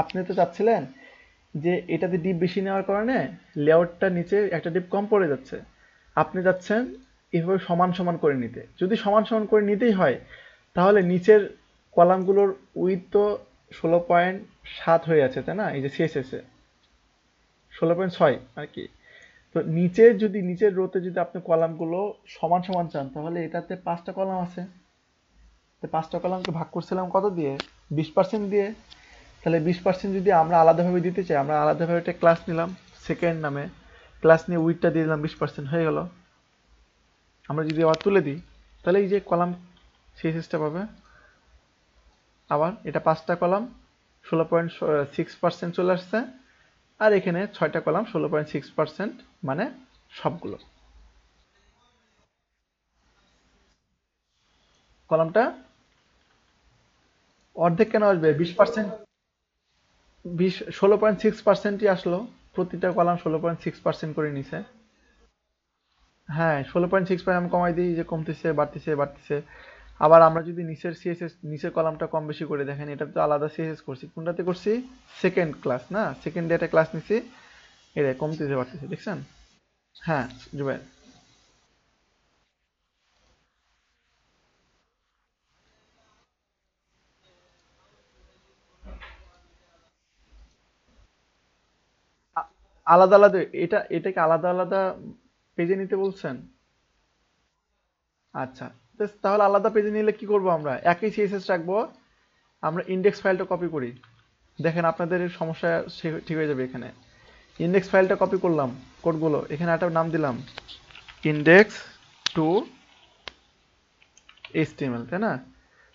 আপনি তো চাচ্ছিলেন যে এটাতে ডিপ বেশি নেওয়ার কারণে লেআউটটা নিচে একটা ডিপ কম পড়ে যাচ্ছে। আপনি চাচ্ছেন এভাবে সমান সমান করে নিতে। যদি সমান সমান করে নিতেই হয়, তাহলে নিচের কলামগুলোর উইথ তো 16.7 হয়ে আছে, তাই না? এই যে সিএসএস এ 16.6 আর কি। তো নিচের রোতে যদি আপনি কলামগুলো সমান সমান চান, তাহলে এটাতে 5টা কলাম আছে। তো 5টা কলামকে ভাগ করছিলাম কত দিয়ে? 20% দিয়ে। তাহলে 20% যদি আমরা আলাদাভাবে দিতে চাই, আমরা আলাদাভাবে একটা ক্লাস নিলাম সেকেন্ড নামে, ক্লাস নিয়ে উইথটা দিয়ে দিলাম 20% হয়ে গেল। আমরা যদি আবার তুলে দিই, তাহলে এই যে কলাম সিএসএসটা পাবে। আবার এটা 5টা কলাম 16.6% চলে আসছে, আর এখানে 6টা কলাম 16.6%, মানে সবগুলো কলামটা অর্ধেক কেন আসবে? 20%, 16.6%ই আসলো। প্রতিটা কলাম 16.6% করে নিছে। হ্যাঁ, 16.6 আমি কমাই দিই, যে কমতেছে বাড়তেছে বাড়তেছে। আবার আমরা যদি নিচের সিএসএস, নিচের কলামটা কম বেশি করে দেখেন, এটা তো আলাদা সিএসএস করছি, কোনটাতে করছি? সেকেন্ড ক্লাস না, সেকেন্ড ডে একটা ক্লাস নিছি, এটা কমতেছে বাড়তেছে, দেখছেন? হ্যাঁ, জুবাইর। আ- আলাদা আলাদা, এটাকে আলাদা আলাদা পেজে নিতে বলছেন? আচ্ছা, বেশ, তাহলে আলাদা পেজে নিলে কি করব, আমরা একই সিএসএস রাখবো। আমরা ইন্ডেক্স ফাইলটা কপি করি। দেখেন আপনাদের এই সমস্যা ঠিক হয়ে যাবে এখানে। ইন্ডেক্স ফাইলটা কপি করলাম, কোডগুলো এখানে একটা নাম দিলাম, ইন্ডেক্স টু এইচটিএমএল, তাই না?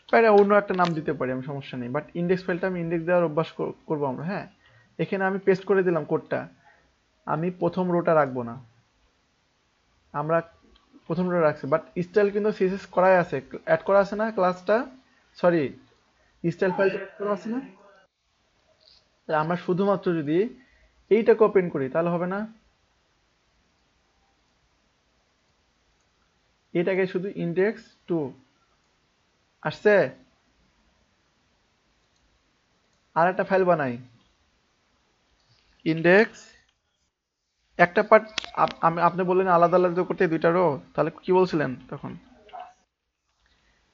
বাইরে অন্য একটা নাম দিতে পারি, আমি সমস্যা নেই, বাট ইন্ডেক্স ফাইলটা আমি ইন্ডেক্স দেওয়ার অভ্যাস করবো আমরা। হ্যাঁ, এখানে আমি পেস্ট করে দিলাম কোডটা। আমি প্রথম রোটা রাখবো না, আমরা প্রথম রোটা রাখছি, বাট স্টাইল কিন্তু সিএসএস করাই আছে, অ্যাড করা আছে না ক্লাসটা, সরি, স্টাইল ফাইলটা অ্যাড করা আছে না? তাহলে আমরা শুধুমাত্র যদি এইটাকে ওপেন করি তাহলে হবে না? এটাকে শুধু ইন্ডেক্স টু আসছে, আর একটা ফাইল বানাই, ইন্ডেক্স একটা পার্ট। আপনি বললেন আলাদা আলাদা করতে দুইটা রো, তাহলে কি বলছিলেন তখন?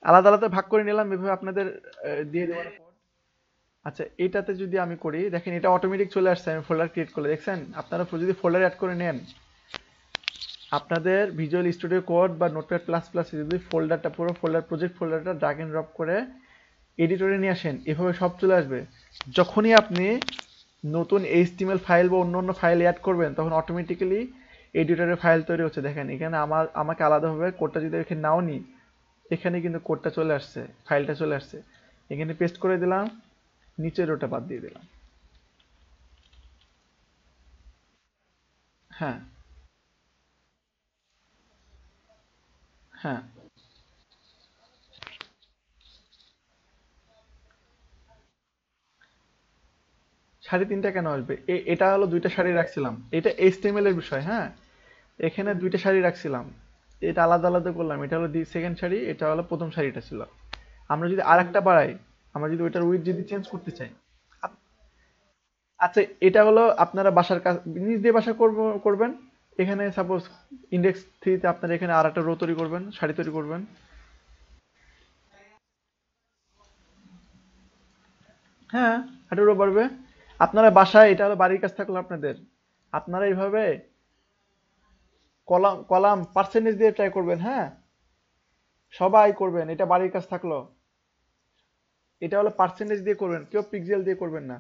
আলাদা আলাদা ভাগ করে নিলাম এভাবে আপনাদের দিয়ে দেওয়ার পর। আচ্ছা, এটাতে যদি আমি করি, দেখেন এটা অটোমেটিক চলে আসছে, আমি ফোল্ডার ক্রিয়েট করলে, দেখছেন? আপনারা যদি ফোল্ডার অ্যাড করে নেন, আপনাদের ভিজুয়াল স্টুডিও কোড বা নোটপ্যাড প্লাস প্লাস যদি ফোল্ডারটা, পুরো ফোল্ডার, প্রজেক্ট ফোল্ডারটা ড্রাগ এন্ড ড্রপ করে এডিটরে নিয়ে আসেন, এভাবে সব চলে আসবে। যখনই আপনি নতুন এইচটিএমএল ফাইল বা অন্য অন্য ফাইল অ্যাড করবেন, তখন অটোমেটিক্যালি এডিটরে ফাইল তৈরি হচ্ছে। দেখেন এখানে আমাকে আলাদাভাবে কোডটা যদি এখানে নাও নিই, এখানে কিন্তু কোডটা চলে আসছে, ফাইলটা চলে আসছে। এখানে পেস্ট করে দিলাম, নিচের ওটা বাদ দিয়ে দিলাম। হ্যাঁ। হ্যাঁ, 3.5টা কেন আসবে? এটা হলো দুইটা সারি রাখছিলাম, এটা এইচটিএমএল এর বিষয়। হ্যাঁ, এখানে দুইটা সারি রাখছিলাম, এটা আলাদা আলাদা করলাম, এটা হলো সেকেন্ড সারি, এটা হলো প্রথম সারিটা ছিল। আমরা যদি আরেকটা বাড়াই, আমরা যদি ওইটার উইথ যদি চেঞ্জ করতে চাই। আপ- আচ্ছা, এটা হলো আপনারা বাসার কাজ নিজ দিয়ে বাসা করবেন। এখানে সাপোজ ইন্ডেক্স থ্রিতে আপনারা এখানে আর একটা রো তৈরি করবেন, সারি তৈরি করবেন। হ্যাঁ, একটা রো বাড়বে। আপনারা বাসায়, এটা হলো বাড়ির কাজ থাকলো আপনাদের, আপনারা এইভাবে কলাম কলাম পার্সেন্টেজ দিয়ে ট্রাই করবেন। হ্যাঁ, সবাই করবেন, এটা বাড়ির কাজ থাকলো। এটা হলো পার্সেন্টেজ দিয়ে করবেন, কেউ পিক্সেল দিয়ে করবেন না।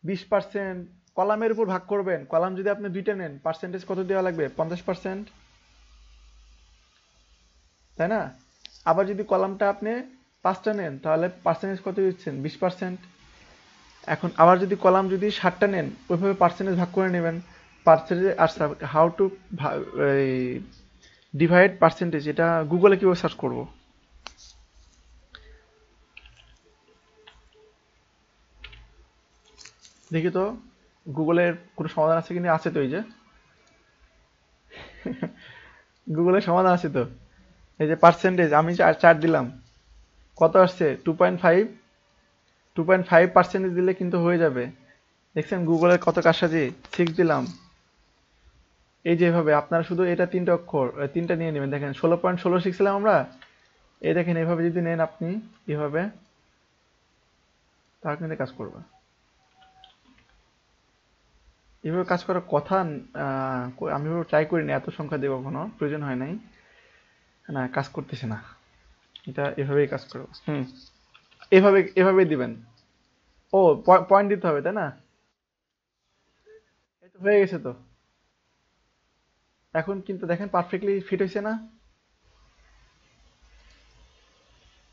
20% কলামের উপর ভাগ করবেন, কলাম যদি আপনি দুইটা নেন, পার্সেন্টেজ কত দেওয়া লাগবে? 50%, তাই না? আবার যদি কলামটা আপনি 5টা নেন, তাহলে পার্সেন্টেজ কত দিচ্ছেন? 20%। এখন আবার যদি কলাম যদি 7টা নেন, ওইভাবে পার্সেন্টেজ ভাগ করে নেবেন। পার্সেন্টেজ আর হাউ টু ডিভাইড পার্সেন্টেজ, এটা গুগলে কিভাবে সার্চ করব? দেখি তো গুগলের কোনো সমাধান আছে কিনা। আছে তো, এই যে গুগলের সমাধান আছে তো। এই যে পার্সেন্টেজ, আমি 4 দিলাম, কত আসছে? 2.5। 2.5% দিলে কিন্তু হয়ে যাবে। দেখছেন গুগলের কত কারসাজি। 6 দিলাম, এই যে এভাবে আপনারা শুধু এটা 3টা অক্ষর, 3টা নিয়ে নেবেন। দেখেন 16.16 শিখছিলাম আমরা। এই দেখেন এভাবে যদি নেন আপনি এভাবে, তাহলে কিন্তু কাজ করবে। এভাবে কাজ করার কথা। আমি ট্রাই করিনি, এত সংখ্যা দিয়ে কখনো প্রয়োজন হয় নাই। না, কাজ করতেছে না। এটা এভাবেই কাজ করবে। এভাবে এভাবেই দিবেন। ও, পয়েন্ট দিতে হবে তাই না? এই তো হয়ে গেছে তো। এখন কিন্তু দেখেন পারফেক্টলি ফিট হয়েছে না?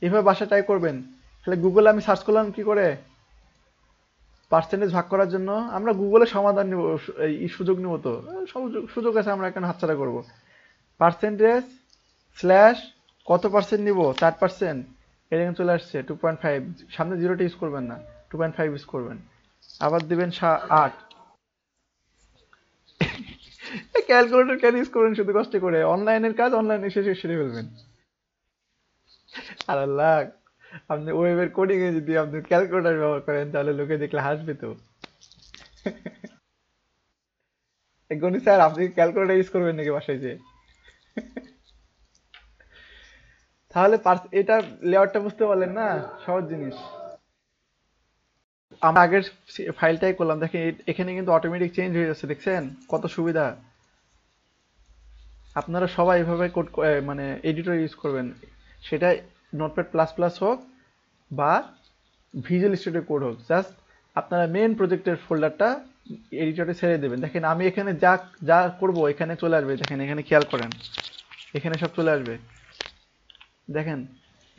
এভাবে বাসায় ট্রাই করবেন। তাহলে গুগলে আমি সার্চ করলাম কি করে পার্সেন্টেজ ভাগ করার জন্য। আমরা গুগলে সমাধান নিব, এই সুযোগ নিব তো। সুযোগ আছে, আমরা এখন হাতছাড়া করব। পার্সেন্টেজ স্ল্যাশ কত পার্সেন্ট নিব, 4%। এটা কিন্তু চলে আসছে 2.5। সামনে জিরোটা ইউজ করবেন না, 2.5 ইউজ করবেন। আবার দিবেন 8। ক্যালকুলেটর কেন ইউজ করবেন শুধু কষ্ট করে? অনলাইনের কাজ অনলাইনে শেষে সেরে ফেলবেন। আর আল্লাহ, আপনি ওয়েবের কোডিং এ যদি আপনি ক্যালকুলেটর ব্যবহার করেন তাহলে লোকে দেখলে হাসবে তো। গণি স্যার, আপনি ক্যালকুলেটর ইউজ করবেন নাকি বাসায় যে? তাহলে এটা লেআউটটা বুঝতে পারলেন না? সহজ জিনিস। আমরা আগের ফাইলটাই করলাম, দেখেন এখানে কিন্তু অটোমেটিক চেঞ্জ হয়ে যাচ্ছে, দেখছেন কত সুবিধা। আপনারা সবাই এভাবে কোড, মানে এডিটর ইউজ করবেন, সেটা নোটপ্যাড প্লাস প্লাস হোক বা ভিজুয়াল স্টুডিও কোড হোক। জাস্ট আপনারা মেন প্রজেক্টের ফোল্ডারটা এডিটরে ছেড়ে দেবেন। দেখেন আমি এখানে যা যা করব এখানে চলে আসবে। দেখেন এখানে খেয়াল করেন, এখানে সব চলে আসবে। দেখেন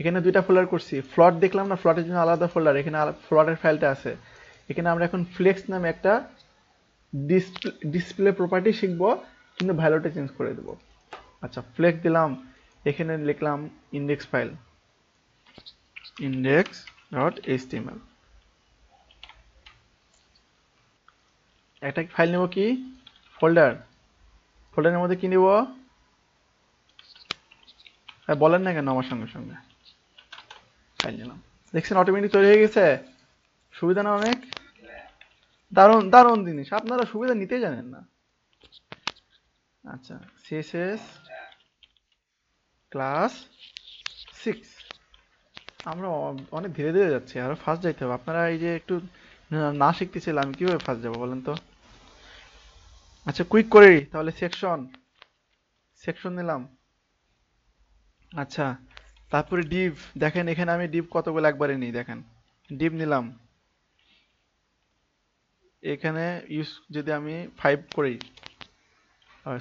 এখানে 2টা ফোল্ডার করছি। ফ্লট দেখলাম না, ফ্লটের জন্য আলাদা ফোল্ডার, এখানে ফ্লটের ফাইলটা আছে। এখানে আমরা এখন ফ্লেক্স নামে একটা ডিসপ্লে প্রপার্টি শিখবো, কিন্তু ভ্যালুটা চেঞ্জ করে দেবো। আচ্ছা, ফ্লেক্স দিলাম, এখানে লিখলাম ইন্ডেক্স ফাইল, index.html। একটা ফাইল নেব, কি ফোল্ডার, ফোল্ডারের মধ্যে কি নিব? বলেন না কেন আমার সঙ্গে সঙ্গে? ফাইল নিলাম। দেখছেন অটোমেটিক তৈরি হয়ে গেছে। সুবিধা না অনেক? দারুণ দারুণ জিনিস, আপনারা সুবিধা নিতে জানেন না। আচ্ছা, সিএসএস ক্লাস 6। আমরা অনেক ধীরে ধীরে যাচ্ছি, আরো ফাস্ট যাইতে হবে। আপনারা এই যে একটু না শিখতেছিলাম, আমি কিভাবে ফাস্ট যাবো বলেন তো? আচ্ছা, কুইক করে তাহলে সেকশন, সেকশন নিলাম। আচ্ছা, তারপরে ডিভ। দেখেন এখানে আমি ডিভ কতগুলো একবারে নিই, দেখেন ডিভ নিলাম। এখানে ইউজ যদি আমি 5 করি,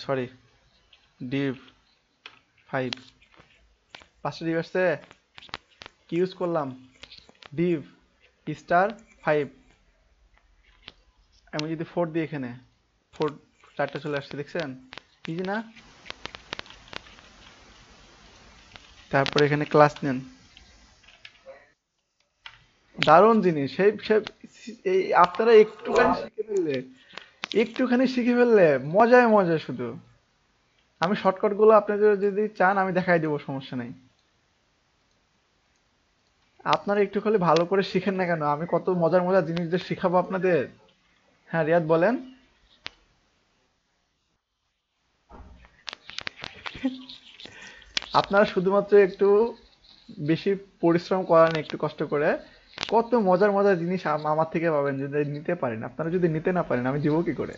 সরি, ডিভ 5, 5টা ডিভ আসছে। কি ইউজ করলাম? Depp star 5। আমি যদি 4 দিই, এখানে 4, 4টা চলে আসছে, দেখছেন ইজি না? তারপর এখানে ক্লাস নেন। দারুণ জিনিস। সেই এই আপনারা একটুখানি শিখে ফেললে মজায় মজা শুধু। আমি শর্টকাট গুলো আপনাদের যদি চান আমি দেখাই দেবো, সমস্যা নেই। আপনারা একটু খালি ভালো করে শিখেন না কেন, আমি কত মজার মজার জিনিস যে শিখাবো আপনাদের। হ্যাঁ রিয়াদ বলেন। আপনারা শুধুমাত্র একটু বেশি পরিশ্রম করেন, একটু কষ্ট করে, কত মজার মজার জিনিস আমার থেকে পাবেন যদি নিতে পারেন। আপনারা যদি নিতে না পারেন আমি দিব কি করে?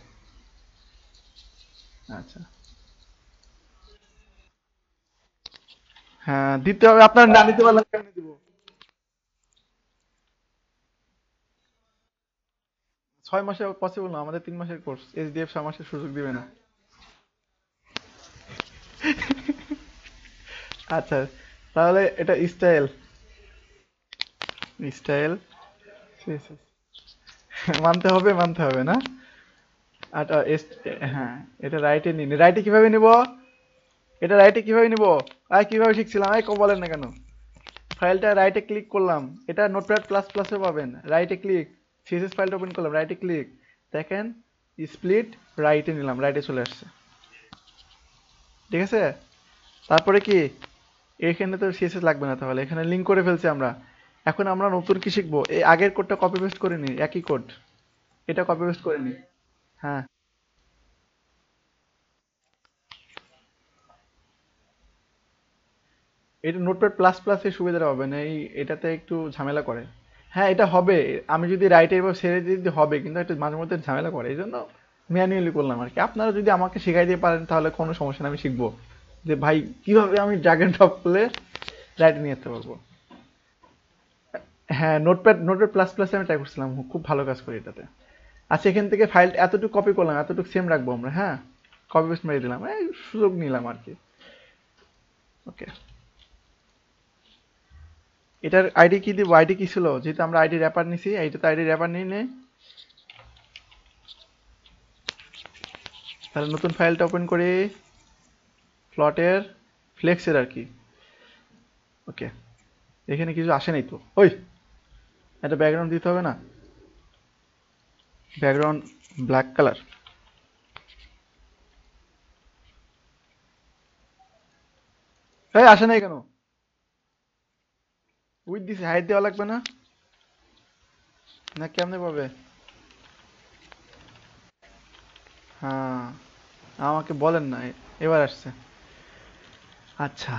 আচ্ছা, হ্যাঁ দিতে হবে। আপনারা না নিতে পারলে কেমনে দিব? 6 মাসে পসিবল না, আমাদের 3 মাসের কোর্স, এসডিএফ 6 মাসের সুযোগ দিবে না। আচ্ছা, তাহলে এটা স্টাইল, স্টাইল মানতে হবে, মানতে হবে না? আচ্ছা হ্যাঁ, এটা রাইটে নিন। রাইটে কিভাবে নিব? এটা রাইটে কিভাবে নিব? কিভাবে শিখছিলাম, বলেন না কেন? ফাইলটা রাইটে ক্লিক করলাম, এটা নোটপ্যাড প্লাস প্লাসে পাবেন। রাইটে ক্লিক, সিএসএস ফাইলটা ওপেন করলাম, রাইটে ক্লিক, দেখেন স্প্লিট, রাইটে নিলাম, রাইটে চলে আসছে। ঠিক আছে, তারপরে কি, এখানে তো সিএসএস লাগবে না, তাহলে এখানে লিঙ্ক করে ফেলছি আমরা। এখন আমরা নতুন কি শিখবো, এই আগের কোডটা কপি পেস্ট করে নিই, একই কোড, এটা কপি পেস্ট করে নিই। হ্যাঁ, এটা নোটপ্যাড প্লাস প্লাসে সুবিধাটা হবে না, এটাতে একটু ঝামেলা করে। হ্যাঁ, এটা হবে, আমি যদি রাইটে এবার ছেড়ে দিই যদি হবে, কিন্তু একটু মাঝে মধ্যে ঝামেলা করে, এই জন্য ম্যানুয়ালি করলাম আর কি। আপনারা যদি আমাকে শেখাই দিয়ে পারেন তাহলে কোনো সমস্যা নেই, আমি শিখবো যে ভাই কিভাবে আমি ড্র্যাগ এন্ড ড্রপ করলে রাইটে নিয়ে যেতে পারবো। হ্যাঁ, নোটপ্যাড নোটপ্যাড প্লাস প্লাসে আমি ট্রাই করছিলাম, খুব ভালো কাজ করি এটাতে। আচ্ছা, এখান থেকে ফাইল এতটুকু কপি করলাম, এতটুকু সেম রাখবো আমরা। হ্যাঁ, কপি পেস্ট মেরে দিলাম, এই সুযোগ নিলাম আর কি। ওকে, এটার আইডি কি দিব, আইডি কি ছিল, যেহেতু আমরা আইডি র্যাপার নিছি, এইটাতে আইডি র্যাপার নিয়ে নে। তাহলে নতুন ফাইলটা ওপেন করি, ফ্লটের ফ্লেক্সের আর কি। ওকে, এখানে কিছু আসে নাই তো, ওই একটা ব্যাকগ্রাউন্ড দিতে হবে না, ব্যাকগ্রাউন্ড ব্ল্যাক কালার। এই আসে নাই কেন? উইথ দিছে, হাইট দেওয়া লাগবে না? না কেমনে পাবে? হ্যাঁ, আমাকে বলেন না, এবার আসছে। আচ্ছা,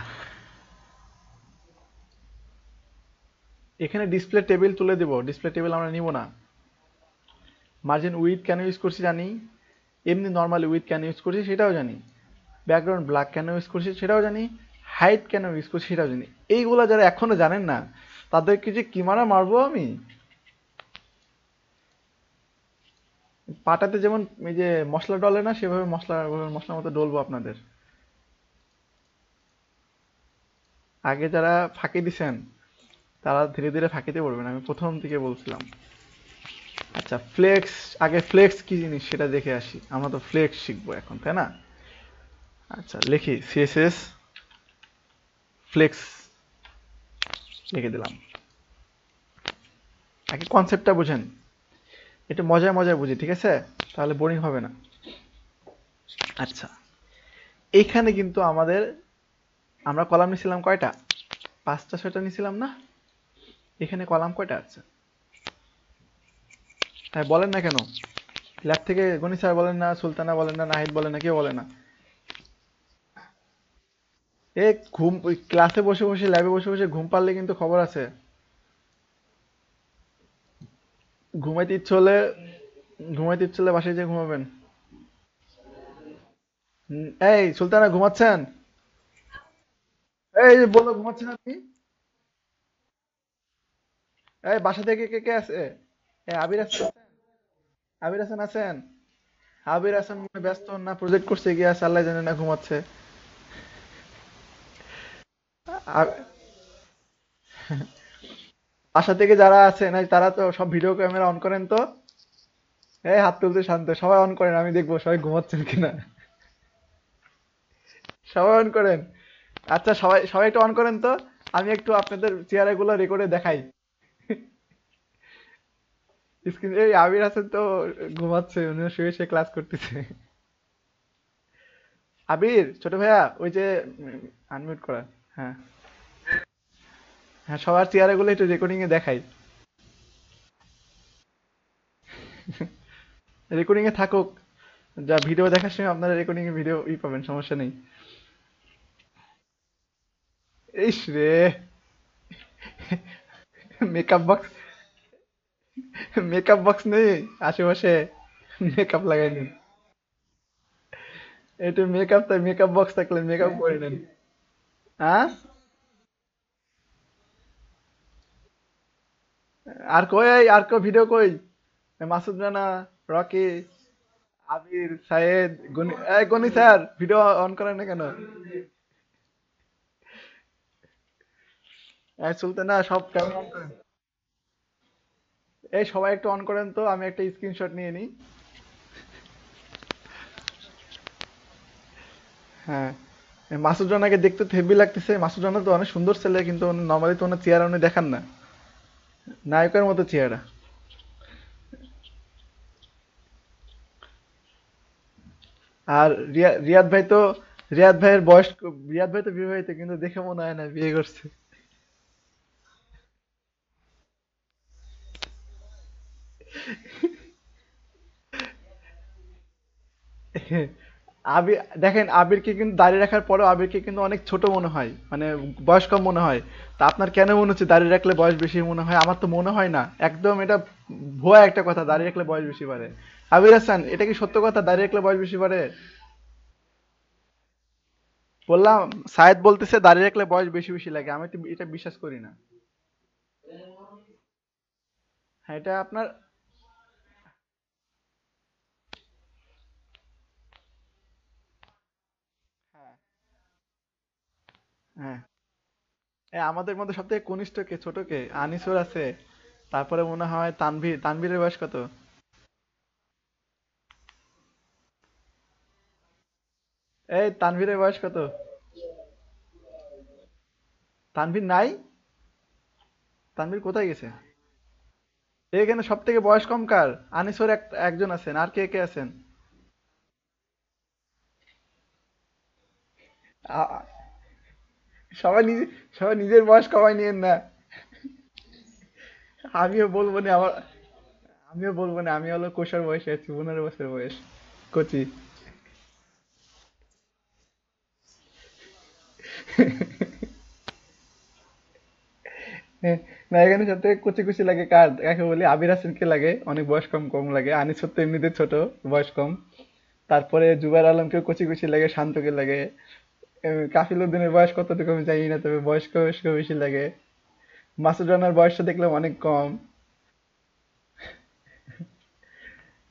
এখানে ডিসপ্লে টেবিল তুলে দিব, ডিসপ্লে টেবিল আমরা নিব না। মার্জিন উইথ কেন ইউজ করছি জানি, এমনি নর্মালি উইথ কেন ইউজ করছি সেটাও জানি, ব্যাকগ্রাউন্ড ব্ল্যাক কেন ইউজ করছি সেটাও জানি, হাইট কেন ইউজ করছি সেটাও জানি। এইগুলা যারা এখনো জানেন না তাদেরকে যে কি মারা মারবো আমি। পাটাতে যেমন এই যে মশলা ডলে না, সেভাবে মশলার মতো ডলবো আপনাদের। আগে যারা ফাঁকি দিছেন তারা ধীরে ধীরে ফাঁকিতে পড়বেন, আমি প্রথম থেকে বলছিলাম। আচ্ছা, ফ্লেক্স, আগে ফ্লেক্স কি জিনিস সেটা দেখে আসি, আমরা তো ফ্লেক্স শিখবো এখন, তাই না? আচ্ছা, লিখি সিএসএস ফ্লেক্স, লিখে দিলাম। আগে কনসেপ্টটা বুঝেন, এটা মজায় মজায় বুঝি, ঠিক আছে, তাহলে বোরিং হবে না। আচ্ছা, এইখানে কিন্তু আমাদের, আমরা কলাম নিছিলাম কয়টা, 5টা 6টা নিছিলাম না? এখানে কলাম কয়টা আছে? হ্যাঁ, বলেন না কেন? ল্যাব থেকে গণি স্যার বলেন না, সুলতানা বলেন না, নাহিদ বলেন না, কেউ বলে না? এ ঘুম, ওই ক্লাসে বসে বসে, ল্যাবে বসে বসে ঘুম পারলে কিন্তু খবর আছে। ঘুমাইতে ইচ্ছে হলে, বাসায় যেয়ে ঘুমাবেন। এই সুলতানা ঘুমাচ্ছেন? এই যে বললো ঘুমাচ্ছেন আপনি। এই বাসা থেকে কে কে আছে? আবির আছেন? আবির হাসান আছেন? আবির হাসান মনে হয় ব্যস্ত, না প্রজেক্ট করছে গিয়ে আছে, আল্লাহ জানে, না ঘুমাচ্ছে। আ- বাসা থেকে যারা আছে না তারা তো সব ভিডিও ক্যামেরা অন করেন তো। এই হাত তুলতে শান্ত, সবাই অন করেন, আমি দেখবো সবাই ঘুমাচ্ছেন কিনা। সবাই অন করেন। আচ্ছা, সবাই সবাই একটু অন করেন তো, আমি একটু আপনাদের চেহারাগুলো রেকর্ডে দেখাই। স্ক্রিন, এই আবির হাসান তো ঘুমাচ্ছে, উনি শুয়ে শুয়ে ক্লাস করতেছে। আবির ছোট ভাইয়া, ওই যে আনমিউট করা। হ্যাঁ, হ্যাঁ, সবার চেহারাগুলো একটু রেকর্ডিং এ দেখাই। রেকর্ডিং এ থাকুক, যা ভিডিও দেখার সময় আপনারা রেকর্ডিং এ ভিডিও পাবেন, সমস্যা নেই। ইস রে, মেকআপ বক্স, মেকআপ বক্স নেই আশেপাশে, মেকআপ লাগাই নিন। একটু মেকআপ, তাই মেকআপ বক্স থাকলে মেকআপ করে নেন। হ্যাঁ, আর কই, আর কেউ ভিডিও কই? মাসুদ রানা, রকি, আবির, সায়েদ, গনি, এই গনি স্যার ভিডিও অন করেন না কেন? এই সুলতানা, সব ক্যামেরা অন করেন। এই সবাই একটু অন করেন তো, আমি একটা স্ক্রিনশট নিয়ে নিই। হ্যাঁ, মাসুদ রানাকে দেখতে তো হেভি লাগতেছে। মাসুদ রানা তো অনেক সুন্দর ছেলে, কিন্তু নর্মালি তো ওনার চেহারা উনি দেখান না, নায়কের মতো চেহারা। আর রিয়াদ ভাই তো, রিয়াদ ভাইয়ের বয়স, রিয়াদ ভাই তো বিবাহিত, কিন্তু দেখে মনে হয় না বিয়ে করছে। আবির, দেখেন আবিরকে কিন্তু দাড়ি রাখার পরেও আবিরকে কিন্তু অনেক ছোট মনে হয়, মানে বয়স কম মনে হয়। তা আপনার কেন মনে হচ্ছে দাড়ি রাখলে বয়স বেশি মনে হয়? আমার তো মনে হয় না, একদম এটা ভুয়া একটা কথা, দাড়ি রাখলে বয়স বেশি বাড়ে। আবির হাসান, এটা কি সত্য কথা দাড়ি রাখলে বয়স বেশি বাড়ে? বললাম, সায়েদ বলতেছে দাড়ি রাখলে বয়স বেশি বেশি লাগে, আমি তো এটা বিশ্বাস করি না। হ্যাঁ, এটা আপনার। হ্যাঁ, আমাদের মধ্যে সব থেকে কনিষ্ঠ কে, ছোট কে? আনিসুর আছে, তারপরে মনে হয় তানভীর। তানভীরের বয়স কত? এই তানভীরের বয়স কত? তানভীর নাই? তানভীর কোথায় গেছে? এখানে সব থেকে বয়স কম কার? আনিসুর একজন আছেন, আর কে কে আছেন? আ- সবাই নিজে, সবাই নিজের বয়স কমাই নিয়েন না। আমিও বলবো না আমার, আমিও বলবো না, আমি হলো কৈশোর বয়সে আছি, 15 বছর বয়স, কচি। হ্যাঁ, না এখানে সব থেকে কচি কচি লাগে কার, কাকে বলি? আবির হাসানকে লাগে, অনেক বয়স কম কম লাগে। আনিসুর তো এমনিতে ছোট, বয়স কম। তারপরে জুবাইর আলমকেও কচি কচি লাগে, শান্তকে লাগে। কাফিল উদ্দিনের বয়স কতটুকু আমি জানি না, তবে বয়স্ক বয়স্ক বেশি লাগে। মাসুদ রানার বয়সটা দেখলাম অনেক কম।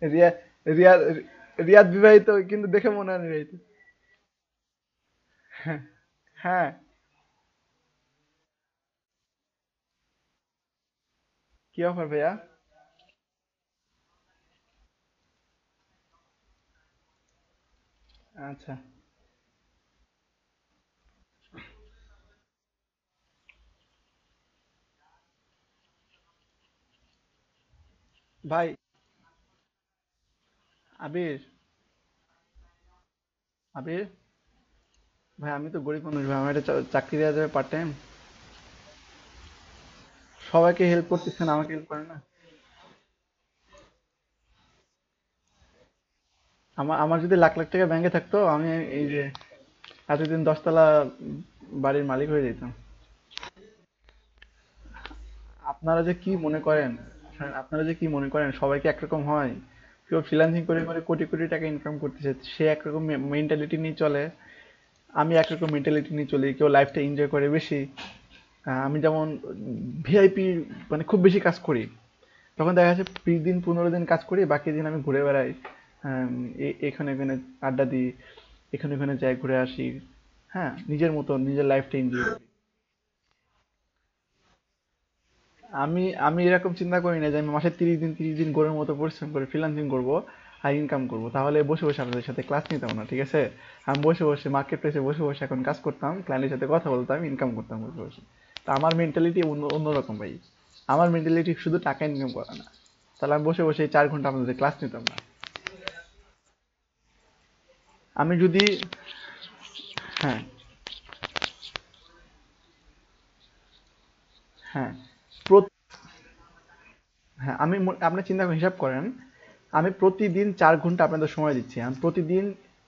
রিয়া রিয়া রিয়াদ বিবাহিত, কিন্তু দেখে মনে হয় না বিবাহিত। হ্যাঁ। কি অফার ভাইয়া? আচ্ছা। ভাই, আবির, আবির ভাই, আমি তো গরিব মানুষ ভাই, আমার একটা চাকরি দেওয়া যাবে পার্ট টাইম? সবাইকে হেল্প করতেছেন, আমাকে হেল্প করে না? আমার আমার যদি লাখ লাখ টাকা ব্যাংকে থাকতো, আমি এই যে এতদিন 10 তলা বাড়ির মালিক হয়ে যেতাম। আপনারা যে কি মনে করেন, শোনেন, আপনারা যে কি মনে করেন সবাই কি একরকম হয়? কেউ ফ্রিল্যান্সিং করে করে কোটি কোটি টাকা ইনকাম করতেছে, সে একরকম মেন্টালিটি নিয়ে চলে। আমি একরকম মেন্টালিটি নিয়ে চলি, কেউ লাইফটা এনজয় করে বেশি। আমি যেমন ভিআইপি, মানে খুব বেশি কাজ করি, তখন দেখা যাচ্ছে 20 দিন 15 দিন কাজ করি, বাকি দিন আমি ঘুরে বেড়াই। হ্যাঁ, এখানে এখানে আড্ডা দিই, এখানে ওখানে যাই, ঘুরে আসি। হ্যাঁ, নিজের মতো নিজের লাইফটা এনজয় করি। আমি আমি এরকম চিন্তা করি না যে আমি মাসে 30 দিন 30 দিন গরুর মতো পরিশ্রম করে ফ্রিল্যান্সিং করব আর ইনকাম করব, তাহলে বসে বসে আপনাদের সাথে ক্লাস নিতাম না, ঠিক আছে? আমি বসে বসে মার্কেট প্লেসে বসে বসে এখন কাজ করতাম, ক্লায়েন্টের সাথে কথা বলতাম, ইনকাম করতাম বসে বসে। তা আমার মেন্টালিটি অন্যরকম ভাই। আমার মেন্টালিটি শুধু টাকা ইনকাম করা না, তাহলে আমি বসে বসে 4 ঘন্টা আপনাদের ক্লাস নিতাম না। আমি যদি, হ্যাঁ, হ্যাঁ, হ্যাঁ, আপনি চিন্তা করে হিসাব করেন, আমি প্রতিদিন 4 ঘন্টা আপনাদের সময় দিচ্ছি, আমি প্রতিদিন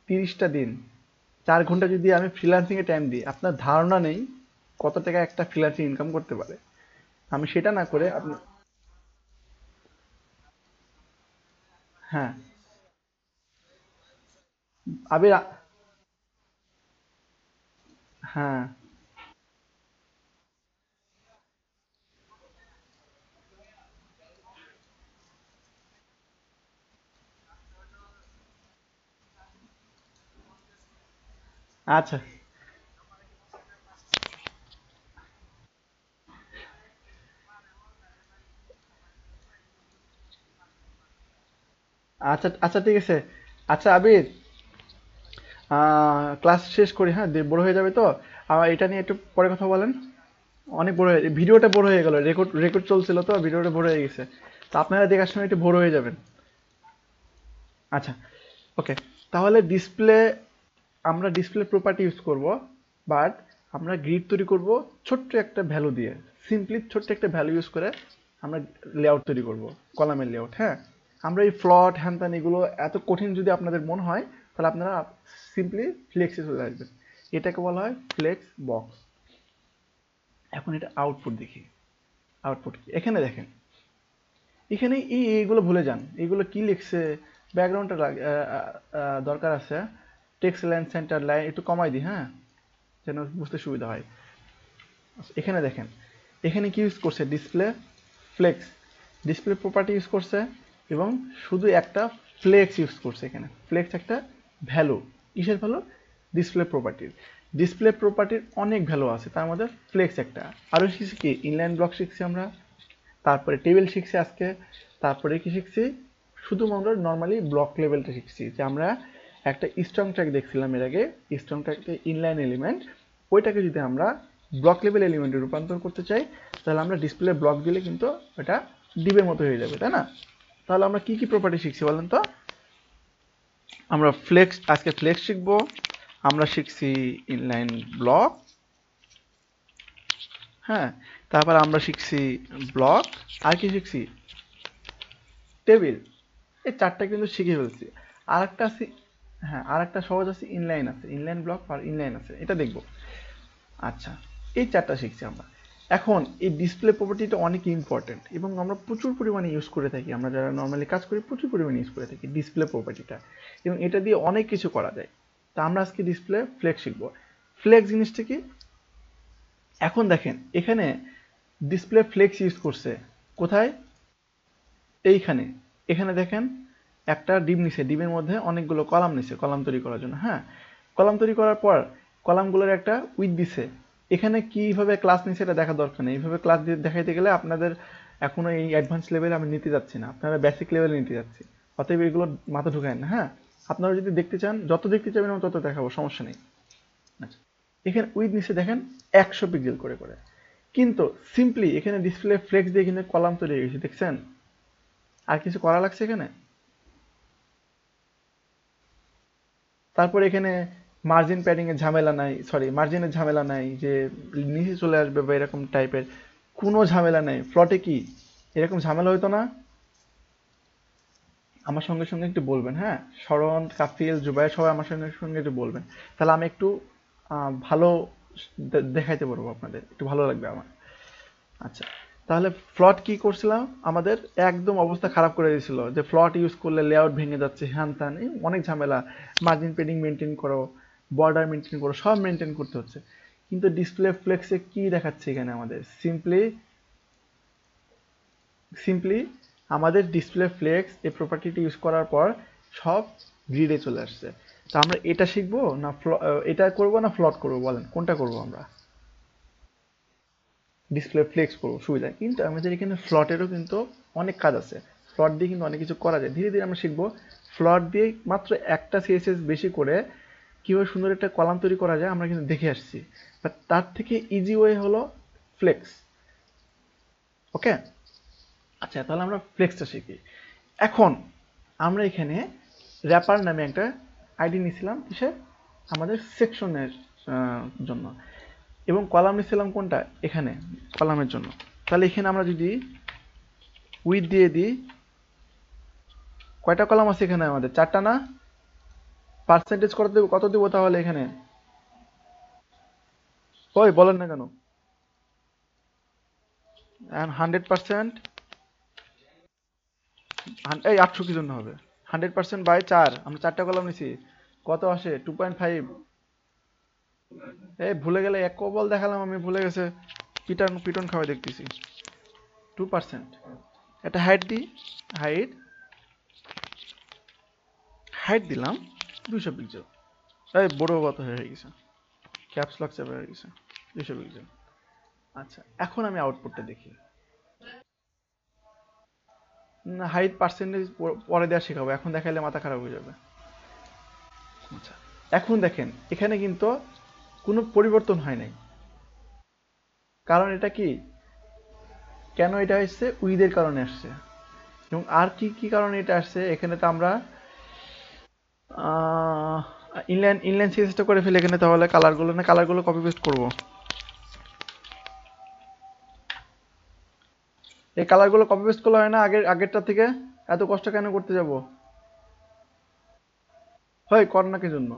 30টা দিন 4 ঘন্টা যদি আমি ফ্রিল্যান্সিং এ টাইম দিই, আপনার ধারণা নেই কত টাকা একটা ফ্রিল্যান্সিং ইনকাম করতে পারে। আমি সেটা না করে আপনি, হ্যাঁ, আবির হ্যাঁ, আচ্ছা, আচ্ছা, আচ্ছা, ঠিক আছে। আচ্ছা আবির, ক্লাস শেষ করি, হ্যাঁ, বড় হয়ে যাবে তো। এটা নিয়ে একটু পরে কথা বলেন। অনেক বড় হয়ে ভিডিওটা বড় হয়ে গেল, রেকর্ড রেকর্ড চলছিল তো ভিডিওটা বড় হয়ে গেছে। তো আপনারা দেখার সময় একটু বড় হয়ে যাবেন। আচ্ছা, ওকে। তাহলে আমরা ডিসপ্লে প্রপার্টি ইউজ করব, বাট আমরা গ্রিড তৈরি করব ছোট্ট একটা ভ্যালু দিয়ে। সিম্পলি ছোট্ট একটা ভ্যালু ইউজ করে আমরা লেআউট তৈরি করব, কলামের লেআউট। হ্যাঁ, আমরা এই ফ্লট হ্যান ত্যান এগুলো এত কঠিন যদি আপনাদের মনে হয়, তাহলে আপনারা সিম্পলি ফ্লেক্সে চলে আসবেন। এটাকে বলা হয় ফ্লেক্স বক্স। এখন এটা আউটপুট দেখি। আউটপুট কি এখানে দেখেন, এখানে এইগুলো ভুলে যান, এগুলো কি লিখছে, ব্যাকগ্রাউন্ডটা দরকার আছে। টেক্সট লাইন সেন্টার লাইন একটু কমাই দিই, হ্যাঁ, যেন বুঝতে সুবিধা হয়। আচ্ছা, এখানে দেখেন, এখানে কি ইউজ করছে, display flakes, display property use করছে, এবং শুধু একটা ফ্লেক্স ইউজ করছে। এখানে ফ্লেক্স একটা ভ্যালু, কিসের ভ্যালু, ডিসপ্লে প্রপার্টির। ডিসপ্লে প্রপার্টির অনেক ভ্যালু আছে, তার মধ্যে ফ্লেক্স একটা। আরও শিখছি কি, ইনলাইন ব্লক শিখছি আমরা, তারপরে টেবিল শিখছি আজকে, তারপরে কি শিখছি, শুধুমাত্র নর্মালি ব্লক লেভেলটা শিখছি। যে আমরা একটা স্ট্রং ট্র্যাক দেখছিলাম এর আগে, স্ট্রং ট্র্যাকটা ইনলাইন এলিমেন্ট, ওইটাকে যদি আমরা ব্লক লেভেল এলিমেন্টে রূপান্তর করতে চাই, তাহলে আমরা ডিসপ্লে ব্লক দিলে কিন্তু ওটা ডিবের মতো হয়ে যাবে, তাই না? তাহলে আমরা কি কি প্রপার্টি শিখছি বলেন তো? আমরা আজকে ফ্লেক্স শিখবো, আমরা শিখছি ইনলাইন ব্লক, হ্যাঁ, তারপর আমরা শিখছি ব্লক, আর কি শিখছি, টেবিল। এই চারটা কিন্তু শিখে ফেলছি। আর একটা আছে, হ্যাঁ, আর একটা সহজ আছে, ইনলাইন আছে, ইনলাইন ব্লক আর ইনলাইন আছে, এটা দেখবো। আচ্ছা, এই চারটা শিখছি আমরা। এখন এই ডিসপ্লে প্রপার্টিটা অনেক ইম্পর্টেন্ট এবং আমরা প্রচুর পরিমাণে ইউজ করে থাকি, আমরা যারা নর্মালি কাজ করি প্রচুর পরিমাণে ইউজ করে থাকি ডিসপ্লে প্রপার্টিটা, এবং এটা দিয়ে অনেক কিছু করা যায়। তা আমরা আজকে ডিসপ্লে ফ্লেক্স শিখবো। ফ্লেক্স জিনিসটা কি, এখন দেখেন এখানে ডিসপ্লে ফ্লেক্স ইউজ করছে কোথায়, এইখানে। এখানে দেখেন একটা ডিপ নিছে, ডিপের মধ্যে অনেকগুলো কলাম নিছে কলাম তৈরি করার জন্য, হ্যাঁ। কলাম তৈরি করার পর কলামগুলোর একটা উইথ দিছে। এখানে কিভাবে ক্লাস নিছে এটা দেখা দরকার নেই, এইভাবে ক্লাস দিয়ে দেখাইতে গেলে আপনাদের এখনো এই অ্যাডভান্স লেভেলে আমি নিতে যাচ্ছি না, আপনারা বেসিক লেভেলে নিতে যাচ্ছি। অতএব এগুলো মাথা ঢুকায় না, হ্যাঁ। আপনারা যদি দেখতে চান, যত দেখতে চাবেন আমি তত দেখাবো, সমস্যা নেই। আচ্ছা, এখানে উইথ নিচে দেখেন 100 পিক্সেল করে করে, কিন্তু সিম্পলি এখানে ডিসপ্লে ফ্লেক্স দিয়ে কিন্তু কলাম তৈরি হয়ে গেছে, দেখছেন? আর কিছু করা লাগছে এখানে? তারপর এখানে মার্জিন প্যাডিং এর ঝামেলা নাই, সরি মার্জিনের ঝামেলা নাই যে নিচে চলে আসবে বা এরকম টাইপের কোনো ঝামেলা নাই। ফ্লটে কি এরকম ঝামেলা হইতো না? আমার সঙ্গে সঙ্গে একটু বলবেন, হ্যাঁ। শরণ, কাফিল, জুবাইর সবাই আমার সঙ্গে সঙ্গে একটু বলবেন, তাহলে আমি একটু ভালো দেখাইতে পারবো, আপনাদের একটু ভালো লাগবে আমার। আচ্ছা, তাহলে ফ্লট কি করছিলাম, আমাদের একদম অবস্থা খারাপ করে দিয়েছিল যে ফ্লট ইউজ করলে লেআউট ভেঙে যাচ্ছে, হ্যান ত্যান, অনেক ঝামেলা। মার্জিন পেডিং মেনটেন করো, বর্ডার মেনটেন করো, সব মেনটেন করতে হচ্ছে। কিন্তু ডিসপ্লে ফ্লেক্সে কি দেখাচ্ছে এখানে, আমাদের সিম্পলি সিম্পলি আমাদের ডিসপ্লে ফ্লেক্স এই প্রপার্টিটি ইউজ করার পর সব গ্রিডে চলে আসছে। তো আমরা এটা শিখবো না এটা করবো না ফ্লট করবো, বলেন কোনটা করবো আমরা? ডিসপ্লে ফ্লেক্স করবো, সুবিধা। কিন্তু আমাদের এখানে ফ্লটেরও কিন্তু অনেক কাজ আছে, ফ্লট দিয়ে কিন্তু অনেক কিছু করা যায়। ধীরে ধীরে আমরা শিখবো ফ্লট দিয়ে মাত্র একটা সিএসএস বেশি করে কীভাবে সুন্দর একটা কলাম তৈরি করা যায়, আমরা কিন্তু দেখে আসছি। বাট তার থেকে ইজি ওয়ে হলো ফ্লেক্স। ওকে, আচ্ছা, তাহলে আমরা ফ্লেক্সটা শিখি। এখন আমরা এখানে র্যাপার নামে একটা আইডি নিয়েছিলাম, কিসের, আমাদের সেকশনের জন্য, এবং কলাম নিয়েছিলাম কোনটা, এখানে কলামের জন্য। তাহলে এখানে আমরা যদি উইথ দিয়ে দিই, কয়টা কলাম আছে এখানে, আমাদের চারটা না? পার্সেন্টেজ কত দেবো তাহলে এখানে, ওই বলেন না কেন? 100%, এই 800 কি জন্য হবে, 100% বাই 4, আমরা চারটা কলাম নিছি, কত আসে, 2.5। এই ভুলে গেলে এক কবল দেখালাম, আমি ভুলে গেছে, পিটন পিটন খাওয়াই দেখতেছি। 2%, এটা হাইট দিই, হাইট হাইট দিলাম 200 পিক্সেল। এই বড় কত হয়ে গেছে, ক্যাপস লক চেপে হয়ে গেছে, 200 পিক্সেল। আচ্ছা, এখন আমি আউটপুটটা দেখি। হাইট পার্সেন্টেজ পরে দেওয়া শেখাবো, এখন দেখাইলে মাথা খারাপ হয়ে যাবে। আচ্ছা, এখন দেখেন এখানে কিন্তু কোনো পরিবর্তন হয় নাই। কারণ এটা কি, কেন এটা আসছে, উইথের কারণে আসছে। এবং আর কি কি কারণে এটা আসছে, এখানে তো আমরা ইনলাইন ইনলাইন সিরিজটা করে ফেলে এখানে, তাহলে কালারগুলো কপি পেস্ট করবো। এই কালারগুলো কপি পেস্ট করলে হয় না আগেরটা থেকে? এত কষ্ট কেন করতে যাব? হয় কর না কি জন্য?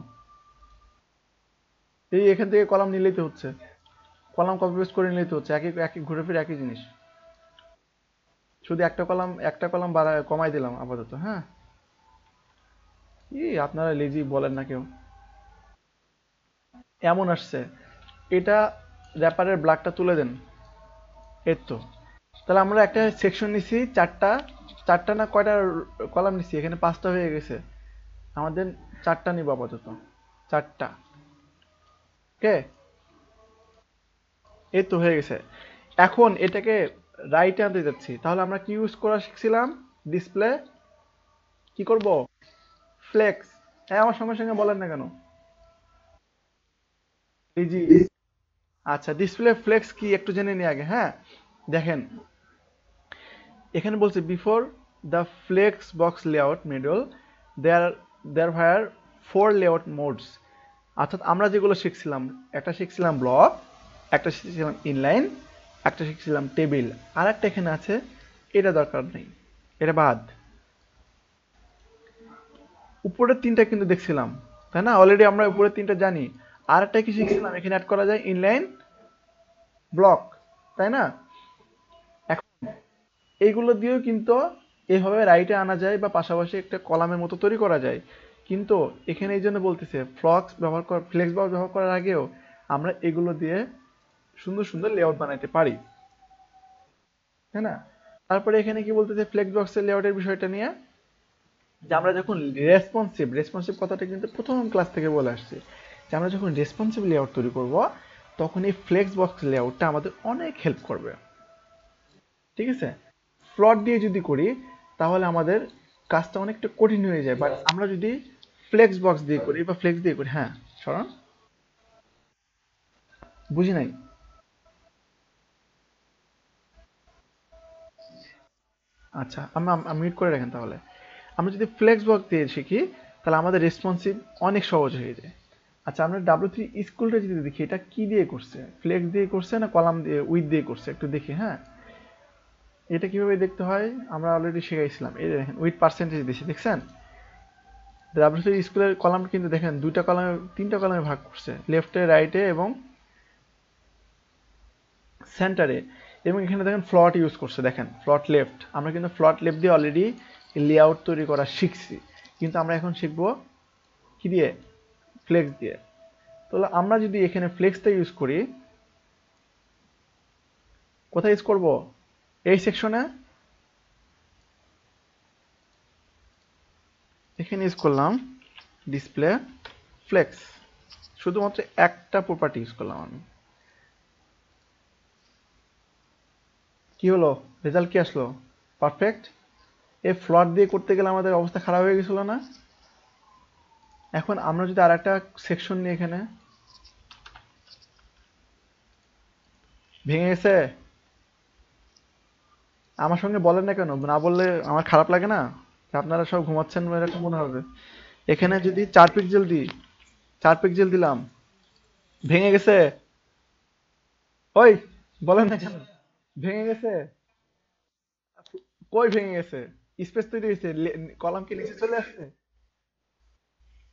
এই এখান থেকে কলাম নিলেই তো হচ্ছে, কলাম কপি পেস্ট করে নিলেই তো হচ্ছে, একই একই ঘুরে ফিরে একই জিনিস। শুধু একটা কলাম বাড়ায় কমাই দিলাম আপাতত, হ্যাঁ। আপনারা লেজি বলেন না কেউ। এমন আসছে, এটা র্যাপারের ব্লাকটা তুলে দেন। এই তো। তাহলে আমরা একটা সেকশন নিছি চারটা, চারটা না কয়টা কলাম নিছি, এখানে পাঁচটা হয়ে গেছে। আমাদের চারটা নিব আপাতত, চারটা। ওকে, এই তো হয়ে গেছে। এখন এটাকে রাইটে আনতে যাচ্ছি, তাহলে আমরা কি ইউজ করা শিখছিলাম? ডিসপ্লে, কি করব? ফ্লেক্স। হ্যাঁ, আমার সঙ্গে সঙ্গে বলেন না কেন? এই জি। আচ্ছা, ডিসপ্লে ফ্লেক্স কি একটু জেনে নিই আগে, হ্যাঁ। দেখেন, এখানে বলছে before the flex box layout module there there were four layout modes. অর্থাৎ আমরা যেগুলো শিখছিলাম, একটা শিখছিলাম ব্লক, একটা শিখছিলাম ইনলাইন, একটা শিখছিলাম টেবিল, আর একটা এখানে আছে, এটা দরকার নেই, এটা বাদ। উপরের তিনটা কিন্তু দেখছিলাম, তাই না? অলরেডি আমরা উপরের তিনটা জানি। আর একটা কি শিখছিলাম, এখানে অ্যাড করা যায় ইনলাইন ব্লক, তাই না? এখন এইগুলো দিয়েও কিন্তু এইভাবে রাইটে আনা যায়, বা পাশাপাশি একটা কলামের মতো তৈরি করা যায়। কিন্তু এখানে এই জন্য বলতেছে ফ্লেক্স বক্স ব্যবহার করার আগেও আমরা এগুলো দিয়ে সুন্দর সুন্দর লেআউট বানাইতে পারি, তাই না? তারপরে এখানে কি বলতেছে ফ্লেক্স বক্সের লেআউটের বিষয়টা নিয়ে, যে আমরা যখন রেসপন্সিভ কথাটা কিন্তু প্রথম ক্লাস থেকে বলে আসছি, যে আমরা যখন রেসপন্সিভ লেআউট তৈরি করব, তখন এই ফ্লেক্স বক্স লেআউটটা আমাদের অনেক হেল্প করবে। ঠিক আছে? ফ্লট দিয়ে যদি করি, তাহলে আমাদের কাজটা অনেকটা কঠিন হয়ে যায়, বাট আমরা যদি ফ্লেক্স বক্স দিয়ে করি বা ফ্লেক্স দিয়ে করি, হ্যাঁ। সরণ, বুঝি নাই। আচ্ছা, মিউট করে রাখেন তাহলে। আমরা যদি ফ্লেক্স বক্স দিয়ে শিখি, তাহলে আমাদের রেসপন্সিভ অনেক সহজ হয়ে যায়। আচ্ছা, আমরা W3 স্কুলটা যদি দেখি, এটা কি দিয়ে করছে? ফ্লেক্স দিয়ে করছে না কলাম দিয়ে উইথ দিয়ে করছে, একটু দেখি, হ্যাঁ। এটা কিভাবে দেখতে হয় আমরা অলরেডি শিখাইছিলাম। এই দেখেন উইথ পার্সেন্টেজ দিয়েছি, দেখছেন? W3 স্কুলের কলাম কিন্তু দেখেন দুইটা কলামে, তিনটা কলামে ভাগ করছে, লেফটে, রাইটে এবং সেন্টারে। এবং এখানে দেখেন ফ্লট ইউজ করছে, দেখেন ফ্লট লেফট। আমরা কিন্তু ফ্লট লেফট দিয়ে অলরেডি লেআউট তৈরি করা শিখছি, কিন্তু আমরা এখন শিখবো কি দিয়ে? ফ্লেক্স দিয়ে। তাহলে আমরা যদি এখানে ফ্লেক্সটা ইউজ করি, কোথায় ইউজ করব? এই সেকশনে, এখানে ইউজ করলাম ডিসপ্লে ফ্লেক্স, শুধুমাত্র একটা প্রপার্টি ইউজ করলাম আমি। কি হলো? রেজাল্ট কি আসলো? পারফেক্ট। এই ফ্লট দিয়ে করতে গেলে আমাদের অবস্থা খারাপ হয়ে গেছিল না? এখন আমরা যদি আর একটা সেকশন নিই, এখানে ভেঙে গেছে। আমার সঙ্গে বলেন না কেন? না বললে আমার খারাপ লাগে না? আপনারা সব ঘুমাচ্ছেন এরকম মনে হবে। এখানে যদি 4 পিক্সেল দিই, 4 পিক্সেল দিলাম, ভেঙে গেছে। ওই, বলেন না কেন? ভেঙে গেছে। কই ভেঙে গেছে? স্পেস তৈরি হয়েছে, কলাম কি নিচে চলে আসছে?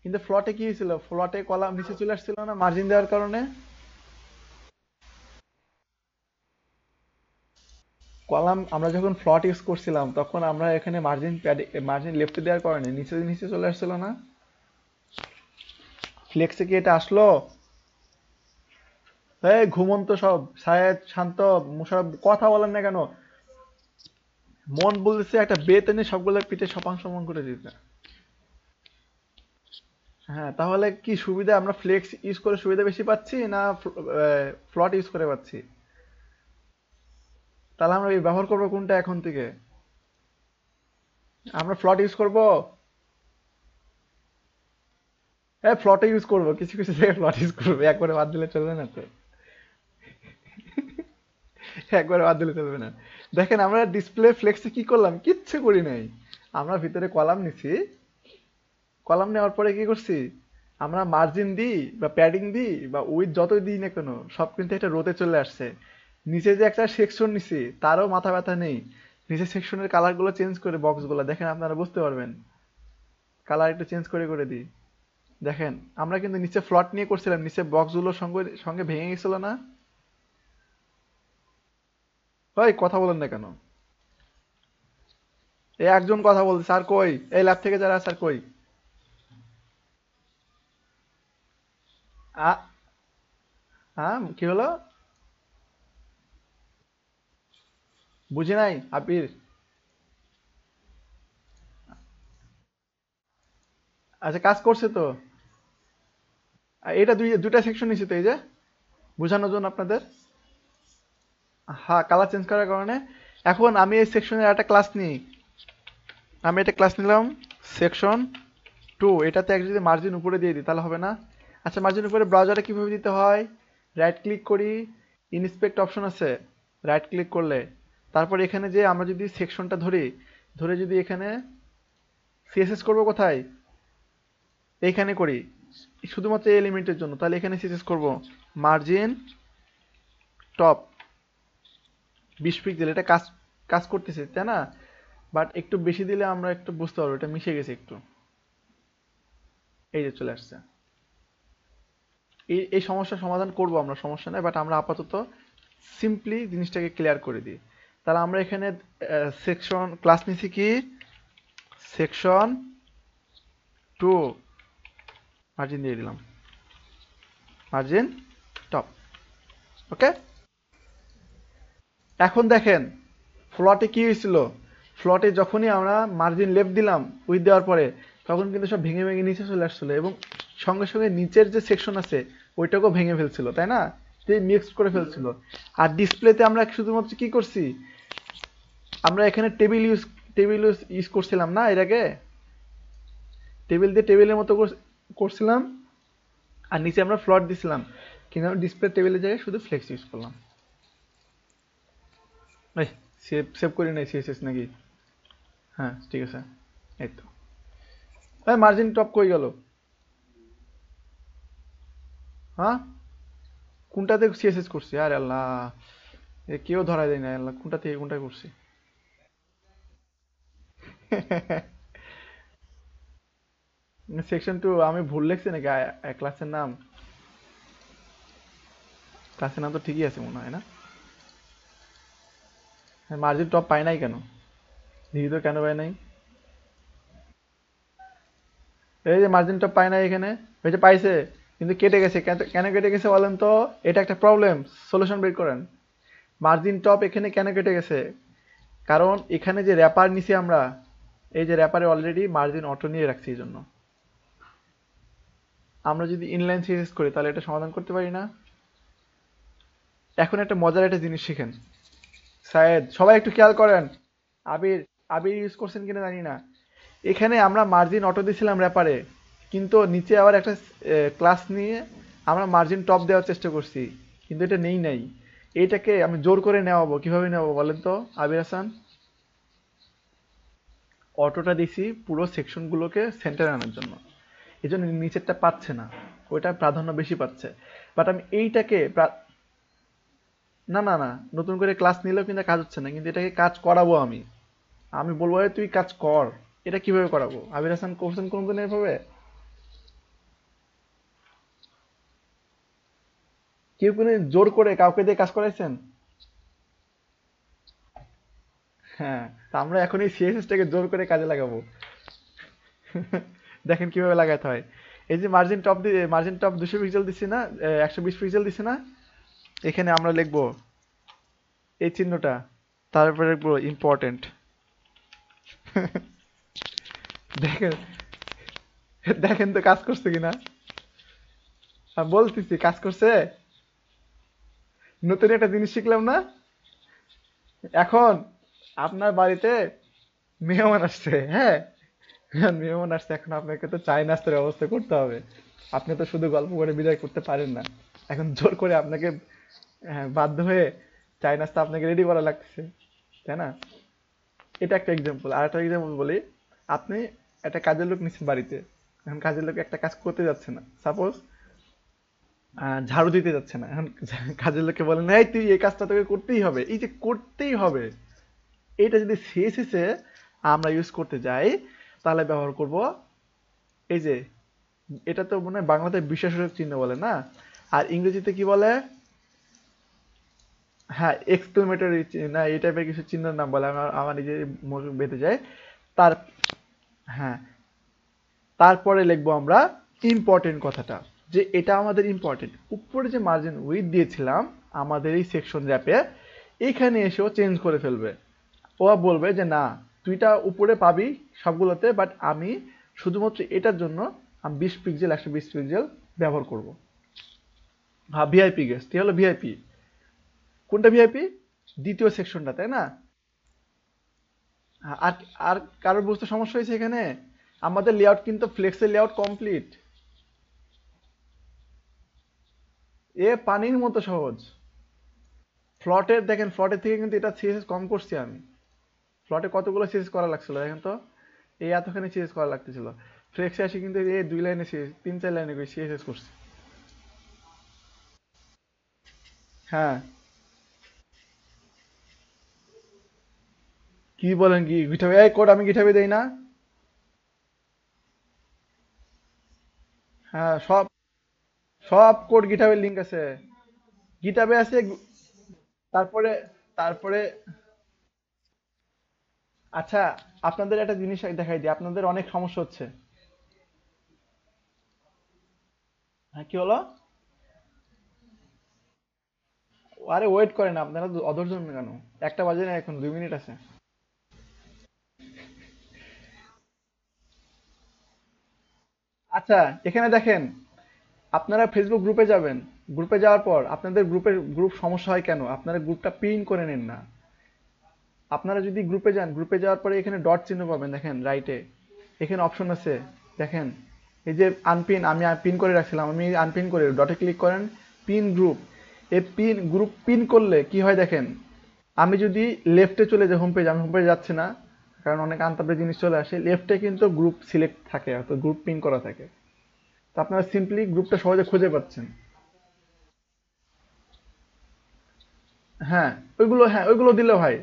কিন্তু ফ্লটে কি হয়েছিল? ফ্লটে কলাম নিচে চলে আসছিল না মার্জিন দেওয়ার কারণে? কলাম আমরা যখন ফ্লট ইউজ করছিলাম, তখন আমরা এখানে মার্জিন লেফটে দেওয়ার কারণে নিচে নিচে চলে আসছিল না? ফ্লেক্সে কি এটা আসলো? এই ঘুমন্ত সব, শায়েদ, শান্ত, মুশারফ, কথা বলেন না কেন? মন বলতেছে একটা বেত এনে সবগুলো পিঠে সমান সমান করে দিতে। হ্যাঁ, তাহলে কি সুবিধা, আমরা ফ্লেক্স ইউজ করে সুবিধা বেশি পাচ্ছি না ফ্লট ইউজ করে পাচ্ছি? তাহলে আমরা ব্যবহার করবো কোনটা এখন থেকে? আমরা ফ্লট ইউজ করব? হ্যাঁ, ফ্লটে ইউজ করবো, কিছু কিছু জায়গায় ফ্লট ইউজ করবো, একবারে বাদ দিলে চলবে না তো। একবারে বাদ দিলে চলবে না। দেখেন আমরা ডিসপ্লে ফ্লেক্সে কি করলাম, কিচ্ছু করি নাই। আমরা ভিতরে কলাম নিছি, কলাম নেওয়ার পরে কি করছি, আমরা মার্জিন দিই বা প্যাডিং দিই বা উইথ যতই দিই না কেন, সব কিন্তু একটা রোতে চলে আসছে। নিচে যে একটা সেকশন নিছি তারও মাথা ব্যথা নেই। নিচে সেকশনের কালার গুলো চেঞ্জ করে, বক্স গুলো দেখেন, আপনারা বুঝতে পারবেন। কালার একটু চেঞ্জ করে করে দিই। দেখেন আমরা কিন্তু নিচে ফ্লট নিয়ে করছিলাম, নিচে বক্স গুলো সঙ্গে সঙ্গে ভেঙে গেছিল না? ভাই কথা বলেন না কেন? এই একজন কথা বলছে, স্যার কই? এই ল্যাব থেকে যারা, স্যার কই? আ হ্যাঁ, কি হলো? বুঝি নাই আবির। আচ্ছা, কাজ করছে তো। এটা দুইটা সেকশন নিছি তো, এই যে বোঝানোর জন্য আপনাদের। হ্যাঁ, কালার চেঞ্জ করার কারণে। এখন আমি এই সেকশনের একটা ক্লাস নিই। আমি এটা ক্লাস নিলাম, সেকশন 2। এটাতে এক যদি মার্জিন উপরে দিয়ে দিই তাহলে হবে না? আচ্ছা, মার্জিন উপরে ব্রাউজারে কিভাবে দিতে হয়? রাইট ক্লিক করি, ইন্সপেক্ট অপশন আছে, রাইট ক্লিক করলে তারপর এখানে যে আমরা যদি সেকশনটা ধরি, ধরে যদি এখানে সিএসএস করব কোথায়, এইখানে করি, শুধুমাত্র এই এলিমেন্টের জন্য, তাহলে এখানে সিএসএস করব মার্জিন টপ 20 পিক্সেল। এটা কাজ কাজ করতেছে তাই না? বাট একটু বেশি দিলে আমরা একটু বুঝতে পারবো এটা মিশে গেছে একটু। এই যে চলে আসছে। এই এই সমস্যার সমাধান করব আমরা, সমস্যা নেই, বাট আমরা আপাতত সিম্পলি জিনিসটাকে ক্লিয়ার করে দিই। তাহলে আমরা এখানে সেকশন ক্লাস নিছি কি, সেকশন 2, মার্জিন দিয়ে দিলাম, মার্জিন টপ। ওকে। এখন দেখেন ফ্লটে কি হয়েছিল, ফ্লটে যখনই আমরা মার্জিন লেফট দিলাম উইথ দেওয়ার পরে, তখন কিন্তু সব ভেঙে ভেঙে নিচে চলে আসছিল, এবং সঙ্গে সঙ্গে নিচের যে সেকশন আছে ওইটাকেও ভেঙে ফেলছিল, তাই না? যে মিক্স করে ফেলছিল। আর ডিসপ্লেতে আমরা শুধুমাত্র কি করছি, আমরা এখানে টেবিল ইউজ করছিলাম না এর আগে, টেবিল দিয়ে টেবিলের মতো করছিলাম, আর নিচে আমরা ফ্লট দিছিলাম, কিন্তু ডিসপ্লে টেবিলের জায়গায় শুধু ফ্লেক্স ইউজ করলাম। এই সেভ সেভ করি নাই সিএসএস নাকি? হ্যাঁ ঠিক আছে। এই তো। মার্জিন টপ কই গেল? হ্যাঁ, কোনটাতে সিএসএস করছি? আরে আল্লাহ, এ কেউ ধরাই দেয় না, আল্লাহ কোনটা থেকে কোনটা করছি। সেকশন 2 আমি ভুল লিখছি নাকি? ক্লাসের নাম, ক্লাসের নাম তো ঠিকই আছে মনে হয় না? মার্জিন টপ পাই নাই কেন? দেখি তো কেন পাই নাই। এই যে মার্জিন টপ পাই নাই এখানে, ওই যে পাইছে, কিন্তু কেটে গেছে। কেন কেটে গেছে বলেন তো? এটা একটা প্রবলেম, সলিউশন বের করেন। মার্জিন টপ এখানে কেন কেটে গেছে? কারণ এখানে যে র্যাপার নিছি আমরা, এই যে র্যাপারে অলরেডি মার্জিন অটো নিয়ে রাখছি, এই জন্য। আমরা যদি ইনলাইন সিরিজ করি তাহলে এটা সমাধান করতে পারি না। এখন একটা মজার একটা জিনিস শিখেন, শায়েদ সবাই একটু খেয়াল করেন। আবির, আবির ইউজ করছেন কিনা জানি না। এখানে আমরা মার্জিন অটো দিয়েছিলাম র্যাপারে, কিন্তু নিচে আবার একটা ক্লাস নিয়ে আমরা মার্জিন টপ দেওয়ার চেষ্টা করছি, কিন্তু এটা নেই নাই। এইটাকে আমি জোর করে নেওয়াবো, কিভাবে নেওয়াবো বলেন তো আবির হাসান? অটোটা দিছি পুরো সেকশনগুলোকে সেন্টারে আনার জন্য, এই জন্য নিচেরটা পাচ্ছে না, ওইটা প্রাধান্য বেশি পাচ্ছে। বাট আমি এইটাকে না না না, নতুন করে ক্লাস নিলেও কিন্তু কাজ হচ্ছে না, কিন্তু এটাকে কাজ করাবো আমি। আমি বলবো "এ তুই কাজ কর"। এটা কিভাবে করাবো? আবির হাসান করছেন কোনদিন এভাবে? কেউ কোনো জোর করে কাউকে দিয়ে কাজ করাইছেন? হ্যাঁ, তা আমরা এখন এই সিএসএস টাকে জোর করে কাজে লাগাবো। দেখেন কিভাবে লাগাতে হয়। এই যে মার্জিন টপ 200 পিক্সেল দিচ্ছি না, 120 পিক্সেল দিচ্ছি না, এখানে আমরা লিখবো এই চিহ্নটা, তারপরে লিখবো ইম্পর্টেন্ট। দেখেন, দেখেন তো কাজ করছে কিনা। বলতেছি কাজ করছে। নতুন একটা জিনিস শিখলাম না? এখন আপনার বাড়িতে মেহমান আসছে, হ্যাঁ, মেহমান আসছে, এখন আপনাকে তো চাই নাস্তার ব্যবস্থা করতে হবে। আপনি তো শুধু গল্প করে বিদায় করতে পারেন না, এখন জোর করে আপনাকে, হ্যাঁ, বাধ্য হয়ে চাই নাস্তা আপনাকে রেডি করা লাগছে, তাই না? এটা একটা এক্সাম্পল। আর একটা এক্সাম্পল বলি, আপনি একটা কাজের লোক নিচ্ছেন বাড়িতে, এখন কাজের লোক একটা কাজ করতে যাচ্ছে না, সাপোজ ঝাড়ু দিতে যাচ্ছে না, এখন কাজের লোককে বলেন এই তুই এই কাজটা তোকে করতেই হবে, এই যে করতেই হবে, এইটা যদি সিএসএস এ আমরা ইউজ করতে যাই, তাহলে ব্যবহার করব এই যে, এটা তো মনে হয় বাংলাতে বিশেষক চিহ্ন বলে না, আর ইংরেজিতে কি বলে, হ্যাঁ এক্সক্লেমেটরি না এই টাইপের কিছু চিহ্নের নাম বলে, আমার আমার নিজে মুখে বেঁধে যায়। তার, হ্যাঁ, তারপরে লিখবো আমরা ইম্পর্টেন্ট কথাটা, যে এটা আমাদের ইম্পর্টেন্ট। উপরে যে মার্জিন উইথ দিয়েছিলাম আমাদের এই সেকশন র্যাপে, এইখানে এসেও চেঞ্জ করে ফেলবে। ও বলবে যে না, তুইটা উপরে পাবি সবগুলোতে, বাট আমি শুধুমাত্র এটার জন্য আমি 20 পিক্সেল 120 পিক্সেল ব্যবহার করব। হ্যাঁ ভিআইপি গেস্ট, এ হলো ভিআইপি। কোনটা ভিআইপি? দ্বিতীয় সেকশনটা, তাই না? আর আর কারোর বুঝতে সমস্যা হয়েছে এখানে? আমাদের লেআউট কিন্তু ফ্লেক্সের লেআউট কমপ্লিট। এ পানির মতো সহজ। ফ্লটের দেখেন, ফ্লটের থেকে কিন্তু এটা সিএসএস কম করছি আমি। ফ্লটে কতগুলো সিএসএস করা লাগছিল দেখেন তো, এই এতখানি সিএসএস করা লাগতেছিল। ফ্লেক্সে আসি কিন্তু এই 2 লাইনে সিএস, 3-4 লাইনে করে সিএসএস করছি। হ্যাঁ, কি বলেন, কি গিঠাবে, এই কোড আমি গিঠাবে দেই না? হ্যাঁ, সব সব কোড গিঠাবের লিংক আছে, গিটাবে আছে। তারপরে তারপরে আচ্ছা, আপনাদের একটা জিনিস দেখাই দিই, আপনাদের অনেক সমস্যা হচ্ছে। হ্যাঁ, কি হলো? আরে ওয়েট করেন, আপনারা অধৈর্য হন কেন? একটা বাজে না, এখন 2 মিনিট আছে। আচ্ছা, এখানে দেখেন, আপনারা ফেসবুক গ্রুপে যাবেন, গ্রুপে যাওয়ার পর আপনাদের গ্রুপ সমস্যা হয় কেন, আপনারা গ্রুপটা পিন করে নেন না। আপনারা যদি গ্রুপে যান, গ্রুপে যাওয়ার পরে এখানে ডট চিহ্ন পাবেন, দেখেন রাইটে, এখানে অপশন আছে, দেখেন এই যে আনপিন, আমি পিন করে রাখছিলাম, আমি আনপিন করে ডটে ক্লিক করেন, পিন গ্রুপ। এই পিন গ্রুপ পিন করলে কি হয় দেখেন, আমি যদি লেফটে চলে যাই হোম পেজ, আমি হোম পেজ যাচ্ছি না, কারণ অনেক আনতাপড়ে জিনিস চলে আসে, লেফটে কিন্তু গ্রুপ সিলেক্ট থাকে, অর্থাৎ গ্রুপ পিন করা থাকে। তো আপনারা সিম্পলি গ্রুপটা সহজে খুঁজে পাচ্ছেন। হ্যাঁ, ওইগুলো, হ্যাঁ ওইগুলো দিলেও হয়।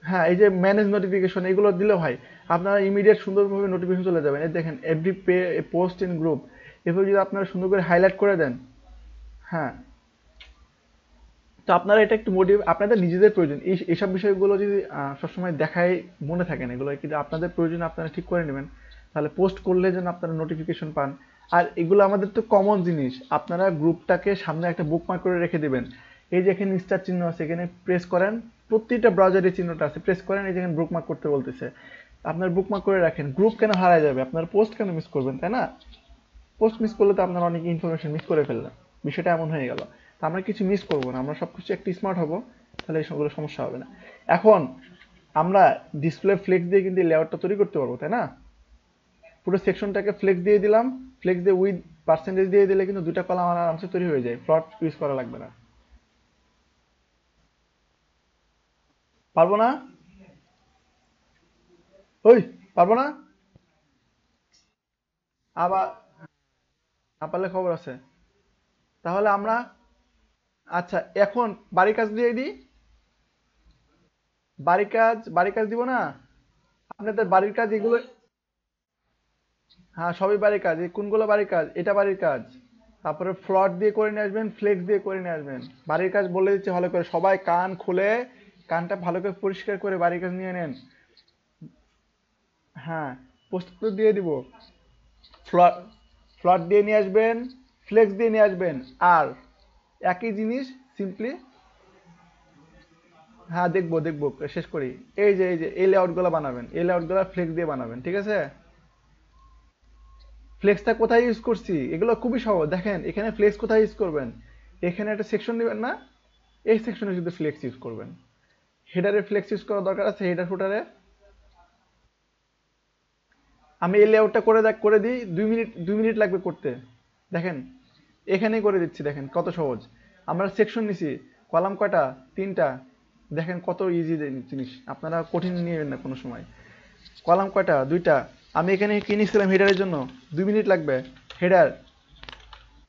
হ্যাঁ, এই যে ম্যানেজ নোটিফিকেশন, এগুলো দিলেও হয়। আপনারা ইমিডিয়েট সুন্দরভাবে নোটিফিকেশন চলে যাবেন, এই দেখেন এভরি পোস্ট ইন গ্রুপ, এভাবে যদি আপনারা সুন্দর করে হাইলাইট করে দেন। হ্যাঁ, তো আপনারা এটা একটু মোটিভ, আপনাদের নিজেদের প্রয়োজন এইসব বিষয়গুলো যদি সবসময় দেখায় মনে থাকেন, এগুলো কিন্তু আপনাদের প্রয়োজন আপনারা ঠিক করে নেবেন, তাহলে পোস্ট করলে যেন আপনারা নোটিফিকেশন পান। আর এগুলো আমাদের তো কমন জিনিস, আপনারা গ্রুপটাকে সামনে একটা বুকমার্ক করে রেখে দিবেন। এই যে এখানে স্টার চিহ্ন আছে, এখানে প্রেস করেন, প্রতিটা ব্রাউজারে চিহ্নটা আছে, প্রেস করেন, এই যে এখানে বুকমার্ক করতে বলতেছে, আপনার বুকমার্ক করে রাখেন। গ্রুপ কেন হারায় যাবে, আপনার পোস্ট কেন মিস করবেন, তাই না? পোস্ট মিস করলে তো আপনার অনেক ইনফরমেশন মিস করে ফেললেন, বিষয়টা এমন হয়ে গেল। তো আমরা কিছু মিস করবো না, আমরা সবকিছু একটু স্মার্ট হব, তাহলে এই সবগুলো সমস্যা হবে না। এখন আমরা ডিসপ্লে ফ্লেক্স দিয়ে কিন্তু লেআউটটা তৈরি করতে পারবো, তাই না? পুরো সেকশনটাকে ফ্লেক্স দিয়ে দিলাম, ফ্লেক্স দিয়ে উইথ পার্সেন্টেজ দিয়ে দিলে কিন্তু দুটা কলাম আরামসে তৈরি হয়ে যায়, ফ্লট ইউজ করা লাগবে না। পারবো না? ওই, পারবো না? আবার না পারলে খবর আছে। তাহলে আমরা, আচ্ছা এখন বাড়ির কাজ দিয়ে দিই। বাড়ির কাজ দিব না? আপনাদের বাড়ির কাজ এগুলো, হ্যাঁ সবই বাড়ির কাজ। এই কোনগুলো বাড়ির কাজ? এটা বাড়ির কাজ। তারপরে ফ্লট দিয়ে করে নিয়ে আসবেন, ফ্লেক্স দিয়ে করে নিয়ে আসবেন। বাড়ির কাজ বলে দিচ্ছে ভালো করে, সবাই কান খুলে, কানটা ভালো করে পরিষ্কার করে বাড়ির কাজ নিয়ে নেন। হ্যাঁ, প্রস্তুত করে দিয়ে দিব। ফ্লট, ফ্লট দিয়ে নিয়ে আসবেন, ফ্লেক্স দিয়ে নিয়ে আসবেন। আর একই জিনিস সিম্পলি, হ্যাঁ দেখবো দেখবো, শেষ করি। এই যে এই লেআউটগুলো বানাবেন, এই লেআউটগুলো ফ্লেক্স দিয়ে বানাবেন, ঠিক আছে? ফ্লেক্সটা কোথায় ইউজ করছি, এগুলো খুবই সহজ। দেখেন এখানে ফ্লেক্স কোথায় ইউজ করবেন, এখানে একটা সেকশন নেবেন না, এই সেকশনে শুধু ফ্লেক্স ইউজ করবেন। হেডারে ফ্লেক্স ইউজ করার দরকার আছে, হেডার ফুটারে। আমি এই লেআউটটা করে দিই, 2 মিনিট লাগবে করতে। দেখেন এখানেই করে দিচ্ছি, দেখেন কত সহজ। আমরা সেকশন নিছি, কলাম কয়টা, 3টা। দেখেন কত ইজি জিনিস, আপনারা কঠিন নিয়েবেন না কোনো সময়। কলাম কয়টা, 2টা। আমি এখানে কি নিয়েছিলাম হেডারের জন্য, 2 মিনিট লাগবে। হেডার,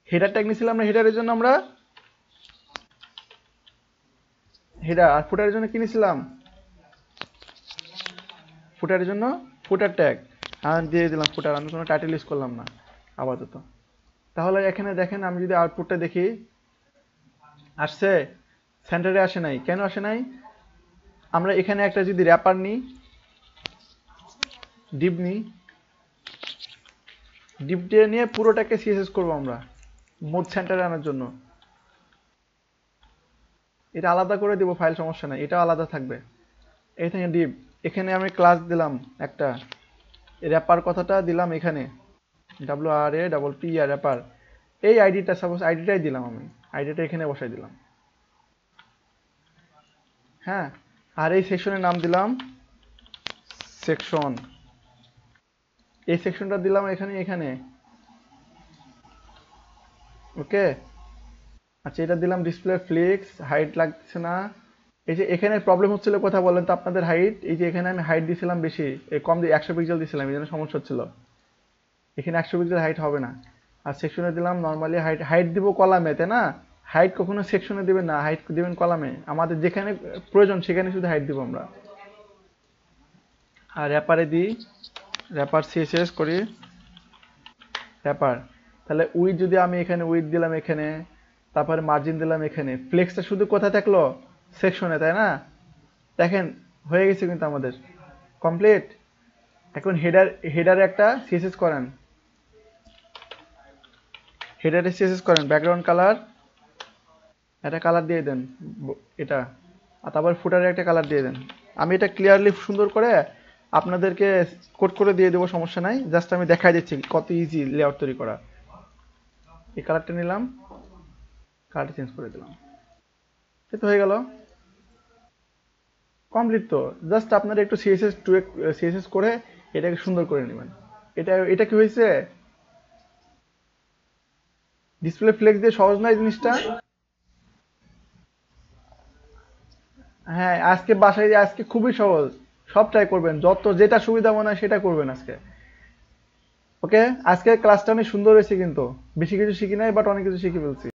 হেডার ট্যাগ নিয়েছিলাম না হেডারের জন্য আমরা, হেডার। আর ফুটারের জন্য কি নিয়েছিলাম, ফুটারের জন্য ফুটার ট্যাগ। দিয়ে দিলাম ফুটার, আমি কোনো টাইটেল ইউজ করলাম না আপাতত। তাহলে এখানে দেখেন আমি যদি আউটপুটটা দেখি, আসছে, সেন্টারে আসে নাই। কেন আসে নাই? আমরা এখানে একটা যদি র্যাপার নিই, ডিপ নিই, ডিপ দিয়ে নিয়ে পুরোটাকে সিএসএস করবো আমরা মোড সেন্টারে আনার জন্য। এটা আলাদা করে দিব ফাইল, সমস্যা নাই, এটা আলাদা থাকবে। এখানে ডিপ, এখানে আমি ক্লাস দিলাম একটা, র্যাপার কথাটা দিলাম এখানে, WRAPPER র্যাপার। এই আইডিটা, সাপোজ আইডিটাই দিলাম আমি, আইডিটা এখানে বসাই দিলাম। হ্যাঁ, আর এই সেকশনের নাম দিলাম সেকশন। এই সেকশনটা দিলাম এখানে। ওকে, আচ্ছা এটা দিলাম ডিসপ্লে ফ্লিক্স, হাইট লাগছে না। এই যে এখানে প্রবলেম হচ্ছিল কথা বলেন তো আপনাদের, হাইট। এই যে এখানে আমি হাইট দিছিলাম বেশি, কম দিয়ে 100 পিক্সেল দিছিলাম, এই জন্য সমস্যা হচ্ছিল। এখানে 100 পিক্সেল হাইট হবে না। আর সেকশনে দিলাম নর্মালি হাইট, হাইট দিব কলামে, তাই না? হাইট কখনো সেকশনে দিবেন না, হাইট দিবেন কলামে। আমাদের যেখানে প্রয়োজন সেখানে শুধু হাইট দিব আমরা। আর র্যাপারে দিই, র্যাপার সিএসএস করি, র্যাপার। তাহলে উইথ যদি আমি এখানে উইথ দিলাম এখানে, তারপরে মার্জিন দিলাম এখানে, ফ্লেক্সটা শুধু কোথায় থাকলো, সেকশনে, তাই না? দেখেন হয়ে গেছে কিন্তু আমাদের কমপ্লিট। এখন হেডারে একটা সিএসএস করেন, হেডারে সিএসএস করেন, ব্যাকগ্রাউন্ড কালার, একটা কালার দিয়ে দেন এটা। আর তারপর ফুটারে একটা কালার দিয়ে দেন। আমি এটা ক্লিয়ারলি সুন্দর করে আপনাদেরকে কোড করে দিয়ে দেবো, সমস্যা নাই। জাস্ট আমি দেখাই দিচ্ছি কত ইজি লেআউট তৈরি করা। এই কালারটা নিলাম, কালারটা চেঞ্জ করে দিলাম, এই তো হয়ে গেল কমপ্লিট। তো জাস্ট আপনারা একটু সিএসএস করে এটাকে সুন্দর করে নেবেন। এটা কি হয়েছে, ডিসপ্লে ফ্লেক্স দিয়ে সহজ নয় জিনিসটা। হ্যাঁ, আজকে বাসায় আজকে খুবই সহজ, সব ট্রাই করবেন, যত যেটা সুবিধা মনে হয় সেটা করবেন আজকে। ওকে, আজকের ক্লাসটা অনেক সুন্দর হয়েছে, কিন্তু বেশি কিছু শিখি নাই, বাট অনেক কিছু শিখে ফেলছি।